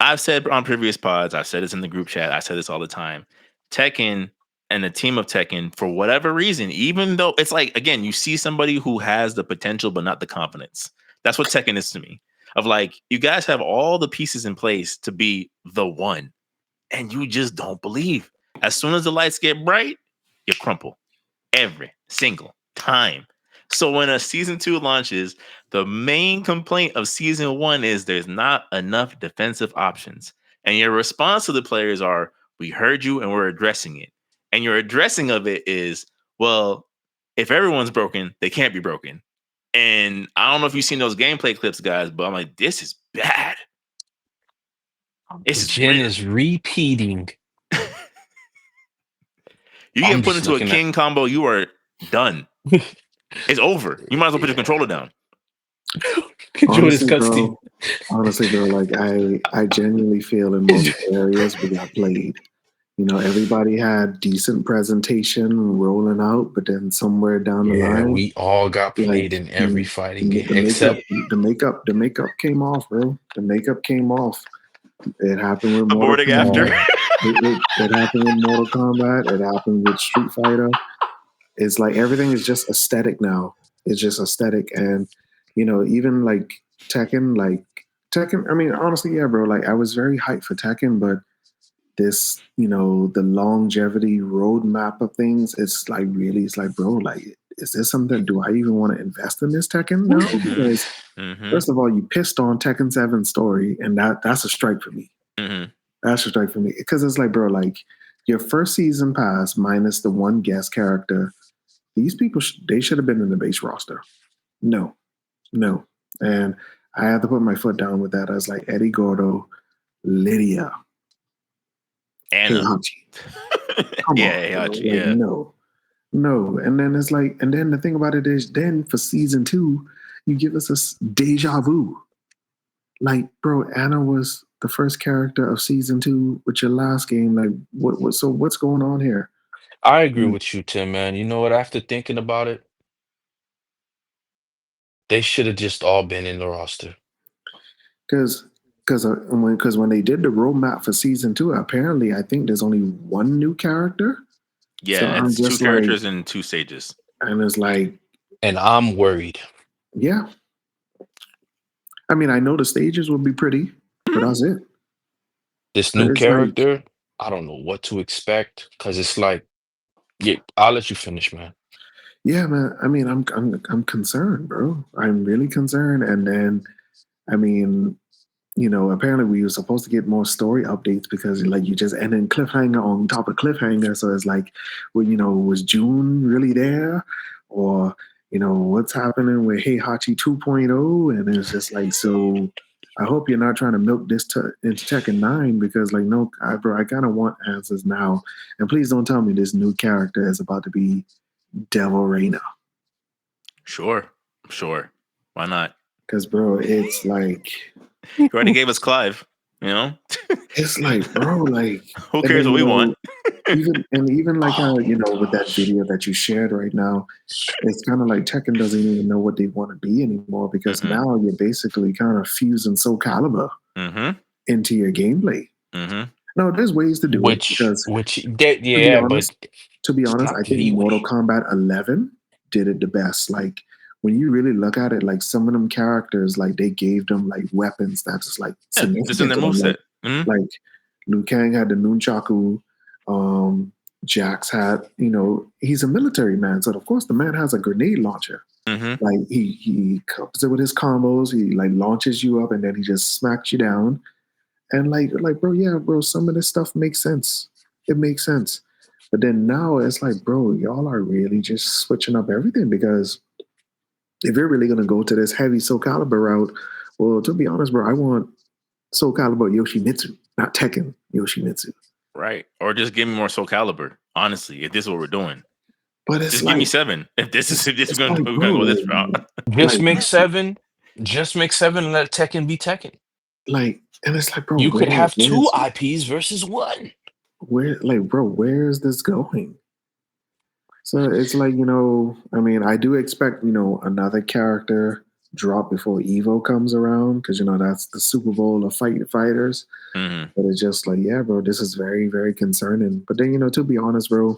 I've said on previous pods, I've said this in the group chat, I say this all the time. Tekken and the team of Tekken, for whatever reason, even though it's like, again, you see somebody who has the potential but not the confidence. That's what Tekken is to me. Of like, you guys have all the pieces in place to be the one, and you just don't believe. As soon as the lights get bright, you crumple every single time. So when a season 2 launches, the main complaint of season 1 is there's not enough defensive options. And your response to the players are, we heard you and we're addressing it. And your addressing of it is, well, if everyone's broken, they can't be broken. And I don't know if you've seen those gameplay clips, guys, but I'm like, this is bad. Jin is repeating. You get put into a king combo, you are done. It's over. You might as well put your controller down. Honestly, bro, like I genuinely feel in most areas we got played. You know, everybody had decent presentation rolling out, but then somewhere down the line, we all got played in every fighting game except the makeup came off, bro. The makeup came off. It happened with Mortal Kombat. It happened with Mortal Kombat. It happened with Street Fighter. It's like everything is just aesthetic now. It's just aesthetic, and you know, even like Tekken. I mean, honestly, yeah, bro. Like I was very hyped for Tekken, but this, you know, the longevity roadmap of things, it's like, bro, like, is this something? Do I even want to invest in this Tekken now? Because first of all, you pissed on Tekken 7's story, and that's a strike for me. That's a strike for me because it's like, bro, like your first season pass minus the one guest character. These people, they should have been in the base roster. No. And I had to put my foot down with that. I was like, Eddie Gordo, Lydia, Anna. Heihachi. Come on, Heihachi, like, no. And then it's like, and then the thing about it is, then for season 2, you give us a deja vu. Like, bro, Anna was the first character of season 2 with your last game. Like, so what's going on here? I agree with you, Tim, man. You know what? After thinking about it, they should have just all been in the roster. Because when they did the roadmap for season 2, apparently I think there's only one new character. Yeah, So I'm it's 2 just characters like, and 2 stages. and it's like, And I'm worried. yeah. I mean, I know the stages will be pretty, but that's it. This But new it's like, character, I don't know what to expect because it's like, yeah, I'll let you finish, man. yeah, man. I mean, I'm concerned, bro. I'm really concerned. And then, I mean, you know, apparently we were supposed to get more story updates because like you just ended cliffhanger on top of cliffhanger. So it's like, well, you know, was June really there? Or, you know, what's happening with Heihachi 2.0? And it's just like, so I hope you're not trying to milk this into Tekken 9 because like, no, bro, I kind of want answers now. And please don't tell me this new character is about to be Devil Reina. Sure. Why not? Because, bro, it's like... You already gave us Clive, you know? It's like, bro, like... Who cares what we want? even like how, you know, with that video that you shared right now, it's kind of like Tekken doesn't even know what they want to be anymore because now you're basically kind of fusing Soul Calibur into your gameplay. No, there's ways to do it because, to be honest, I think Mortal Kombat 11 did it the best. Like when you really look at it, like some of them characters, like they gave them like weapons that's just like just in their moveset. Like Liu Kang had the nunchaku. Jax had, you know, he's a military man, so of course the man has a grenade launcher. Like he comes in with his combos, he like launches you up and then he just smacks you down. And like bro, some of this stuff makes sense. It makes sense. But then now it's like, bro, y'all are really just switching up everything because if you're really gonna go to this heavy Soul Calibur route, well, to be honest, bro, I want Soul Calibur Yoshimitsu, not Tekken Yoshimitsu. Right. Or just give me more Soul Calibur, honestly, if this is what we're doing. But it's just like, give me 7. If this is we're gonna go this route. Just make 7. Just make 7 and let Tekken be Tekken. Like, and it's like, bro, you could have 2 IPs versus 1. Where is this going? So it's like, you know, I mean, I do expect, you know, another character drop before Evo comes around because, you know, that's the Super Bowl of fighters. But it's just like, yeah, bro, this is very, very concerning. But then, you know, to be honest, bro,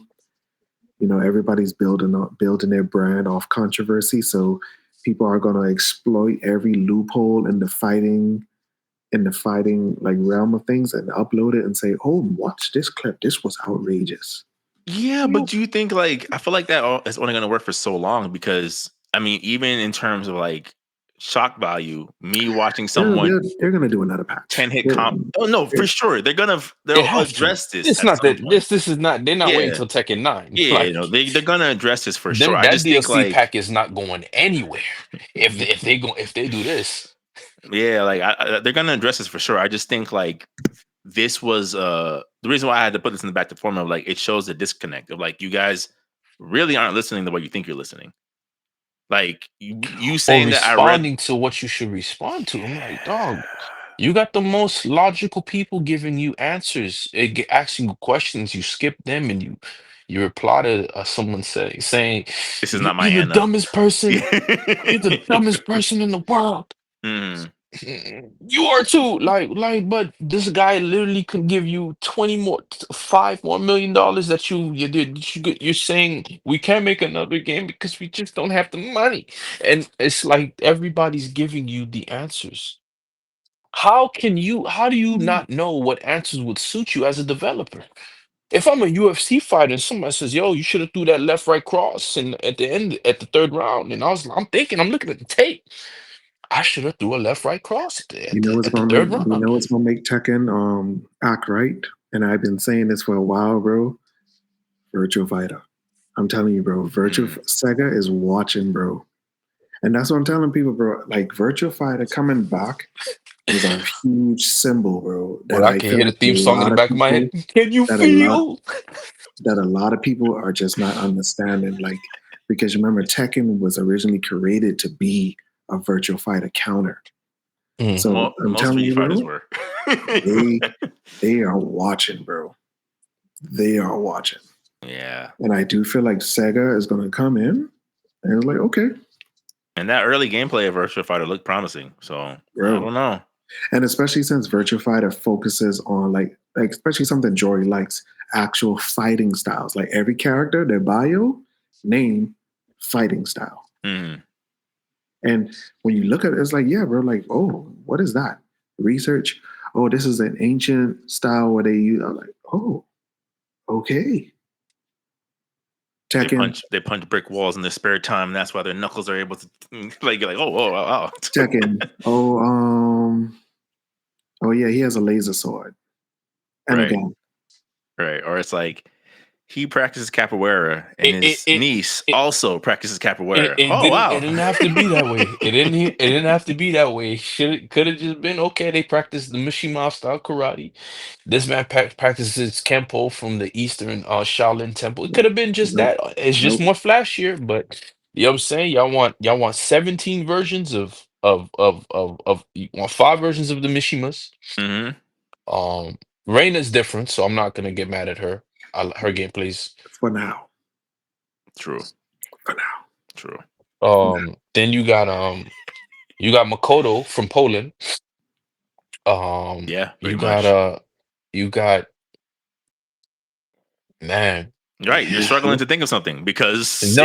you know, everybody's building their brand off controversy. So people are going to exploit every loophole in the fighting like realm of things and upload it and say, oh, watch this clip. This was outrageous. Yeah, but do you think like I feel like that is only going to work for so long because I mean, even in terms of like shock value, me watching someone they're going to do another patch. 10-hit comp. Oh no, for sure they'll address this. It's not that this is not. They're not waiting until Tekken 9. Yeah, like, you know, they're going to address this for sure. That DLC pack is not going anywhere if they do this. Yeah, like they're going to address this for sure. I just think like this was the reason why I had to put this in the back to form of like it shows the disconnect of like you guys really aren't listening the way you think you're listening. Like you saying that responding to what you should respond to. I'm like, dog, you got the most logical people giving you answers, asking you questions. You skip them and you reply to someone saying, "This is not my you're the dumbest person. You're the dumbest person in the world." You are too, but this guy literally could give you $5 more million that you're saying we can't make another game because we just don't have the money, and it's like everybody's giving you the answers. How do you not know what answers would suit you as a developer? If I'm a UFC fighter and somebody says, "Yo, you should have threw that left right cross," and at the end at the 3rd round, and I'm looking at the tape. I should have threw a left right cross at the 3rd round. You know what's gonna make Tekken act right? And I've been saying this for a while, bro. Virtual Fighter. I'm telling you, bro. Sega is watching, bro. And that's what I'm telling people, bro. Like Virtual Fighter coming back is a huge symbol, bro. That I can hear the theme song in the back of my head. Can you feel that a lot of people are just not understanding? Like, because remember, Tekken was originally created to be a Virtual Fighter counter. So I'm telling you, bro, they are watching, bro. They are watching. Yeah. And I do feel like Sega is going to come in and it's like, okay. And that early gameplay of Virtua Fighter looked promising. So I don't know. And especially since Virtua Fighter focuses on like especially something Jory likes, actual fighting styles. Like every character, their bio, name, fighting style. Mm. And when you look at it, it's like, yeah, bro, like, oh, what is that? Research. Oh, this is an ancient style where they use. I'm like, oh, okay. Tekken. They punch brick walls in their spare time. And that's why their knuckles are able to like oh, wow. Tekken. Oh yeah, he has a laser sword. And again. Right. Or it's like he practices capoeira and his niece also practices capoeira. Wow. It didn't have to be that way. It didn't have to be that way. Could have just been okay. They practice the Mishima style karate. This man practices Kempo from the Eastern Shaolin Temple. It could have been just that. It's just more flashier, but you know what I'm saying? Y'all want 17 versions of you want 5 versions of the Mishimas. Mm-hmm. Reina's different, so I'm not gonna get mad at her. Her gameplay's for now. True. For now. True. Then you got Makoto from Poland. Yeah, you got man. Right, you're struggling to think of something because you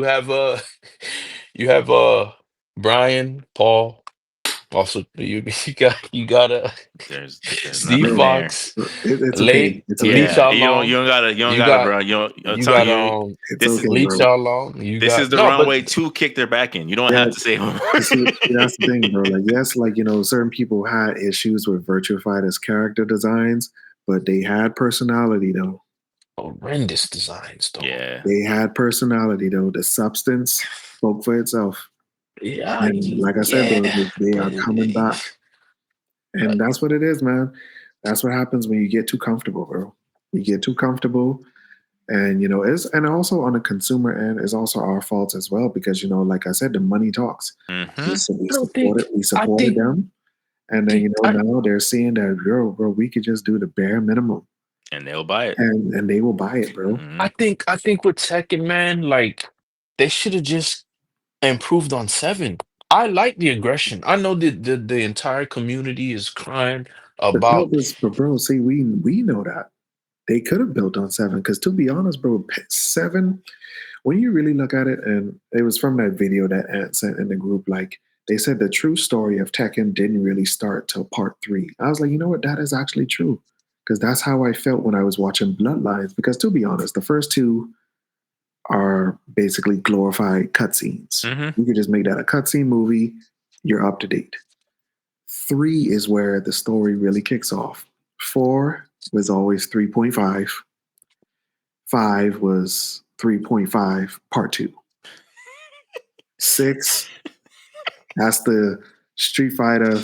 have Brian, Paul. Also, you got there's Steve nothing Fox, it's okay. It's okay. Lee Xiaolong. You don't gotta, bro. It's okay, Lee bro. Xiaolong. This is the runway to kick their back in. You don't have to say that's the thing, bro. Like, yes, like, you know, certain people had issues with Virtua Fighter's character designs, but they had personality though. Horrendous designs though. Yeah. They had personality though. The substance spoke for itself. Yeah. And like I said, they are coming back. And that's what it is, man. That's what happens when you get too comfortable, bro. You get too comfortable. And, you know, and also on the consumer end is also our fault as well, because, you know, like I said, the money talks. Mm-hmm. We supported them. And then, you know, now they're seeing that, bro, we could just do the bare minimum. And they'll buy it. And they will buy it, bro. Mm-hmm. I think with Tekken, man, like they should have just improved on 7. I like the aggression. I know that the entire community is crying about. But bro, see, we know that they could have built on 7, because to be honest, bro, 7. When you really look at it, and it was from that video that Ant sent in the group, like they said the true story of Tekken didn't really start till part 3. I was like, you know what, that is actually true, because that's how I felt when I was watching Bloodlines. Because to be honest, the first 2 are basically glorified cutscenes. Mm-hmm. You could just make that a cutscene movie. You're up to date. 3 is where the story really kicks off. 4 was always 3.5. 5 was 3.5 part 2. 6, that's the Street Fighter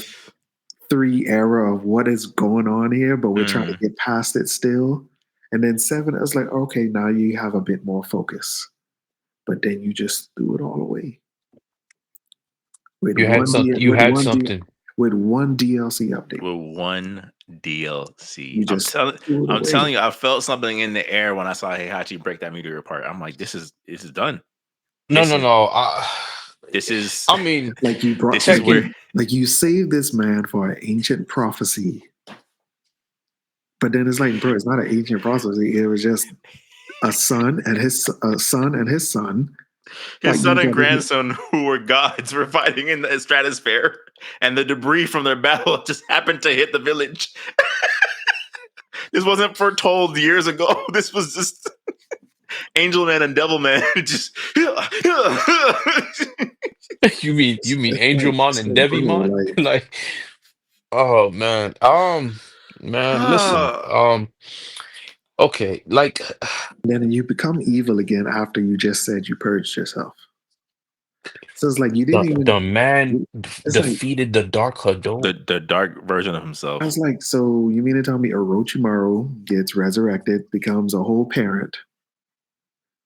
3 era of what is going on here, but we're trying to get past it still. And then 7, I was like, okay, now you have a bit more focus. But then you just threw it all away. You had something. With one DLC update. With one DLC. I'm telling you, I felt something in the air when I saw Heihachi break that meteor apart. I'm like, this is done. No. This is. I mean, like you brought Tekken, like you saved this man for an ancient prophecy. But then it's like, bro, it's not an ancient prophecy. It was just a son and his son. His son and grandson, who were gods, were fighting in the stratosphere, and the debris from their battle just happened to hit the village. This wasn't foretold years ago. This was just Angel Man and Devil Man. Just you mean Angel Man and Devimon? Like, oh man, listen, okay, like then you become evil again after you just said you purged yourself. So it's like you didn't even. The man defeated the Dark Hadouken. The dark version of himself. I was like, so you mean to tell me Orochimaru gets resurrected, becomes a whole parent,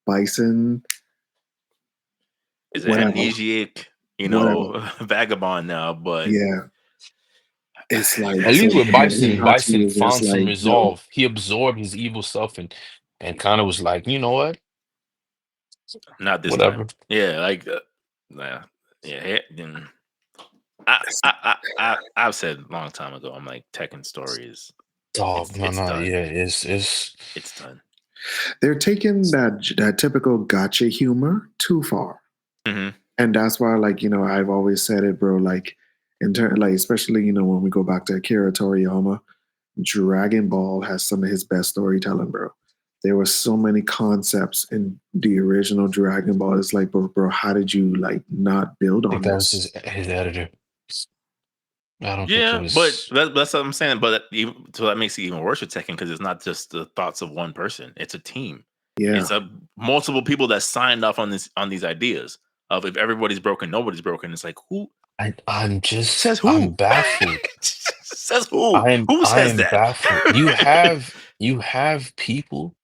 Bison is an amnesiac, vagabond now, but yeah. it's like At least so with Bison, Itachi Bison was just found some like, yo, resolve. He absorbed his evil stuff and kind of was like, you know what? Not this Whatever. time. Yeah, like, yeah. I've said a long time ago. I'm like, Tekken story is Dog, no, it's done. yeah, it's done. they're taking that typical gotcha humor too far. Mm-hmm. And that's why, like, I've always said it, bro. Like, like, especially, when we go back to Akira Toriyama, Dragon Ball has some of his best storytelling, bro. There were so many concepts in the original Dragon Ball. It's like, bro, how did you like not build I on think that was this? his editor. I don't think it Yeah, but was. that's what I'm saying. But so that makes it even worse with Tekken because it's not just the thoughts of one person; it's a team. Yeah, It's multiple people that signed off on these ideas of if everybody's broken, nobody's broken. It's like who I'm says just I'm who baffled. says who I says am that. baffled. You have people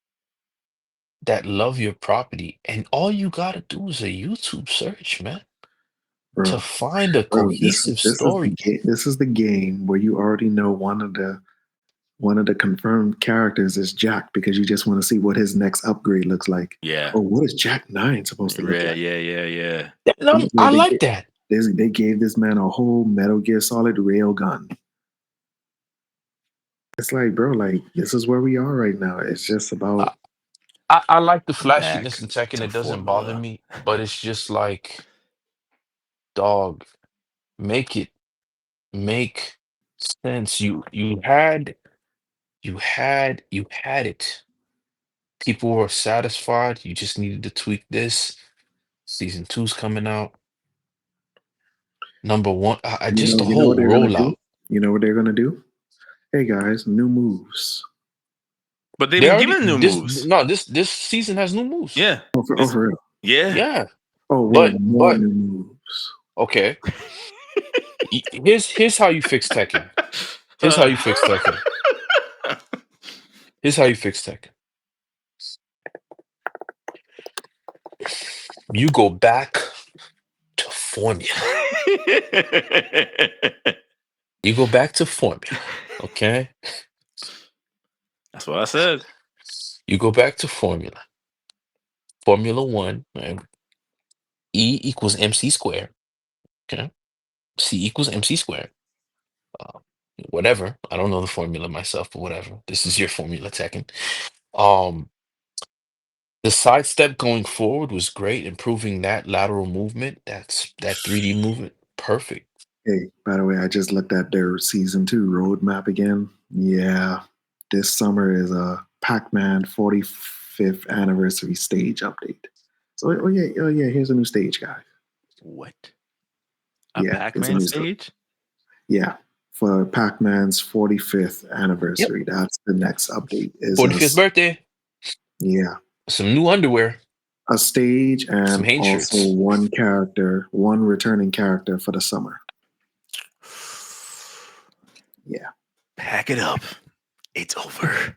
that love your property, and all you gotta do is a YouTube search, man, to bro. find a Bro, cohesive this is the story. game. This is the game where you already know one of the confirmed characters is Jack because you just want to see what his next upgrade looks like. Yeah, Or what is Jack 9 supposed to look like? yeah. And I like that. They gave this man a whole Metal Gear Solid rail gun. It's like, bro, like this is where we are right now. It's just about I like the Back flashiness in Tekken. to It doesn't bother formula. me, but it's just like, dog, make it make sense. You had it. People were satisfied. You just needed to tweak this. Season 2's coming out. Number one, I just the you know what whole they're gonna do? rollout. You know what they're gonna do? Hey guys, new moves. But they've They been already given new moves. this season has new moves. Yeah, For real. yeah. Yeah, Oh wait, but more new moves. okay. Here's how you fix Tekken. Here's how you fix Tekken. Here's how you fix Tekken. You go back to formula. You go back to formula. Okay? That's what I said. You go back to formula. Formula 1, right? E equals MC squared. Okay? C equals MC squared. Uh, whatever. I don't know the formula myself, but whatever. This is your formula, Tekken. The sidestep going forward was great, improving that lateral movement. That 3D movement. Perfect. Hey, by the way, I just looked at their season 2 roadmap again. Yeah. This summer is a Pac-Man 45th anniversary stage update. So oh yeah, here's a new stage, guy. What? A Yeah, it's a Pac-Man new stage? Yeah, for Pac-Man's 45th anniversary. That's the next update. Is 45th birthday. Yeah, Some new underwear. a stage Some and Hanes also shirts. one returning character for the summer. Yeah. Pack it up. It's over.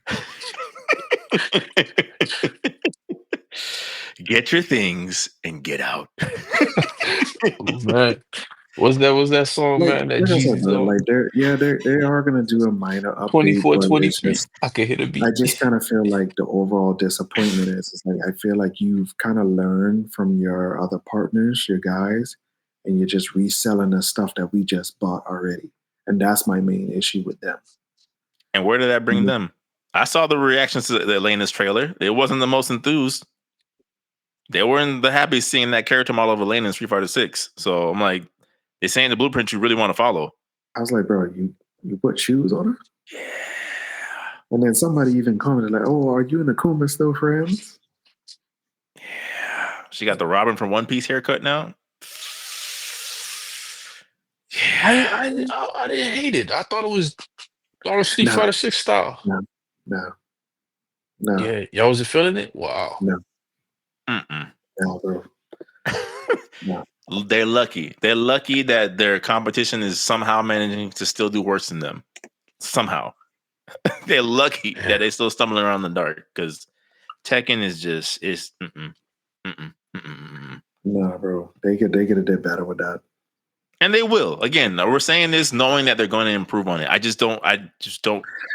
Get your things and get out. Oh, man. What's that song, man? That Like I said, Jeezy bro, song? like they are gonna do a minor update, 24, but it's 23. just I can hit a I beat. just kind of feel like the overall disappointment is like I feel like you've kind of learned from your other partners, your guys, and you're just reselling the stuff that we just bought already. And that's my main issue with them. And where did that bring Mhm. them? I saw the reactions to the Elena's trailer. It wasn't the most enthused. They weren't the happiest seeing that character model of Elena in Street Fighter 6. So I'm like, they're saying the blueprint you really want to follow. I was like, bro, you put shoes on her? Yeah. And then somebody even commented like, "Oh, are you and Akuma still friends?" Yeah. She got the Robin from One Piece haircut now. Yeah. I didn't hate it. I thought it was Street No, Fighter 6 style. no, Yeah, y'all wasn't feeling it? Wow. no, Mm-mm. no, bro. No. They're lucky. They're lucky that their competition is somehow managing to still do worse than them. Somehow. They're lucky that they still stumbling around in the dark because Tekken is just Nah, bro. They could have did better with that. And they will. Again, we're saying this knowing that they're going to improve on it. I just don't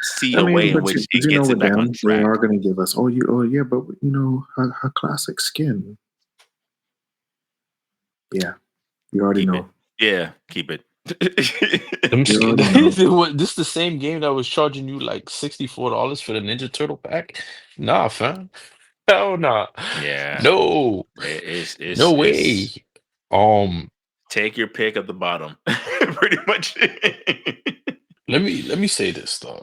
see a way in which it gets it back on they track. are going to give us, but her classic skin. Yeah, you already Keep know. it. Yeah, keep it. This is the same game that was charging you like $64 for the Ninja Turtle pack? Nah, fam. Hell nah. Yeah. No. It's No way. Take your pick at the bottom. Pretty much. Let me say this though.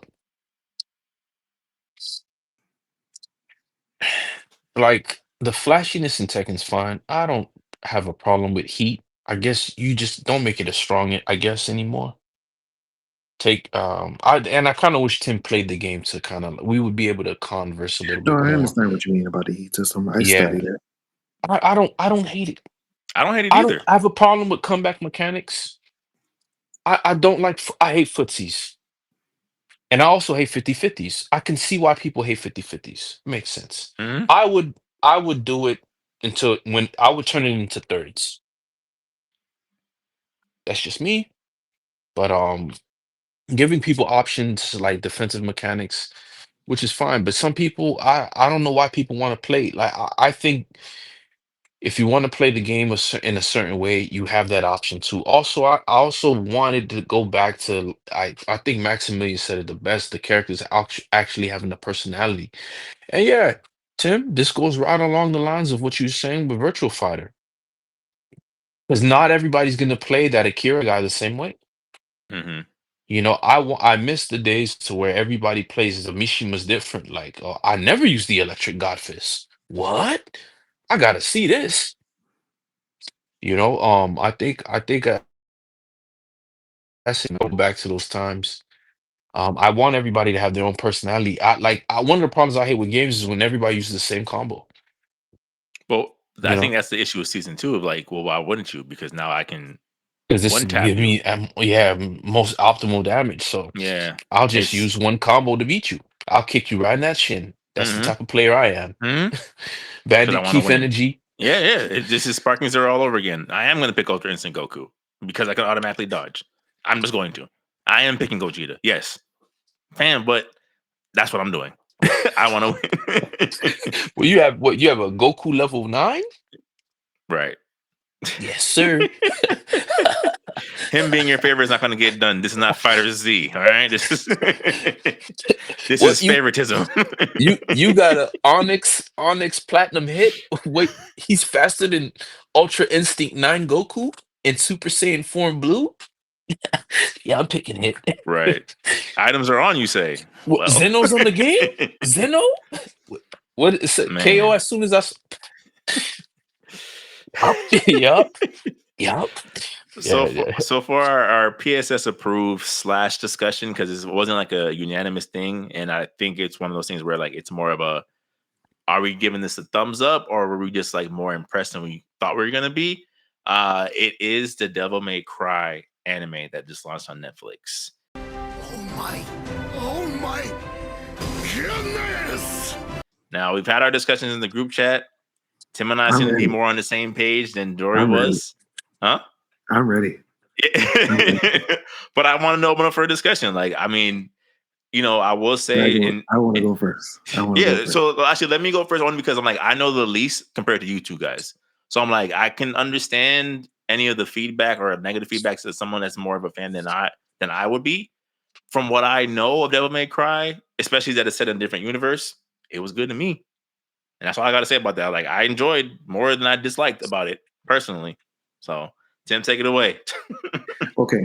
Like the flashiness in Tekken's fine. I don't have a problem with heat. I guess you just don't make it as strong, I guess, anymore. I kind of wish Tim played the game to kind of we would be able to converse a little No, bit I more. understand what you mean about the heat system. I Yeah. studied it. I don't hate it. I don't hate it I either. don't have a problem with comeback mechanics. I don't like I hate footsies. And I also hate 50-50s. I can see why people hate 50-50s. Makes sense. Mhm. I would do it until when I would turn it into thirds. That's just me. But giving people options like defensive mechanics, which is fine. But some people, I don't know why people want to play. Like I think if you want to play the game in a certain way, you have that option too. Also, I also wanted to go back to I think Maximilian said it the best. The characters actually having a personality. And yeah, Tim, this goes right along the lines of what you're saying with Virtual Fighter. Because not everybody's going to play that Akira guy the same way. Mm-hmm. You know, I miss the days to where everybody plays the Mishima's different. Like, oh, I never used the Electric God Fist. What? I gotta see this. You know, I think I should go back to those times. I want everybody to have their own personality. One of the problems I hate with games is when everybody uses the same combo. Well, I You think know, that's the issue with season 2 of like, well, why wouldn't you? Because now I can because this one tap give you. me most optimal damage. So Yeah. I'll just use one combo to beat you. I'll kick you right in that shin. That's the Mhm. type of player I am. Mhm. Bandit I wanna Keith win. energy. Yeah. This is Sparking Zero all over again. I am gonna pick Ultra Instinct Goku because I can automatically dodge. I'm just going to. I am picking Gogeta. Yes. Fam, but that's what I'm doing. I want to win. Well, you have a Goku level 9? Right. Yes, sir. Him being your favorite is not going to get done. This is not Fighter Z. All right. This is this What is favoritism. you got a Onyx Platinum hit? Wait, he's faster than Ultra Instinct 9 Goku in Super Saiyan form blue? Yeah, I'm picking it. Right. Items are on, you say. What, Well, Zeno's on the game? Zeno? What is it? Man. KO as soon as Yup. So for our PSS approved / discussion, because it wasn't like a unanimous thing, and I think it's one of those things where like it's more of a, are we giving this a thumbs up or were we just like more impressed than we thought we were gonna be? It is the Devil May Cry anime that just launched on Netflix. Oh my goodness! Now we've had our discussions in the group chat. Tim and I I'm seem to be ready. more on the same page than Dory I'm ready. was. Huh? I'm ready. But I want to open up for a discussion. Like, I mean, I will say, I want to go first. So actually, let me go first, only because I'm like, I know the least compared to you two guys. So I'm like, I can understand any of the feedback or negative feedback to someone that's more of a fan than I would be. From what I know of Devil May Cry, especially that it's set in a different universe, it was good to me. And that's all I got to say about that. Like, I enjoyed more than I disliked about it personally. So, Tim, take it away. Okay.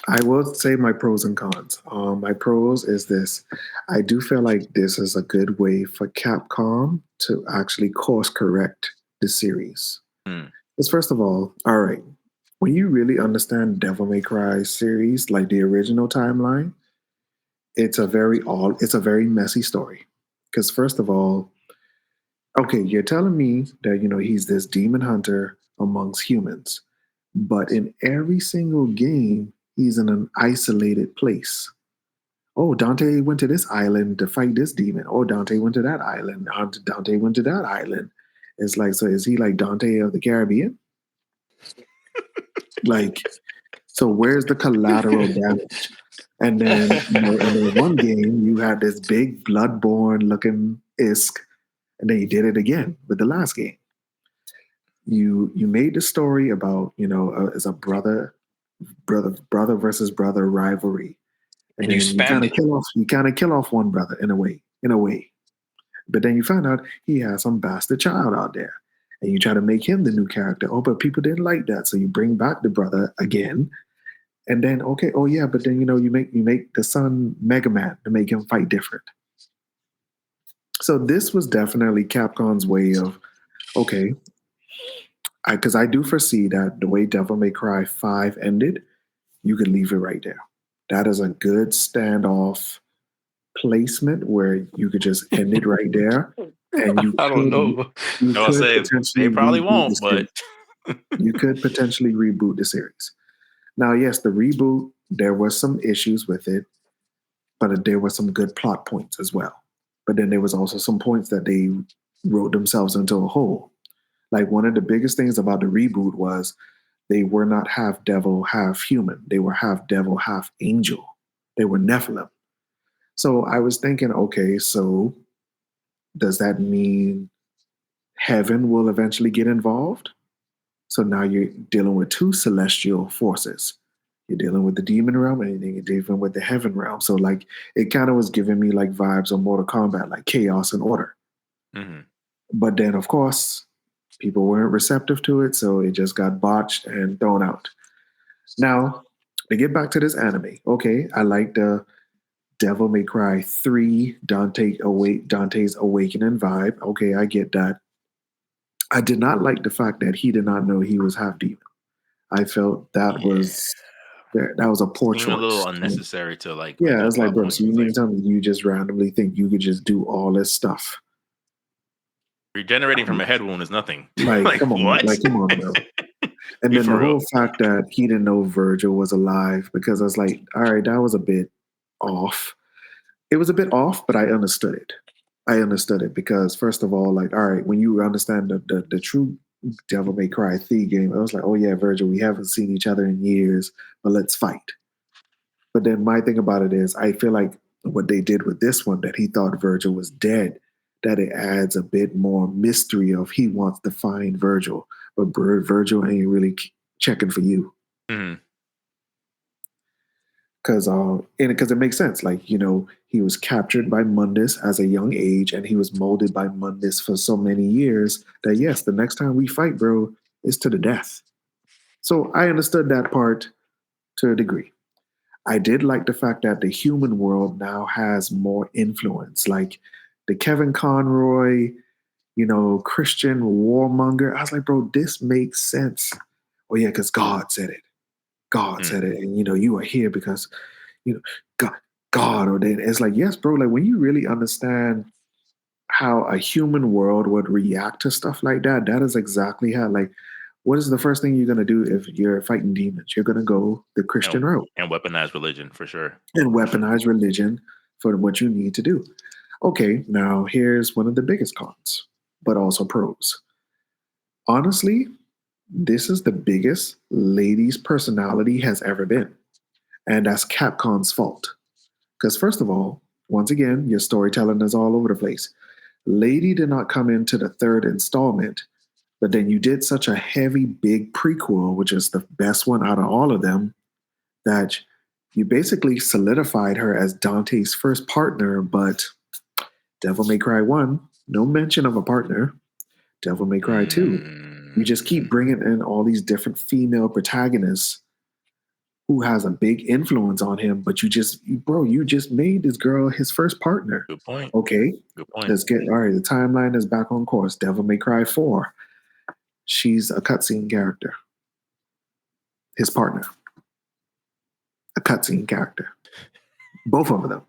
I will say my pros and cons. My pros is this. I do feel like this is a good way for Capcom to actually course correct the series. Because first of all right, when you really understand Devil May Cry series, like the original timeline, it's a very messy story. Because first of all, okay, you're telling me that he's this demon hunter amongst humans, but in every single game, he's in an isolated place. Oh, Dante went to this island to fight this demon. Oh, Dante went to that island. Dante went to that island. It's like, so is he like Dante of the Caribbean? Like, So where's the collateral damage? And then, in the one game, you had this big Bloodborne looking ISK, and then you did it again with the last game. You made the story about, as a brother versus brother rivalry. And then you kind of kill off one brother in a way. But then you find out he has some bastard child out there. And you try to make him the new character. Oh, but people didn't like that. So you bring back the brother again. And then, okay, oh yeah, but then you make the son Mega Man to make him fight different. So this was definitely Capcom's way of, okay, because I do foresee that the way Devil May Cry 5 ended, you could leave it right there. That is a good standoff placement where you could just end it right there. And you I don't know. They probably won't, but you could potentially reboot the series. Now, yes, the reboot, there were some issues with it, but there were some good plot points as well. But then there was also some points that they wrote themselves into a hole. Like one of the biggest things about the reboot was they were not half devil, half human. They were half devil, half angel. They were Nephilim. So I was thinking, okay, so does that mean heaven will eventually get involved? So now you're dealing with two celestial forces. You're dealing with the demon realm and then you're dealing with the heaven realm. So like it kind of was giving me like vibes of Mortal Kombat, like chaos and order. Mm-hmm. But then of course, people weren't receptive to it, so it just got botched and thrown out. Now, to get back to this anime, okay, I like the Devil May Cry 3 Dante's Awakening vibe. Okay, I get that. I did not like the fact that he did not know he was half demon. I felt that was a poor choice. A little unnecessary to like. Yeah, it's like, bro, so you mean to tell me you just randomly think you could just do all this stuff? Regenerating from a head wound is nothing. Like come on, what? Like, come on, bro. And then the whole fact that he didn't know Virgil was alive, because I was like, all right, that was a bit off. It was a bit off, but I understood it. Because first of all, like, all right, when you understand the true Devil May Cry 3 game, I was like, oh yeah, Virgil, we haven't seen each other in years, but let's fight. But then my thing about it is, I feel like what they did with this one, that he thought Virgil was dead, that it adds a bit more mystery of he wants to find Virgil, but Virgil ain't really checking for you. Mm-hmm. Because it makes sense. Like, he was captured by Mundus as a young age, and he was molded by Mundus for so many years that, yes, the next time we fight, bro, is to the death. So I understood that part to a degree. I did like the fact that the human world now has more influence. Like the Kevin Conroy, Christian warmonger. I was like, bro, this makes sense. Oh, yeah, because God said it. God said it, and you are here because God ordained it. It's like, yes, bro, like when you really understand how a human world would react to stuff like that, that is exactly how, like, what is the first thing you're going to do if you're fighting demons? You're going to go the Christian route. And weaponize religion, for sure. And weaponize religion for what you need to do. Okay, now here's one of the biggest cons, but also pros. Honestly, this is the biggest lady's personality has ever been. And that's Capcom's fault. Because first of all, once again, your storytelling is all over the place. Lady did not come into the third installment, but then you did such a heavy, big prequel, which is the best one out of all of them, that you basically solidified her as Dante's first partner. But Devil May Cry 1, no mention of a partner. Devil May Cry 2, you just keep bringing in all these different female protagonists who has a big influence on him, but you just made this girl his first partner. Good point. Okay. Good point. Let's get, all right, the timeline is back on course. Devil May Cry 4. She's a cutscene character. His partner. A cutscene character. Both of them.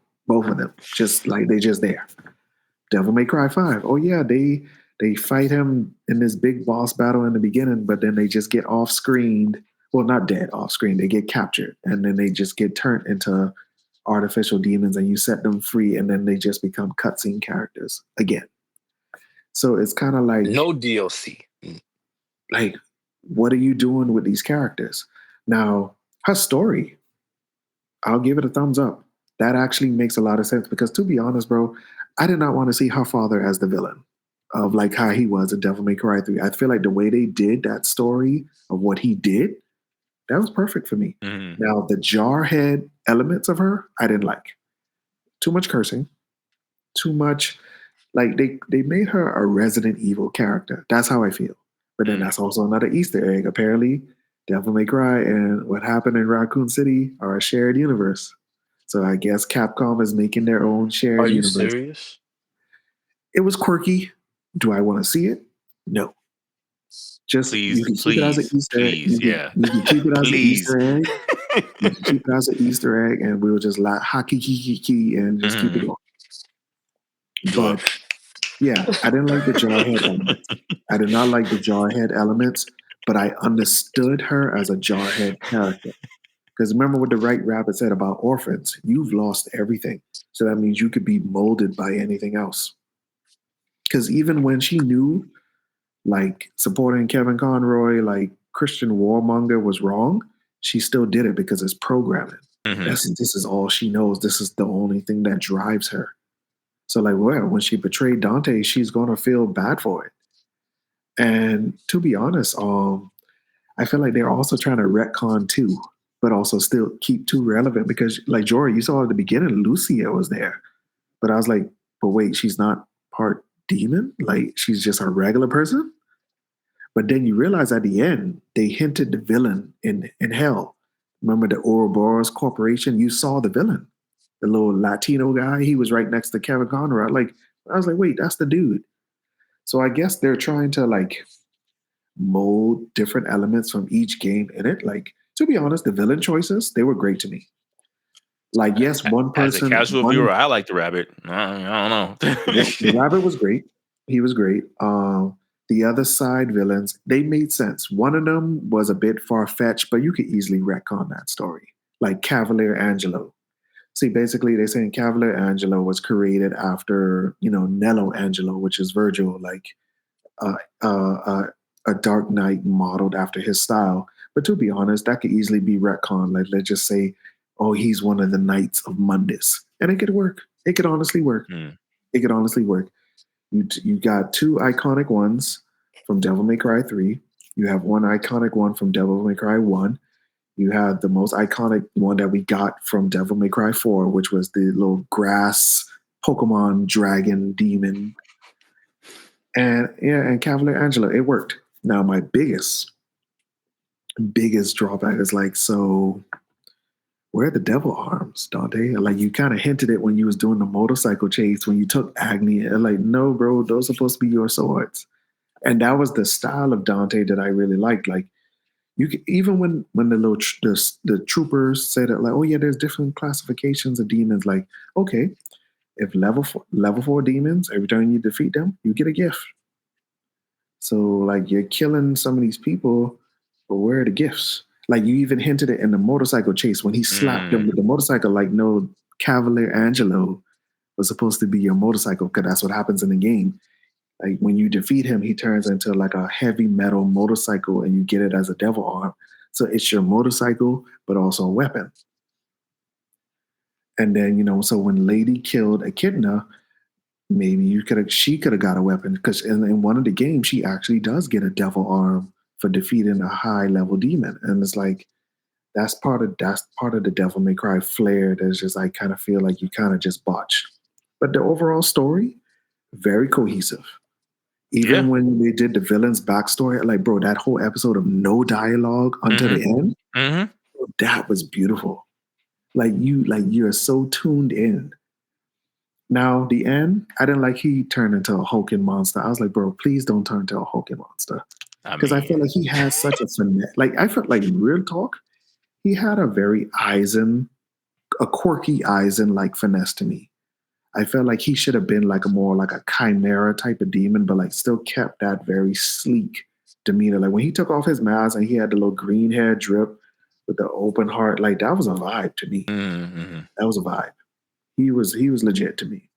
Just like they just there. Devil May Cry 5. Oh yeah, they fight him in this big boss battle in the beginning, but then they just get off-screened. Well, not dead, off-screen. They get captured, and then they just get turned into artificial demons, and you set them free, and then they just become cutscene characters again. So it's kind of like... No DLC. Like, what are you doing with these characters? Now, Her story, I'll give it a thumbs up. That actually makes a lot of sense because, to be honest, bro, I did not want to see her father as the villain of like how he was in Devil May Cry 3. I feel like the way they did that story of what he did, that was perfect for me. Mm-hmm. Now, the jarhead elements of her, I didn't like. Too much cursing, too much. Like they made her a Resident Evil character. That's how I feel. But then that's also another Easter egg. Apparently, Devil May Cry and what happened in Raccoon City are a shared universe. So I guess Capcom is making their own shared Are you universe. serious? It was quirky. Do I want to see it? No. Just you can keep it as an Easter egg. You can keep it as an Easter egg. You can keep it as an Easter egg, and we'll just like hockey key and just keep it going. Sure. But yeah, I didn't like the jarhead elements. I did not like the jarhead elements, but I understood her as a jarhead character. Because remember what the Right Rabbit said about orphans. You've lost everything. So that means you could be molded by anything else. Because even when she knew, like, supporting Kevin Conroy, like, Christian Warmonger was wrong, she still did it because it's programming. Mm-hmm. This is all she knows. This is the only thing that drives her. So, like, well, when she betrayed Dante, she's going to feel bad for it. And to be honest, I feel like they're also trying to retcon too, but also still keep too relevant because, like, Jory, you saw at the beginning, Lucia was there. But I was like, but wait, she's not part demon? Like, she's just a regular person? But then you realize at the end, they hinted the villain in hell. Remember the Ouroboros Corporation? You saw the villain, the little Latino guy. He was right next to Kevin Conroy. Like, I was like, wait, that's the dude. So I guess they're trying to like mold different elements from each game in it. Like, to be honest, the villain choices, they were great to me. Like, yes, one person. As a casual viewer, I like the rabbit. I don't know. The rabbit was great. He was great. The other side villains, they made sense. One of them was a bit far-fetched, but you could easily retcon that story. Like Cavalier Angelo. See, basically, they're saying Cavalier Angelo was created after, Nello Angelo, which is Virgil, like a Dark Knight modeled after his style. But to be honest, that could easily be retconned. Like, let's just say, oh, he's one of the Knights of Mundus. And it could work. It could honestly work. It could honestly work. You got two iconic ones from Devil May Cry 3. You have one iconic one from Devil May Cry 1. You had the most iconic one that we got from Devil May Cry 4, which was the little grass Pokemon dragon demon. And Cavalier Angelo, it worked. Now my biggest drawback is like, so where are the devil arms, Dante? Like, you kind of hinted it when you was doing the motorcycle chase when you took Agni. And like, no, bro, those are supposed to be your swords. And that was the style of Dante that I really liked. Like, you could, even when the little the troopers said that, like, oh yeah, there's different classifications of demons. Like, okay, if level 4 demons, every time you defeat them, you get a gift. So like, you're killing some of these people, but where are the gifts? Like, you even hinted it in the motorcycle chase when he slapped them with the motorcycle. Like, no, Cavalier Angelo was supposed to be your motorcycle because that's what happens in the game. Like, when you defeat him, he turns into like a heavy metal motorcycle and you get it as a devil arm. So it's your motorcycle, but also a weapon. And then, so when Lady killed Echidna, maybe she could have got a weapon because in one of the games, she actually does get a devil arm for defeating a high level demon. And it's like, that's part of the Devil May Cry flair. That's just, I kind of feel like you kind of just botched. But the overall story, very cohesive. Even when they did the villain's backstory, like, bro, that whole episode of no dialogue until the end, that was beautiful. Like, you're so tuned in. Now, the end, I didn't like he turned into a hulking monster. I was like, bro, please don't turn into a hulking monster. Because I feel like he has such a finesse. Like, I felt like, real talk, he had a very a quirky Eisen-like finesse to me. I felt like he should have been like a chimera type of demon, but like still kept that very sleek demeanor. Like, when he took off his mask and he had the little green hair drip with the open heart, like, that was a vibe to me. That was a vibe. He was legit to me.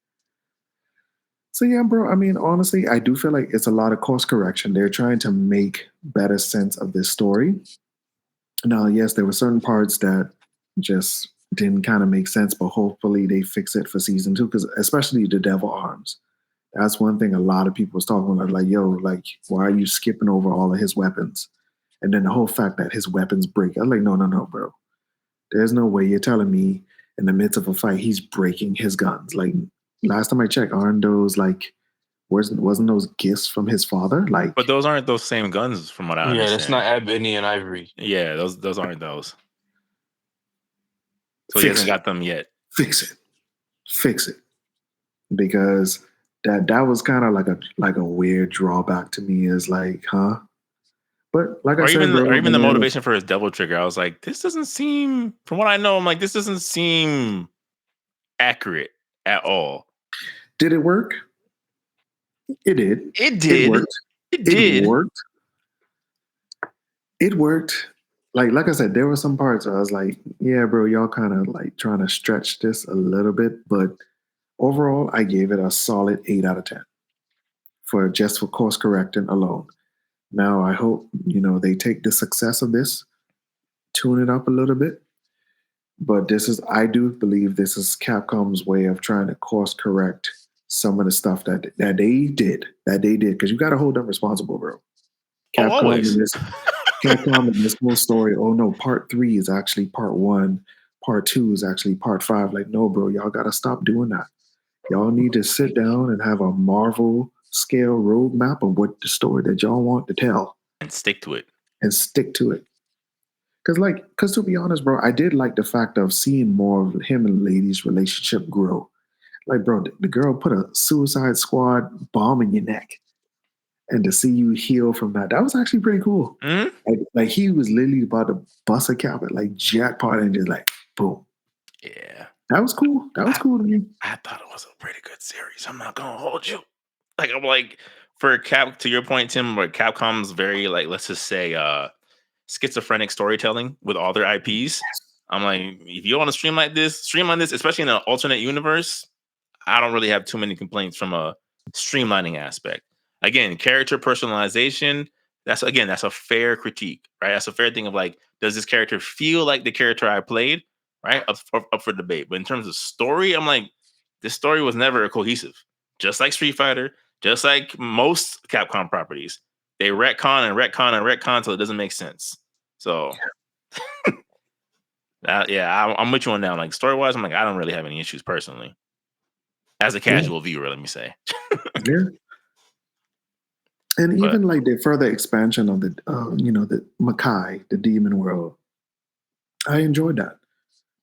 So yeah, bro, I mean, honestly, I do feel like it's a lot of course correction. They're trying to make better sense of this story. Now, yes, there were certain parts that just didn't kind of make sense, but hopefully they fix it for season 2, because especially the devil arms. That's one thing a lot of people was talking about. Like, yo, like, why are you skipping over all of his weapons? And then the whole fact that his weapons break. I'm like, no, bro. There's no way you're telling me in the midst of a fight he's breaking his guns. Like, last time I checked, aren't those like, wasn't those gifts from his father? Like, But those aren't those same guns, from what I Yeah, that's understand. not Ebony and Ivory. Yeah, those aren't those. So he Fix hasn't it. got them yet. Fix it, because that was kind of like a weird drawback to me. Is like, huh? But like I said, bro, or even the motivation for his double trigger. I was like, this doesn't seem, from what I know, I'm like, this doesn't seem accurate at all. Did it work? It did. It did. It worked. It did. It worked. It worked. Like I said, there were some parts where I was like, yeah, bro, y'all kind of like trying to stretch this a little bit. But overall, I gave it a solid 8 out of 10 for course correcting alone. Now, I hope, they take the success of this, tune it up a little bit. But I do believe this is Capcom's way of trying to course correct some of the stuff that they did, because you got to hold them responsible, bro. Capcom in this whole story, oh no, part 3 is actually part 1, part 2 is actually part 5. Like, no, bro, y'all got to stop doing that. Y'all need to sit down and have a Marvel scale roadmap of what the story that y'all want to tell. And stick to it. Because to be honest, bro, I did like the fact of seeing more of him and Lady's relationship grow. Like, bro, the girl put a Suicide Squad bomb in your neck. And to see you heal from that was actually pretty cool. Mm-hmm. Like he was literally about to bust a cap at like jackpot and just like, boom. Yeah. That was cool. That was cool to me. I thought it was a pretty good series. I'm not gonna hold you. Like, I'm like, for to your point, Tim, where Capcom's very, like, let's just say schizophrenic storytelling with all their IPs. I'm like, if you want to streamline this, especially in an alternate universe, I don't really have too many complaints from a streamlining aspect. Again, character personalization, that's a fair critique, right? That's a fair thing of like, does this character feel like the character I played, right? Up for debate. But in terms of story, I'm like, this story was never cohesive. Just like Street Fighter, just like most Capcom properties. They retcon until it doesn't make sense. So, I'm with you on that. Like, story-wise, I'm like, I don't really have any issues personally. As a casual viewer, let me say. Yeah. And even like the further expansion of the, the Makai, the demon world, I enjoyed that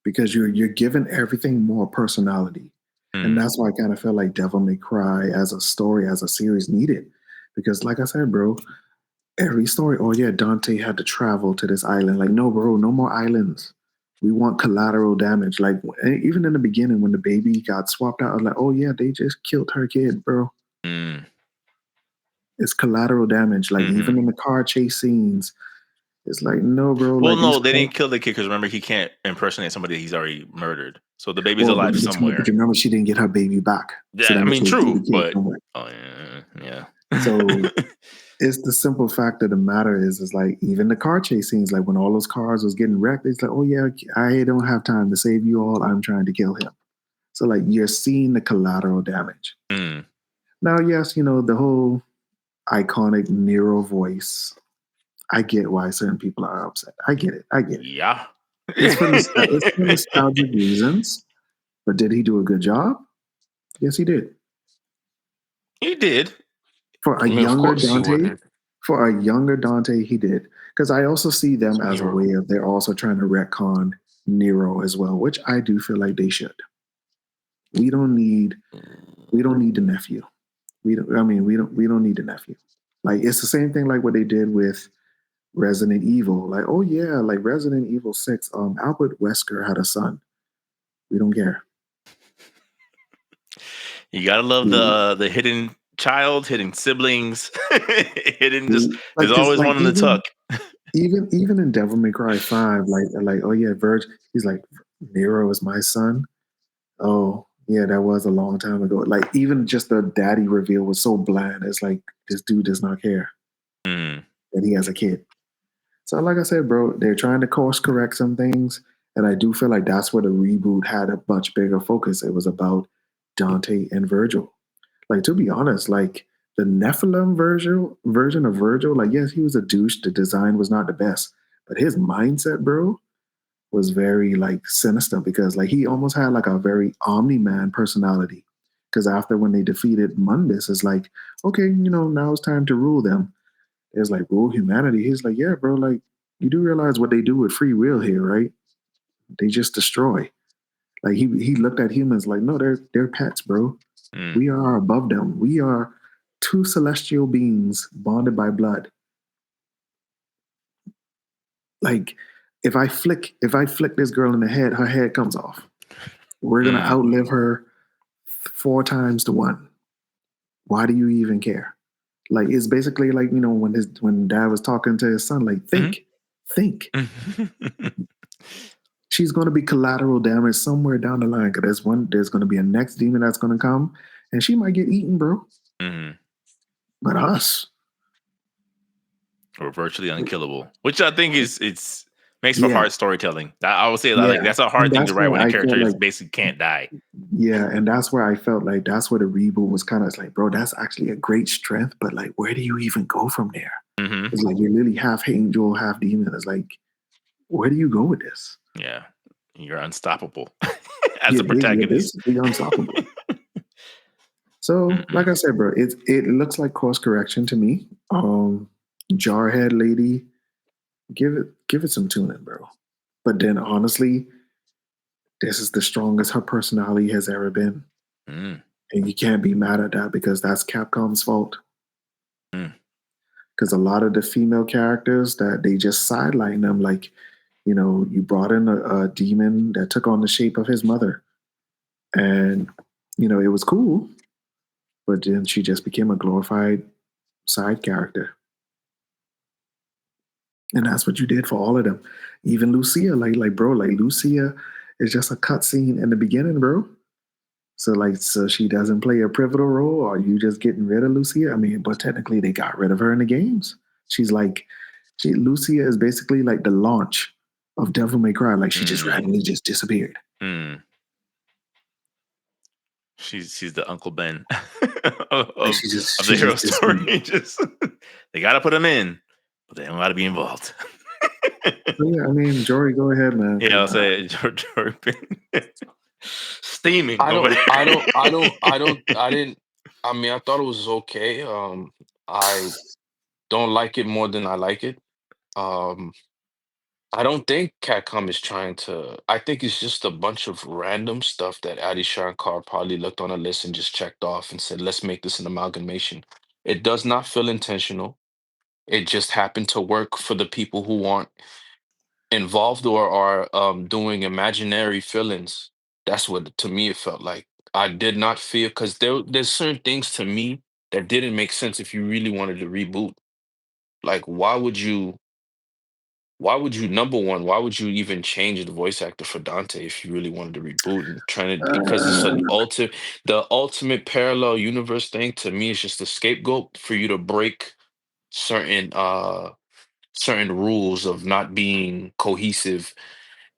because you're giving everything more personality, and that's why I kind of feel like Devil May Cry as a story, as a series needed, because like I said, bro, every story, oh yeah, Dante had to travel to this island. Like, no, bro, no more islands. We want collateral damage. Like, even in the beginning when the baby got swapped out, I was like, oh yeah, they just killed her kid, bro. It's collateral damage. Like, even in the car chase scenes, it's like, no, bro. Well, like, no, they didn't kill the kid because remember, he can't impersonate somebody he's already murdered. So the baby's alive somewhere. But remember, she didn't get her baby back. Yeah, so I mean, true, but yeah. So it's the simple fact of the matter is like, even the car chase scenes, like when all those cars was getting wrecked, it's like, oh yeah, I don't have time to save you all. I'm trying to kill him. So like, you're seeing the collateral damage. Now, yes, the whole iconic Nero voice. I get why certain people are upset. I get it. Yeah. It's for nostalgic reasons. But did he do a good job? Yes, he did. He did. For a younger Dante, he did. Because I also see them as a way of, they're also trying to retcon Nero as well, which I do feel like they should. We don't need the nephew. We don't need the nephew. Like, it's the same thing like what they did with Resident Evil. Like, oh yeah, like Resident Evil 6, Albert Wesker had a son. We don't care. You gotta love the hidden child, hidden siblings, hidden there's always one in the tuck. Even in Devil May Cry 5, like oh yeah, Verge, he's like, Nero is my son. Oh yeah, that was a long time ago. Like, even just the daddy reveal was so bland. It's like, this dude does not care that he has a kid. So, like I said, bro, they're trying to course correct some things, and I do feel like that's where the reboot had a much bigger focus. It was about Dante and Virgil. Like, to be honest, like the Nephilim version of Virgil, like, yes, he was a douche. The design was not the best, but his mindset, bro, was very like sinister because like he almost had like a very Omni-Man personality. Because after when they defeated Mundus, it's like, okay, now it's time to rule them. It's like rule humanity. He's like, yeah, bro, like you do realize what they do with free will here, right? They just destroy. Like he looked at humans like, no, they're pets, bro. We are above them. We are two celestial beings bonded by blood. Like if I flick this girl in the head, her head comes off. We're gonna outlive her 4 times to 1. Why do you even care? Like it's basically like when dad was talking to his son, like think. She's going to be collateral damage somewhere down the line because there's going to be a next demon that's going to come, and she might get eaten, bro. But us, we're virtually unkillable, which I think makes for hard storytelling. I would say like that's a hard thing to write when a character like, basically can't die. Yeah, and that's where I felt like that's where the reboot was kind of like, bro, that's actually a great strength, but like, where do you even go from there? It's like you're literally half angel, half demon. It's like, where do you go with this? Yeah, you're unstoppable as a protagonist. You're basically unstoppable. So, like I said, bro, it looks like course correction to me. Jarhead lady, give it some tuning, bro. But then, honestly, this is the strongest her personality has ever been, and you can't be mad at that because that's Capcom's fault. Because a lot of the female characters that they just sideline them, like. You brought in a demon that took on the shape of his mother. And, it was cool. But then she just became a glorified side character. And that's what you did for all of them. Even Lucia, like bro, like Lucia is just a cutscene in the beginning, bro. So she doesn't play a pivotal role, or you just getting rid of Lucia? I mean, but technically they got rid of her in the games. Lucia is basically like the launch of Devil May Cry, like she just randomly just disappeared. She's the Uncle Ben of the hero story. They gotta put him in, but they don't gotta be involved. Yeah, I mean, Jory, go ahead, man. Yeah, I'll say Jory steaming. I mean, I thought it was okay. I don't like it more than I like it. I don't think Capcom is trying to. I think it's just a bunch of random stuff that Adi Shankar probably looked on a list and just checked off and said, "Let's make this an amalgamation." It does not feel intentional. It just happened to work for the people who aren't involved or are doing imaginary feelings. That's what to me it felt like. I did not feel because there's certain things to me that didn't make sense if you really wanted to reboot. Like, number one, why would you even change the voice actor for Dante if you really wanted to reboot and trying to because it's the ultimate parallel universe thing to me is just a scapegoat for you to break certain rules of not being cohesive,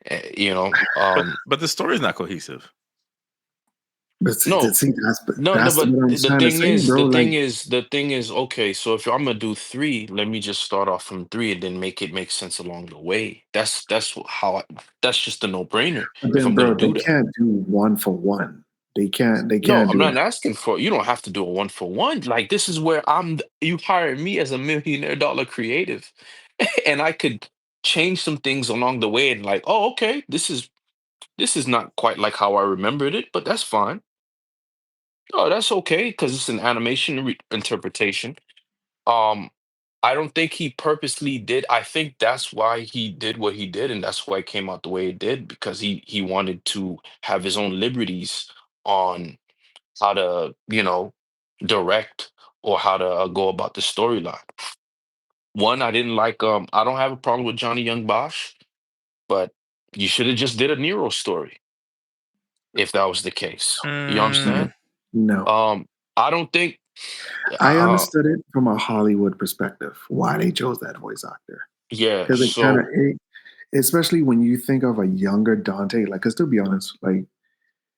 but the story is not cohesive. But No, that's but what I'm trying to say, bro. The thing is, okay, so if I'm gonna do 3, let me just start off from 3 and then make it make sense along the way. That's just a no-brainer But if then, I'm gonna bro, they do that. can't do 1 for 1. They can't No, I'm do not it. asking for you don't have to do a 1 for 1. Like this is where you hired me as a $1 million creative, and I could change some things along the way and like, oh, okay, this is not quite like how I remembered it, but that's fine. Oh, that's okay because it's an animation interpretation. Um, I don't think he purposely did. I think that's why he did what he did, and that's why it came out the way it did because he wanted to have his own liberties on how to, direct or how to go about the storyline. One, I didn't like. I don't have a problem with Johnny Young Bosch, but you should have just did a Nero story if that was the case. You understand? No. I don't think. I understood it from a Hollywood perspective, why they chose that voice actor. Yeah. Because it kind of, So especially when you think of a younger Dante, like, because to be honest, like,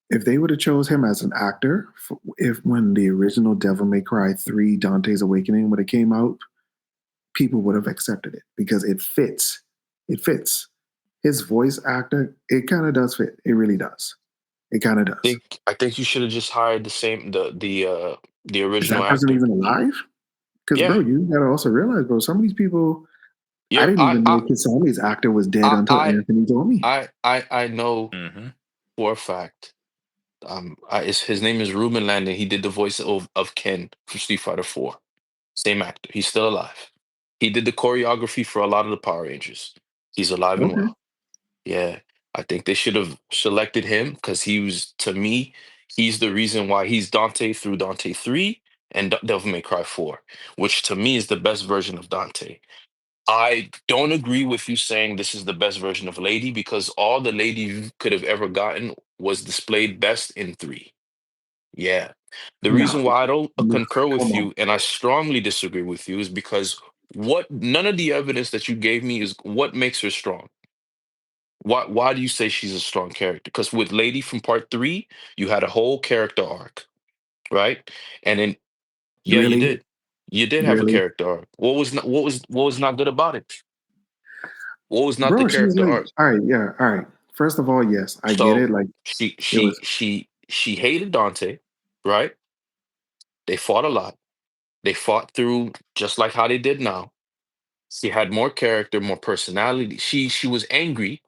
if they would have chose him as an actor, if when the original Devil May Cry 3 Dante's Awakening would have came out, people would have accepted it because it fits. It fits. His voice actor, it kind of does fit. It really does. It kind of does. I think you should have just hired the Is original that person actor. even alive? Because, Yeah. bro, you gotta also realize, bro, some of these people, I Yeah. didn't even know Kisami's actor was dead until I Anthony told me. I know Mm-hmm. for a fact. His name is Ruben Landon. He did the voice of Ken from Street Fighter 4. Same actor. He's still alive. He did the choreography for a lot of the Power Rangers. He's alive and Okay. well. Yeah. I think they should have selected him because he was, to me, he's the reason why he's Dante through Dante 3 and Devil May Cry 4, which to me is the best version of Dante. I don't agree with you saying this is the best version of Lady because all the Lady you could have ever gotten was displayed best in 3. Yeah. The No. reason why I don't No, concur come with on. you and I strongly disagree with you is because what none of the evidence that you gave me is what makes her strong. Why do you say she's a strong character? Because with Lady from part 3, you had a whole character arc, right? And then yeah, you Really? did. You did have a Really? character arc. What was not good about it? What was not the Bro, she was character like, arc? all right, yeah, all right. First of all, yes, I get it. So Like, she it she was she she hated Dante, right? They fought a lot. They fought through just like how they did now. She had more character, more personality. She was angry,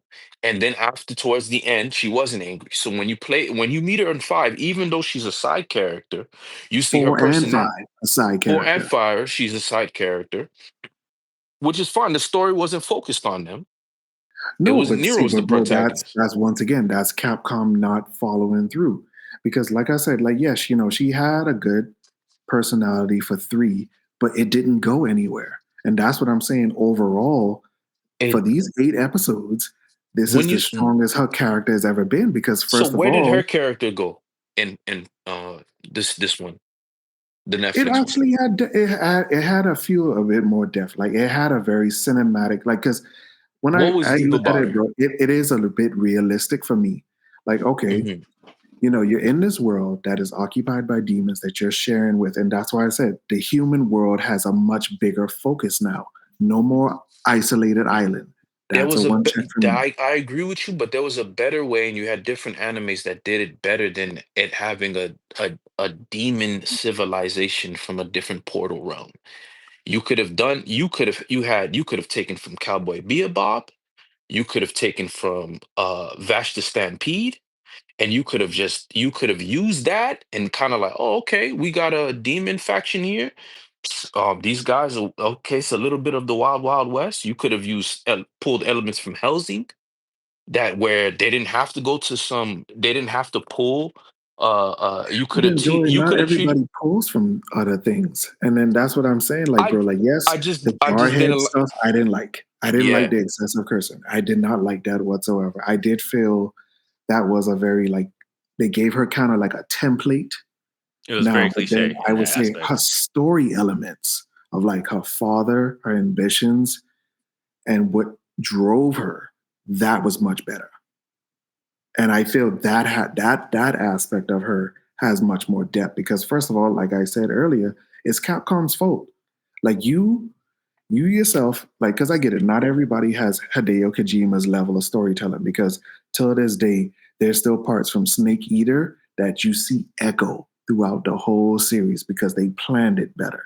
and then after towards the end, she wasn't angry. So when you meet her in 5, even though she's a side character, you see her 4 and 5, personality. a side 4 and character. 5, she's a side character, which is fine. The story wasn't focused on them. It No, was but see, Nero's the but bro, that's protagonist. that's once again, that's Capcom not following through. Because like I said, like, yes, she had a good personality for 3, but it didn't go anywhere. And that's what I'm saying. Overall, for And these 8 episodes, this when is the you strongest her character has ever been. Because so first of where did her all, character go in this one, the it Netflix one? actually had a few a bit more depth. Like it had a very cinematic, like, because when What was I deep look at about it, her? bro, it is a little bit realistic for me. Like, okay, Hmm. you're in this world that is occupied by demons that you're sharing with. And that's why I said the human world has a much bigger focus now. No more isolated island. There That's a was one check for me. I agree with you, but there was a better way, and you had different animes that did it better than it having a demon civilization from a different portal realm. You could have taken from Cowboy Bebop, you could have taken from Vash the Stampede, and you could have used that and kind of like, oh, okay, we got a demon faction here. These guys are okay. It's a little bit of the Wild Wild West. You could have pulled elements from Helsing that where they didn't have to go to some. They didn't have to pull. You But could have then, Joey, you not could have treated. everybody pulls from other things. And then that's what I'm saying. Like, I bro, like, yes, the I just Jarhead didn't. stuff, I didn't like. I didn't like Yeah, the excessive cursing. I did not like that whatsoever. I did feel that was a very, like, they gave her kind of like a template It was now, very but then cliche I in would that say her aspect. story elements of like her father, her ambitions, and what drove her, that was much better. And I feel that that aspect of her has much more depth because first of all, like I said earlier, it's Capcom's fault. Like you yourself, like, because I get it, not everybody has Hideo Kojima's level of storytelling because till this day, there's still parts from Snake Eater that you see echo throughout the whole series because they planned it better.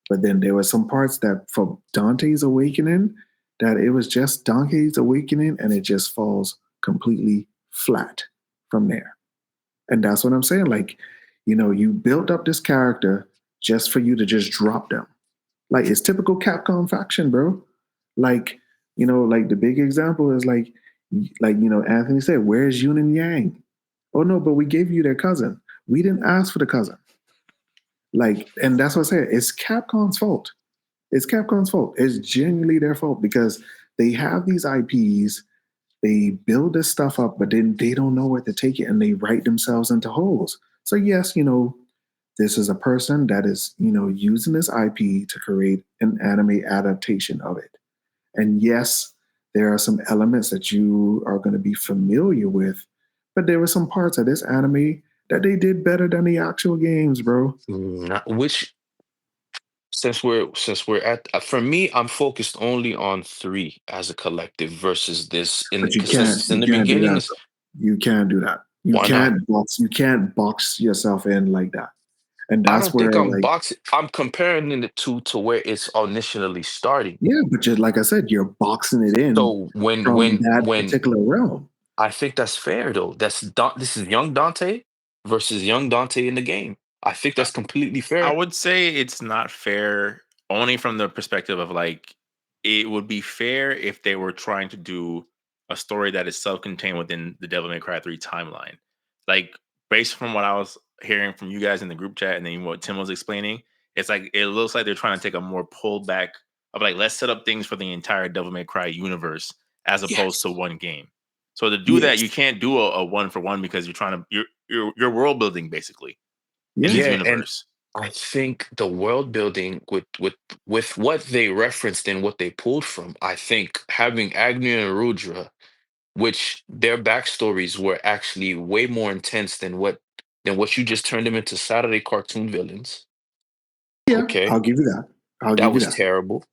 But then there were some parts that from Dante's Awakening that it was just Dante's Awakening and it just falls completely flat from there. And that's what I'm saying. Like, you built up this character just for you to just drop them. Like it's typical Capcom faction, bro. Like, like the big example is Anthony said, where's Yun and Yang? Oh no, but we gave you their cousin. We didn't ask for the cousin. Like, and that's what I said. It's Capcom's fault. It's Capcom's fault. It's genuinely their fault because they have these IPs, they build this stuff up, but then they don't know where to take it and they write themselves into holes. So yes, this is a person that is, using this IP to create an anime adaptation of it. And yes, there are some elements that you are going to be familiar with, but there were some parts of this anime that they did better than the actual games, bro. Which since we're at for me, I'm focused only on 3 as a collective versus this But because since it's in you the can't do beginning, that. is You can't do that. why not? You can't box yourself in like that. And I that's don't think where I'm like boxing. I'm comparing the two to where it's initially starting. yeah, but just like I said, you're boxing it in So when from when that when particular realm. I think that's fair though. This is young Dante versus young Dante in the game. I think that's completely I fair. would say it's not fair only from the perspective of like it would be fair if they were trying to do a story that is self-contained within the Devil May Cry 3 timeline. Like based from what I was hearing from you guys in the group chat and then what Tim was explaining, it's like it looks like they're trying to take a more pullback of like let's set up things for the entire Devil May Cry universe as opposed to Yes. one game. So to do that, Yes. you can't do a one for one because you're trying to you're world building basically in this Yeah. Yeah, and universe. I think the world building with what they referenced and what they pulled from, I think having Agni and Rudra, which their backstories were actually way more intense than what you just turned them into Saturday cartoon villains. Yeah. Okay, I'll give you that. I'll that give you was that. terrible.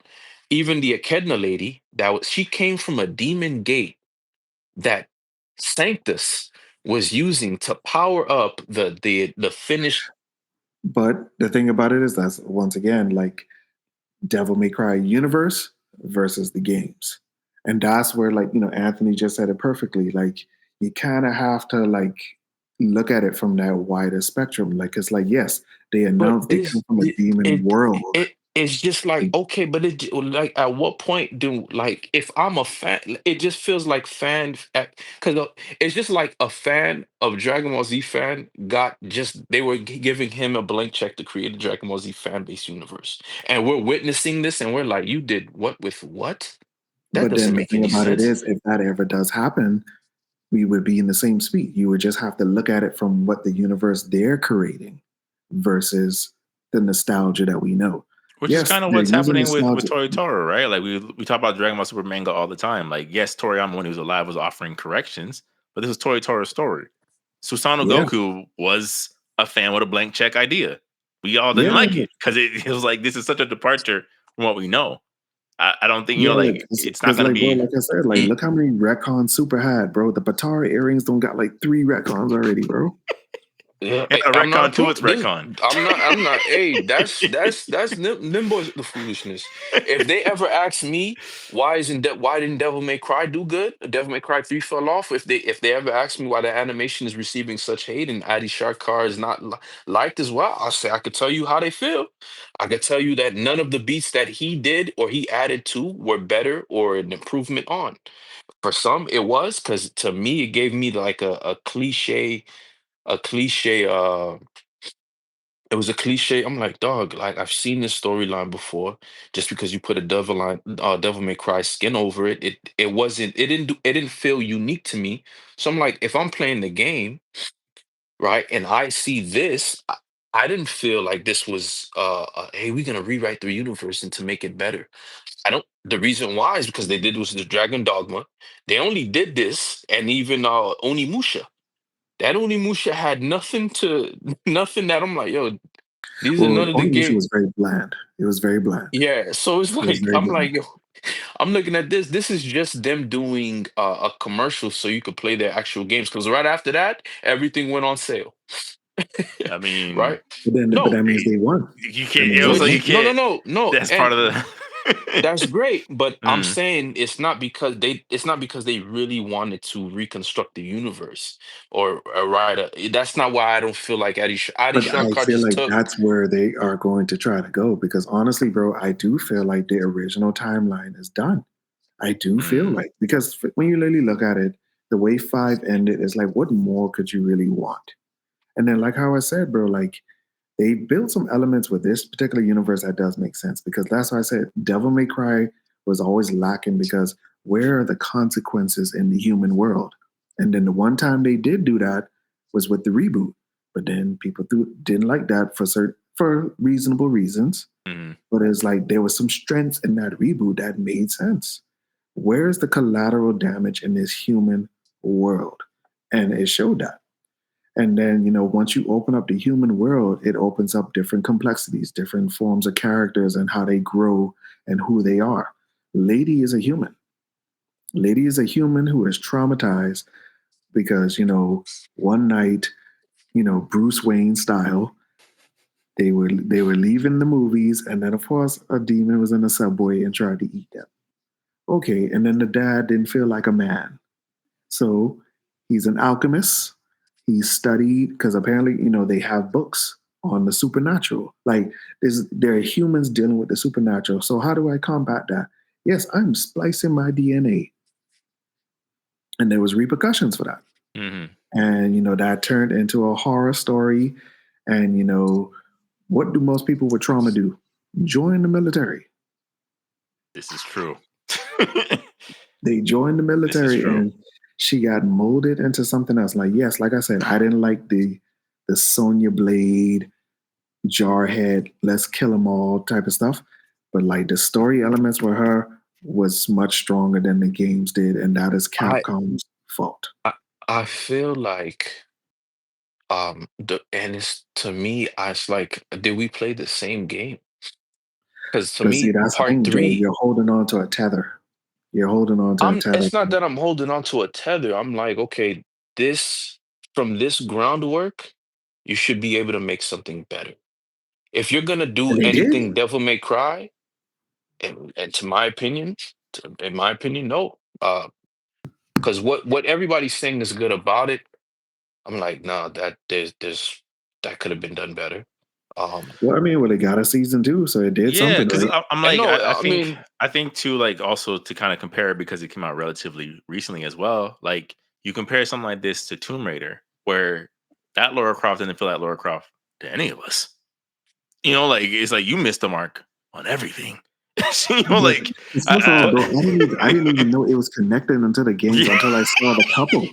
Even the Echidna lady, she came from a demon gate that Sanctus was using to power up the finished. But the thing about it is that's once again like Devil May Cry universe versus the games. And that's where like, Anthony just said it perfectly. Like you kind of have to like look at it from that wider spectrum. Like it's like, yes, they But announced they come from a it demon it world. it's just like okay, but like at what point do like if I'm a fan, it just feels like because it's just like a fan of Dragon Ball Z fan got just they were giving him a blank check to create a Dragon Ball Z fan base universe, and we're witnessing this, and we're like, you did what with what? That But doesn't then the make thing any about it sense. is if that ever does happen, we would be in the same speed. You would just have to look at it from what the universe they're creating versus the nostalgia that we know. Which is Yes, kind of they're what's using happening with nostalgia, Tori, right? Like we talk about Dragon Ball Super manga all the time. Like yes, Toriyama when he was alive was offering corrections, but this is Tori's story. Susanoo yeah, Goku was a fan with a blank check idea. We all didn't yeah, like it because it was like this is such a departure from what we know. I don't think yeah. like it's not Because gonna like, bro, be like I said, like look how many retcons Super had, bro. The Patara earrings don't got like 3 retcons already, bro. Yeah, and a I'm not retcon to its approved. This retcon. I'm not. Hey, that's them boys the foolishness. If they ever ask me why didn't Devil May Cry do good? Devil May Cry 3 fell off. If they ever ask me why the animation is receiving such hate and Adi Sharkar is not liked as well, I'll say I could tell you how they feel. I could tell you that none of the beats that he did or he added to were better or an improvement on. For some, it was because to me it gave me like a cliche it was a cliche. I'm like, dog, like I've seen this storyline before. Just because you put a Devil May Cry skin over it, it didn't feel unique to me. So I'm like, if I'm playing the game, right, and I see this, I didn't feel like this was hey, we're gonna rewrite the universe and to make it better. I don't the reason why is because they did was the Dragon Dogma. They only did this, and even Onimusha. That Onimusha had nothing to nothing that I'm like, yo, these are Well, none of the Onimusha game. was very bland. It was very bland. Yeah, so it's It was like very I'm bland. like, yo, I'm looking at this. This is just them doing a commercial so you could play their actual games. Because right after that, everything went on sale. I mean, Right? But No, that means they won. you That can't. means they Also, won. you which no, no, can't. no, no, That's part of and the. that's great. But I'm Mm. saying it's not because they really wanted to reconstruct the universe or write a. That's not why I don't feel like Adi But I Shankar feel just like took. that's where they are going to try to go because honestly, bro, I do feel like the original timeline is done. I do feel Mm. like because when you really look at it, the way 5 ended is like, what more could you really want? And then, like how I said, bro, like they built some elements with this particular universe that does make sense because that's why I said Devil May Cry was always lacking because where are the consequences in the human world? And then the one time they did do that was with the reboot, but then people didn't like that for reasonable reasons. Mm. But it's like there was some strengths in that reboot that made sense. Where's the collateral damage in this human world? And it showed that. And then, once you open up the human world, it opens up different complexities, different forms of characters and how they grow and who they are. Lady is a human. Lady is a human who is traumatized because, one night, Bruce Wayne style, they were leaving the movies, and then of course a demon was in the subway and tried to eat them. Okay, and then the dad didn't feel like a man. So he's an alchemist. He studied because apparently, they have books on the supernatural. Like there are humans dealing with the supernatural. So how do I combat that? Yes, I'm splicing my DNA. And there was repercussions for that. Mm-hmm. And that turned into a horror story. And what do most people with trauma do? Join the military. This is true. They joined the military and she got molded into something else. Like, yes, like I said, I didn't like the Sonya Blade, Jarhead, let's kill them all type of stuff. But like the story elements for her was much stronger than the games did, and that is Capcom's fault. I feel like and it's to me, it's like, did we play the same game? Because to me, see, that's the part thing, Joe. 3, You're holding on to a tether. You're holding on to a tether. it's not that I'm holding on to a tether. I'm like, okay, from this groundwork, you should be able to make something better. If you're gonna do And they anything did. Devil May Cry, and in my opinion, no. Because what everybody's saying is good about it, I'm like, no, that that could have been done better. Well, I mean, they got a season 2, so it did Yeah, something because right. I'm I like, know. I think too, like also to kind of compare it because it came out relatively recently as well. Like you compare something like this to Tomb Raider, where that Lara Croft didn't feel like Lara Croft to any of us. Like it's like you missed the mark on everything. Like First of all, bro, I didn't even know it was connected until the games until I saw the couple.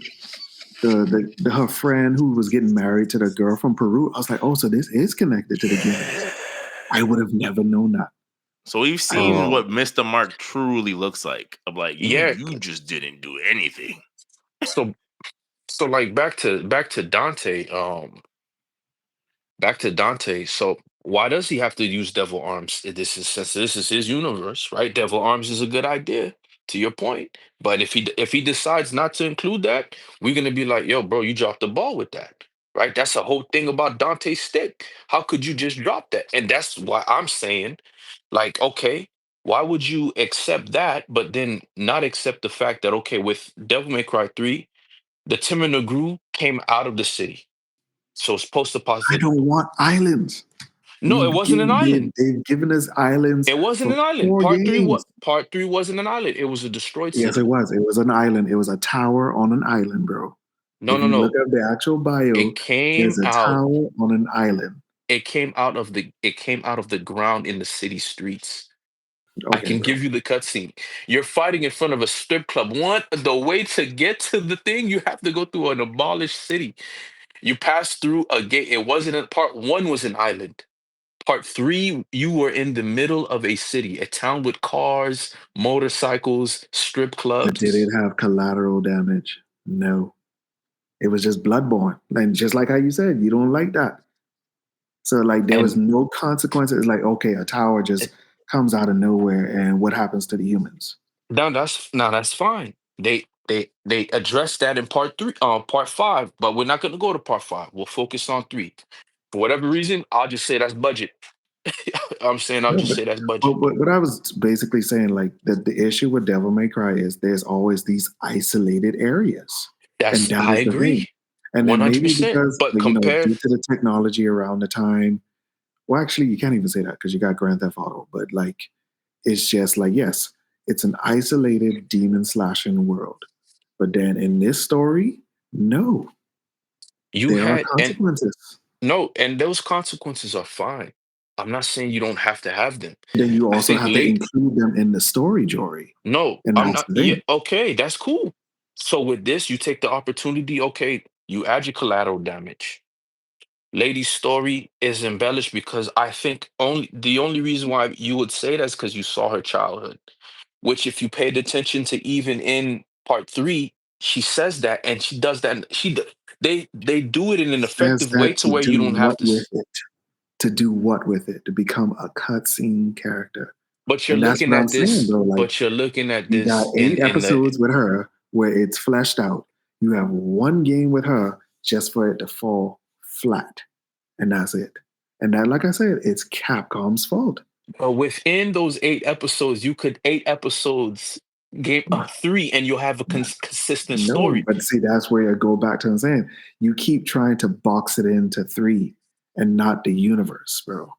Her friend who was getting married to the girl from Peru. I was like, oh, so this is connected to the game. I would have never known that. So we've seen what Mr. Mark truly looks like. Of like, you just didn't do anything. So like back to Dante. Back to Dante. So why does he have to use devil arms? Since this is his universe, right? Devil arms is a good idea, to your point. But if he decides not to include that, we're gonna be like, yo, bro, you dropped the ball with that. Right? That's the whole thing about Dante's stick. How could you just drop that? And that's why I'm saying, like, okay, why would you accept that, but then not accept the fact that, okay, with Devil May Cry 3, the Timur Negru came out of the city. So it's I don't want islands. No, it wasn't an island. They've given us islands. It wasn't an island. Part 3 wasn't an island. It was a destroyed city. Yes, it was. It was an island. It was a tower on an island, bro. No. Look at the actual bio, It came there's a tower on an island. It came out of the ground in the city streets. Okay, I can give you the cutscene. You're fighting in front of a strip club. The way to get to the thing, you have to go through an abolished city. You pass through a gate. It wasn't part 1 was an island. Part 3, you were in the middle of a city, a town with cars, motorcycles, strip clubs. But did it have collateral damage? No. It was just bloodborne. And just like how you said, you don't like that. So like there was no consequences. It's like, okay, a tower just comes out of nowhere, and what happens to the humans? That's fine. They addressed that in part 5, but we're not gonna go to part 5. We'll focus on 3. For whatever reason, I'll just say that's budget. I'll just say that's budget. But I was basically saying like that the issue with Devil May Cry is there's always these isolated areas. I agree. And then 100%, maybe because but due to the technology around the time, well, actually, you can't even say that because you got Grand Theft Auto. But like, it's just like, yes, it's an isolated demon slashing world. But then in this story, no, there are consequences. And those consequences are fine. I'm not saying you don't have to have them. Then you also have to include them in the story, Jory. No, I'm not. Yeah, okay, that's cool. So with this, you take the opportunity. Okay, you add your collateral damage. Lady's story is embellished because I think the only reason why you would say that is because you saw her childhood. which if you paid attention to even in part 3, she says that, and she does that. They do it in an Says effective way that to to where do you don't have what to. with it? To do what with it? To become a cutscene character. But you're And that's looking what I'm at saying, this. bro. Like, But you're looking at you got this 8 in the. episodes with her where it's fleshed out. You have 1 game with her just for it to fall flat. And that's it. And that, like I said, it's Capcom's fault. Within those 8 episodes, you could 8 episodes game 3, and you'll have a consistent No, story. but see, that's where I go back to what I'm saying. You keep trying to box it into 3 and not the universe, bro.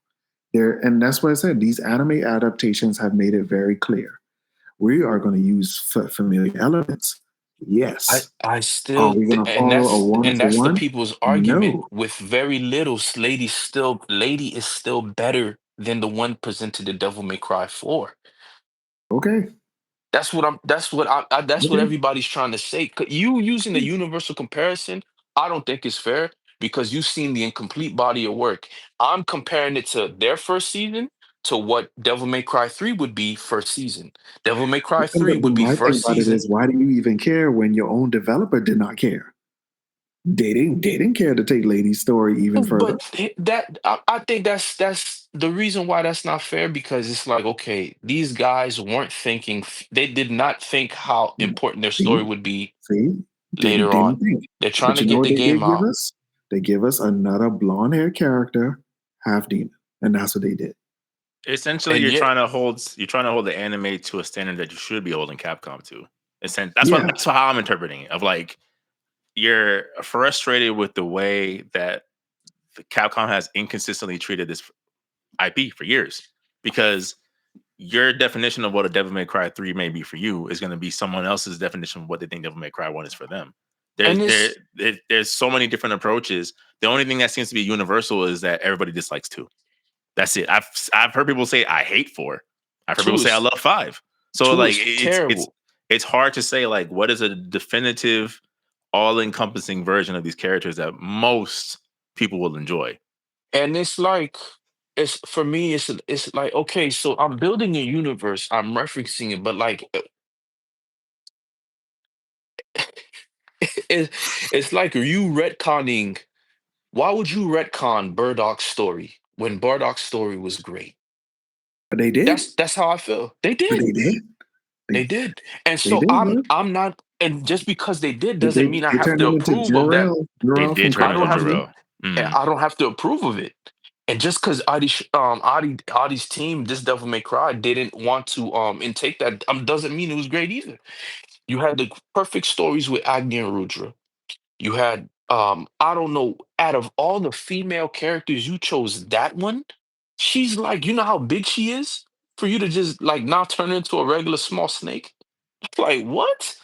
And that's what I said. These anime adaptations have made it very clear. We are going to use familiar elements. Yes. I Are still we going to follow a one for that's the one? people's argument. No. With very little, Lady is still better than the one presented in Devil May Cry 4. Okay. That's what Okay. everybody's trying to say. You using the universal comparison, I don't think is fair, because you've seen the incomplete body of work. I'm comparing it to their first season to what Devil May Cry 3 would be first season. Devil May Cry 3 But would be my thing first about it season. is, why do you even care when your own developer did not care? They didn't care to take Lady's story even further. But I think that's the reason why that's not fair, because it's like, okay, these guys weren't thinking. They did not think how important their story See, would be see, later didn't on. think. They're trying But to you know get what the they game did give out. us? They give us another blonde hair character, half demon, and that's what they did. Essentially, And you're yet, trying to hold the anime to a standard that you should be holding Capcom to. Yeah, That's how I'm interpreting it. Of like, you're frustrated with the way that the Capcom has inconsistently treated this IP for years, because your definition of what a Devil May Cry 3 may be for you is going to be someone else's definition of what they think Devil May Cry 1 is for them. and this There's so many different approaches. The only thing that seems to be universal is that everybody dislikes 2. That's it. I've heard people say I hate 4. I've heard people say I love 5. So two like is terrible. it's hard to say like what is a definitive, all-encompassing version of these characters that most people will enjoy. And it's like, it's for me, it's like, okay, so I'm building a universe, I'm referencing it, but like, it's like you retconning. Why would you retcon Burdoc's story when Burdoc's story was great? but they did. That's how I feel. They But did. they did. They They did. And they so did, man. I'm not, and just because they did But doesn't mean I they have turned to him into approve of that. They Jarrell did from turn I into don't have Cartridges. Jarrell. Mm. I don't have to approve of it. And just because Adi's team, this Devil May Cry, didn't want to intake that, doesn't mean it was great either. You had the perfect stories with Agni and Rudra. You had I don't know, out of all the female characters, you chose that one. She's like, you know how big she is? For you to just like not turn into a regular small snake? Like, what?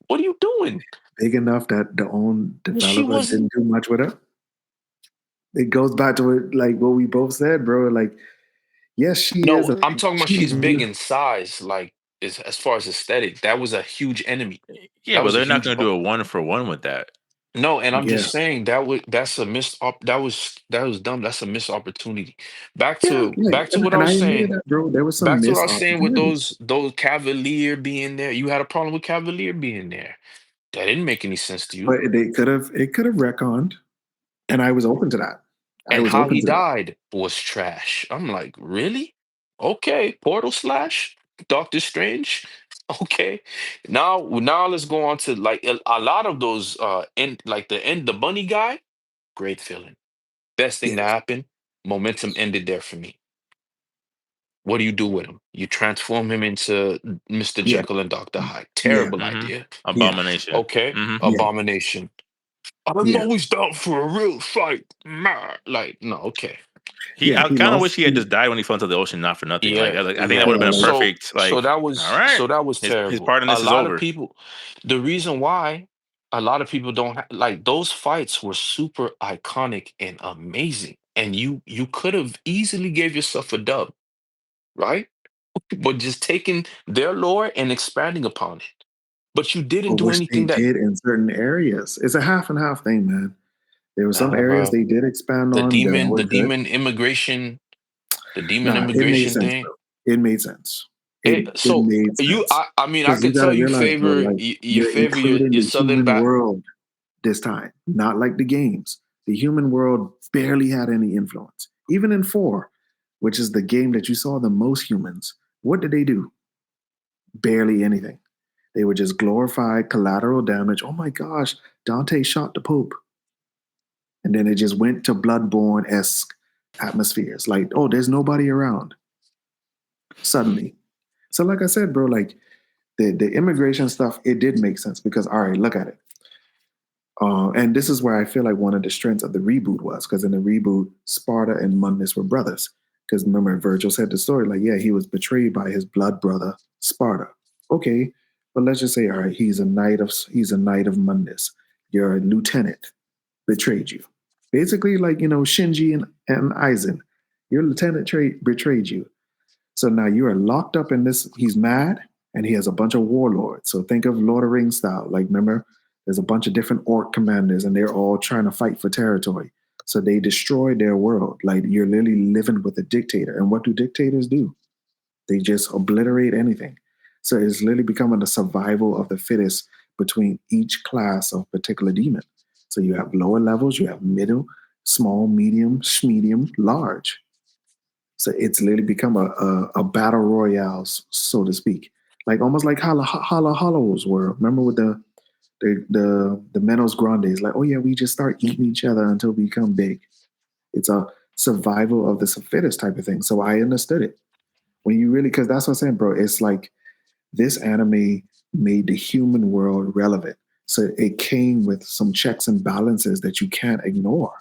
What are you doing? Big enough that the own She developer wasn't. didn't do much with it. It goes back to it, like what we both said, bro. Like, yes, she is No, a I'm talking about she's big she. in size, like as far as aesthetic. That was a huge enemy. Yeah, That but was a they're not huge going to do a 1-for-1 with that. no, and I'm Yeah, just saying that's a missed that was dumb. That's a missed opportunity. yeah, like, Back to what I and was I admitted saying. that, bro. There was some Back to what I missed was saying with opportunities, those Cavalier being there. You had a problem with Cavalier being there. That didn't make any sense to you. but it could have retconned, and I was open to that. I And was how open he to that. died was trash. I'm like, really? Okay, Portal Slash, Doctor Strange. Okay, now let's go on to like a lot of those the bunny guy. Great feeling. Best thing to Yes, happen. Momentum ended there for me. What do you do with him? You transform him into Mr. yeah, Jekyll and Dr. Hyde. yeah, Terrible Mm-hmm. idea. yeah, Abomination. Okay, Mm-hmm. yeah, abomination. I'm yeah, always down for a real fight. Nah. Like, no, okay. yeah. I He kind of wish lost. he had just died when he fell into the ocean, not for nothing. Like Yeah, I think that would yeah. have been a Yeah, like, perfect. Like, all right, So that was his terrible. part in A this is lot of over. people, the reason why a lot of people don't like those fights were super iconic and amazing. And you could have easily gave yourself a dub, right? But just taking their lore and expanding upon it. But you I didn't do wish they anything that did in certain areas. It's a half and half thing, man. There were some nah, areas bro. they did expand on that The were good. demon immigration, the demon Nah, it made immigration sense, thing. bro. It made sense. It So made you, sense I mean, I because you could got to tell you realize, bro, favor like you you're favor including your the southern human back. world this time, not like the games. The human world barely had any influence. Even in 4, which is the game that you saw the most humans, what did they do? Barely anything. They were just glorified collateral damage. Oh my gosh, Dante shot the Pope. And then it just went to Bloodborne-esque atmospheres. Like, oh, there's nobody around. Suddenly. So like I said, bro, like the immigration stuff, it did make sense because, all right, look at it. And this is where I feel like one of the strengths of the reboot was, because in the reboot, Sparta and Mundus were brothers. Because remember, Virgil said the story, like, yeah, he was betrayed by his blood brother, Sparta. Okay, but let's just say, all right, he's a knight of Mundus. Your lieutenant betrayed you. Basically, like, Shinji and Aizen, your lieutenant betrayed you. So now you are locked up in this. He's mad, and he has a bunch of warlords. So think of Lord of the Rings style. Like, remember, there's a bunch of different orc commanders, and they're all trying to fight for territory. So they destroy their world. Like, you're literally living with a dictator. And what do dictators do? They just obliterate anything. So it's literally becoming a survival of the fittest between each class of particular demon. So you have lower levels, you have middle, small, medium, large. So it's literally become a battle royale, so to speak, like almost like Hollows were. Remember with the Menos Grandes, like, oh yeah, we just start eating each other until we become big. It's a survival of the fittest type of thing. So I understood it when you really, because that's what I'm saying, bro. It's like this anime made the human world relevant. So it came with some checks and balances that you can't ignore.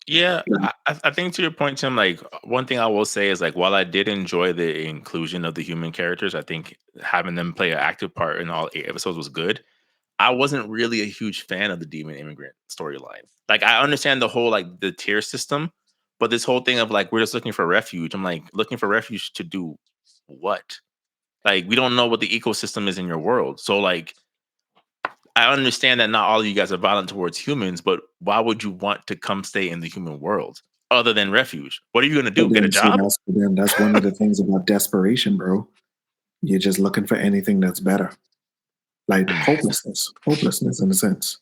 Yeah, I think to your point, Tim, like one thing I will say is like while I did enjoy the inclusion of the human characters, I think having them play an active part in all 8 episodes was good. I wasn't really a huge fan of the demon immigrant storyline. Like I understand the whole like the tier system, but this whole thing of like we're just looking for refuge. I'm like looking for refuge to do what? Like we don't know what the ecosystem is in your world. So like I understand that not all of you guys are violent towards humans, but why would you want to come stay in the human world other than refuge? What are you going to do? But Get a then, see, job? that's one of the things about desperation, bro. You're just looking for anything that's better, like hopelessness in a sense.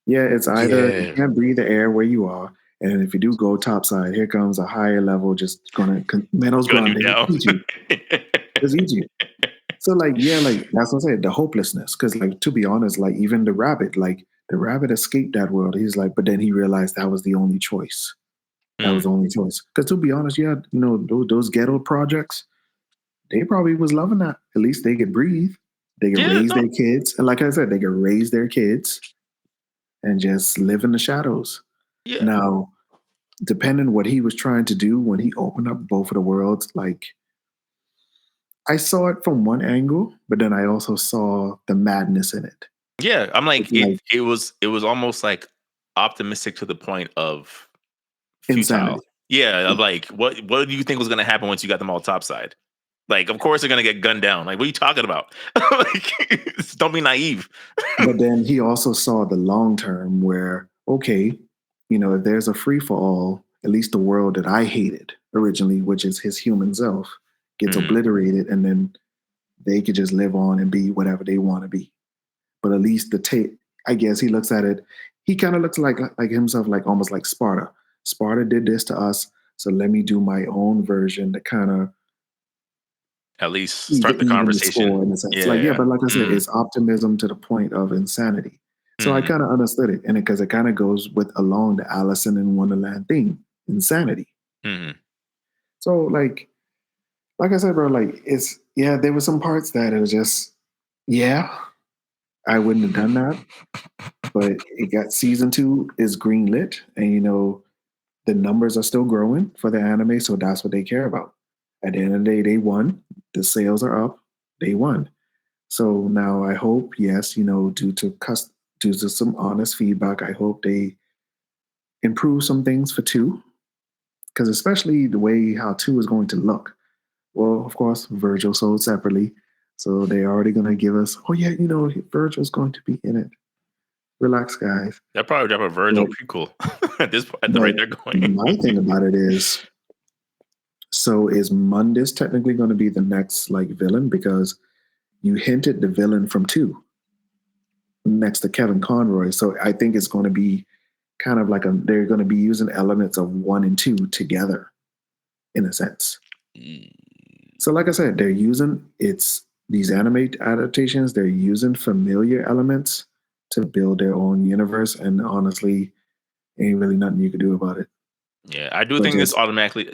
Yeah, it's either you Yeah. can't breathe the air where you are, and if you do go topside, here comes a higher level, just gonna Menos Gun you Grande down. eat you, just eat you. So like, yeah, like that's what I said, the hopelessness. Because like to be honest, like even the rabbit, like the rabbit escaped that world. He's like, but then he realized that was the only choice. That was the only choice. Because to be honest, yeah, those ghetto projects, they probably was loving that. At least they could breathe. They could Yeah, raise no. their kids. And like I said, they could raise their kids and just live in the shadows. Yeah. Now, depending what he was trying to do when he opened up both of the worlds, like I saw it from one angle, but then I also saw the madness in it. Yeah, I'm like It's like it was almost like optimistic to the point of futile. insanity. Yeah, of like what do you think was going to happen once you got them all topside? Like, of course they're going to get gunned down. Like, what are you talking about? Like, don't be naive. But then he also saw the long term where, okay, if there's a free for all, at least the world that I hated originally, which is his human self, gets obliterated, and then they could just live on and be whatever they want to be. But at least I guess he looks at it, he kind of looks like himself, like almost like Sparta. Sparta did this to us, so let me do my own version to kind of At least start the even the conversation. score in a sense. Yeah. But like I said, it's optimism to the point of insanity. So I kind of understood it, and because it kind of goes with along the Allison in Wonderland theme, insanity. So like I said, bro, like there were some parts that it was just, I wouldn't have done that, but it got season 2 is greenlit, and the numbers are still growing for the anime, so that's what they care about. At the end of the day, they won. The sales are up. They won. So now I hope, yes, due to some honest feedback, I hope they improve some things for 2, because especially the way how 2 is going to look. Well, of course, Virgil sold separately, so they're already going to give us, oh yeah, Virgil's going to be in it. Relax, guys. They'll probably drop a Virgil prequel at the rate they're going. My thing about it is, So is Mundus technically going to be the next like villain? Because you hinted the villain from 2 next to Kevin Conroy. So I think it's going to be kind of like they're going to be using elements of 1 and 2 together in a sense. So like I said, they're using these anime adaptations, they're using familiar elements to build their own universe. And honestly, ain't really nothing you can do about it. Yeah, I do think this automatically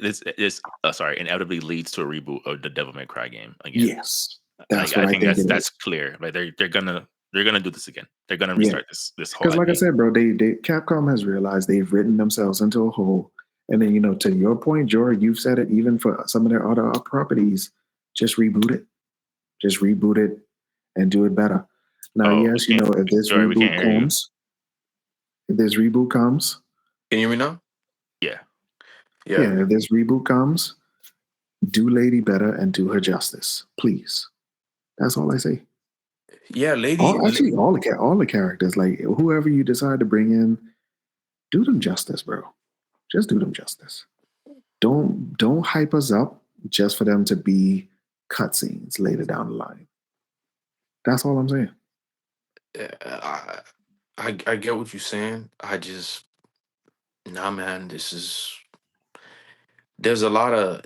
inevitably leads to a reboot of the Devil May Cry game again. Yes, that's I think that's clear. Like they're gonna do this again. They're gonna restart this whole. Because like I said, bro, they Capcom has realized they've written themselves into a hole. And then to your point, George, you've said it. Even for some of their other properties, just reboot it. Just reboot it and do it better. Now, yes, if this reboot comes, can you hear me now? Yeah. If this reboot comes, do Lady better and do her justice, please. That's all I say. Yeah, Lady. All the characters, like whoever you decide to bring in, do them justice, bro. Just do them justice. Don't hype us up just for them to be cutscenes later down the line. That's all I'm saying. I get what you're saying. Man, there's a lot of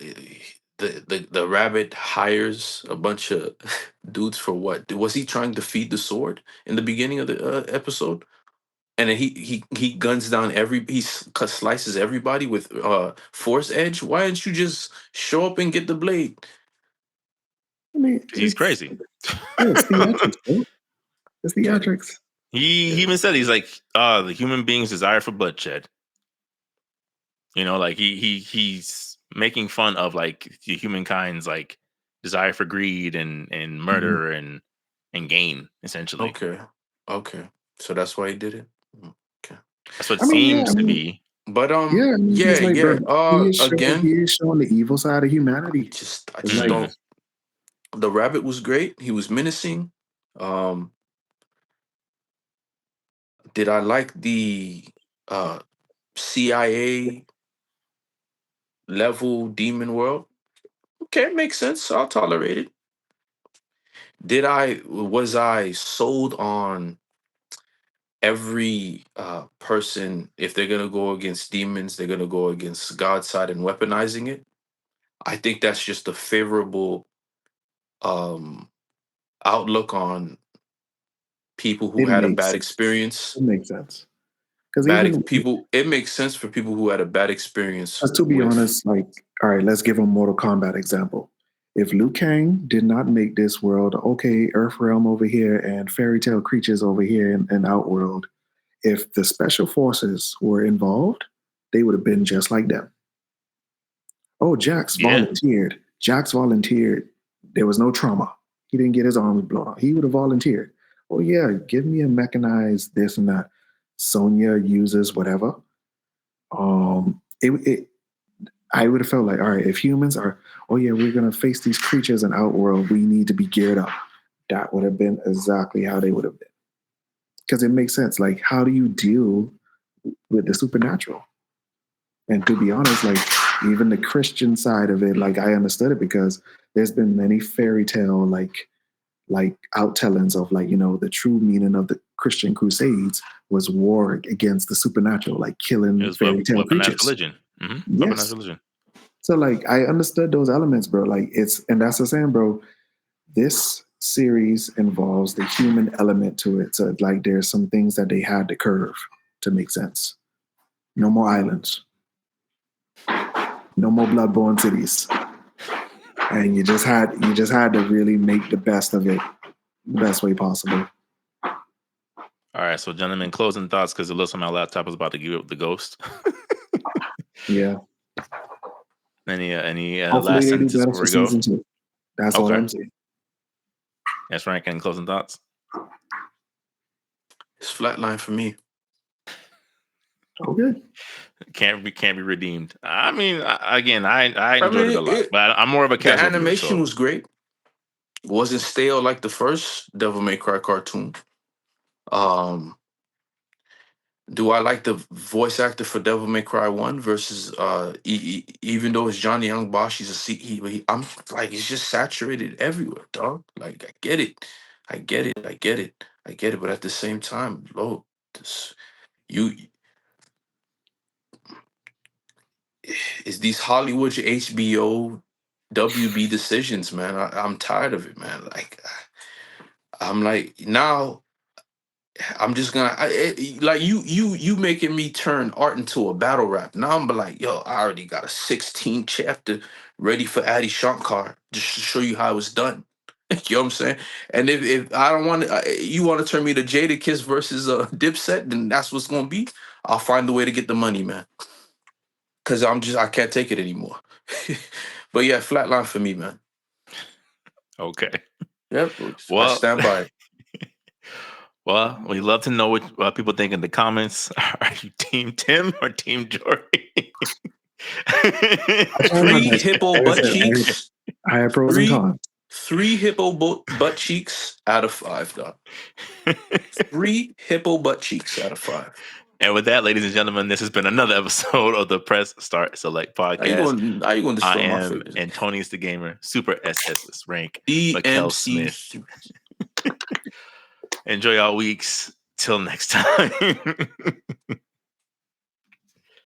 the rabbit hires a bunch of dudes for what? Was he trying to feed the sword in the beginning of the episode? And then he guns down slices everybody with force edge. Why didn't you just show up and get the blade? I mean, he's crazy. It's theatrics, bro. It's theatrics. He even said he's like the human being's desire for bloodshed. Like he's making fun of like the humankind's like desire for greed and murder and gain, essentially. Okay. So that's why he did it. Okay, that's what it seems to be. But bro, again, he is showing the evil side of humanity. I just don't. The rabbit was great. He was menacing. Did I like the CIA level demon world? Okay, it makes sense. I'll tolerate it. Was I sold on every person? If they're gonna go against demons, they're gonna go against God's side and weaponizing it. I think that's just a favorable outlook on people who had a bad experience. It makes sense. It makes sense for people who had a bad experience. To be honest, like, all right, let's give a Mortal Kombat example. If Liu Kang did not make this world, okay, Earth Realm over here and fairy tale creatures over here in Outworld, if the special forces were involved, they would have been just like them. Oh, Jax volunteered. There was no trauma. He didn't get his arms blown off. He would have volunteered. Oh, yeah, give me a mechanized this and that. Sonya uses whatever. I would have felt like, all right, if humans are, we're going to face these creatures in Outworld, we need to be geared up. That would have been exactly how they would have been. Because it makes sense. Like, how do you deal with the supernatural? And to be honest, like, even the Christian side of it, like, I understood it because there's been many fairy tale, like outtellings of, like, the true meaning of the Christian Crusades was war against the supernatural, like killing fairy tale creatures. Religion. Mm-hmm. Yes. Religion. So, like, I understood those elements, bro. Like, and that's the same, bro. This series involves the human element to it. So, like, there's some things that they had to curve to make sense. No more islands. No more bloodborne cities. And you just had to really make the best of it, the best way possible. All right, so gentlemen, closing thoughts because it looks like my laptop is about to give up the ghost. Yeah. Any last sentences before we go? Season 2. That's all I'm saying. Yes, Frank, any closing thoughts? It's flatline for me. Okay. Can't be redeemed. I mean, again, I enjoyed it a lot, but I'm more of a casual. The animation was great. It wasn't stale like the first Devil May Cry cartoon. Do I like the voice actor for Devil May Cry 1 versus even though it's Johnny Young Bosch, I'm like, it's just saturated everywhere, dog. Like, I get it. But at the same time, Lord, you is these Hollywood HBO WB decisions, man. I'm tired of it, man. Like, I'm like, now I'm just gonna like you making me turn art into a battle rap. Now I'm like, yo, I already got a 16 chapter ready for Adi Shankar just to show you how it's done. You know what I'm saying? And if I don't want to, you want to turn me to Jada Kiss versus Dipset, then that's what's gonna be. I'll find a way to get the money, man. Cause I can't take it anymore. But yeah, flatline for me, man. Okay. Yep. Well, I stand by it. Well, we love to know what people think in the comments. Are you Team Tim or Team Jory? 3 hippo butt cheeks. I have pros and cons. 3 hippo butt cheeks out of 5, dog. 3 hippo butt cheeks out of 5. And with that, ladies and gentlemen, this has been another episode of the Press Start Select podcast. How you going to destroy I my am favorite? and Tony's the Gamer, Super SS's rank, DMC Smith. Enjoy y'all weeks. Till next time.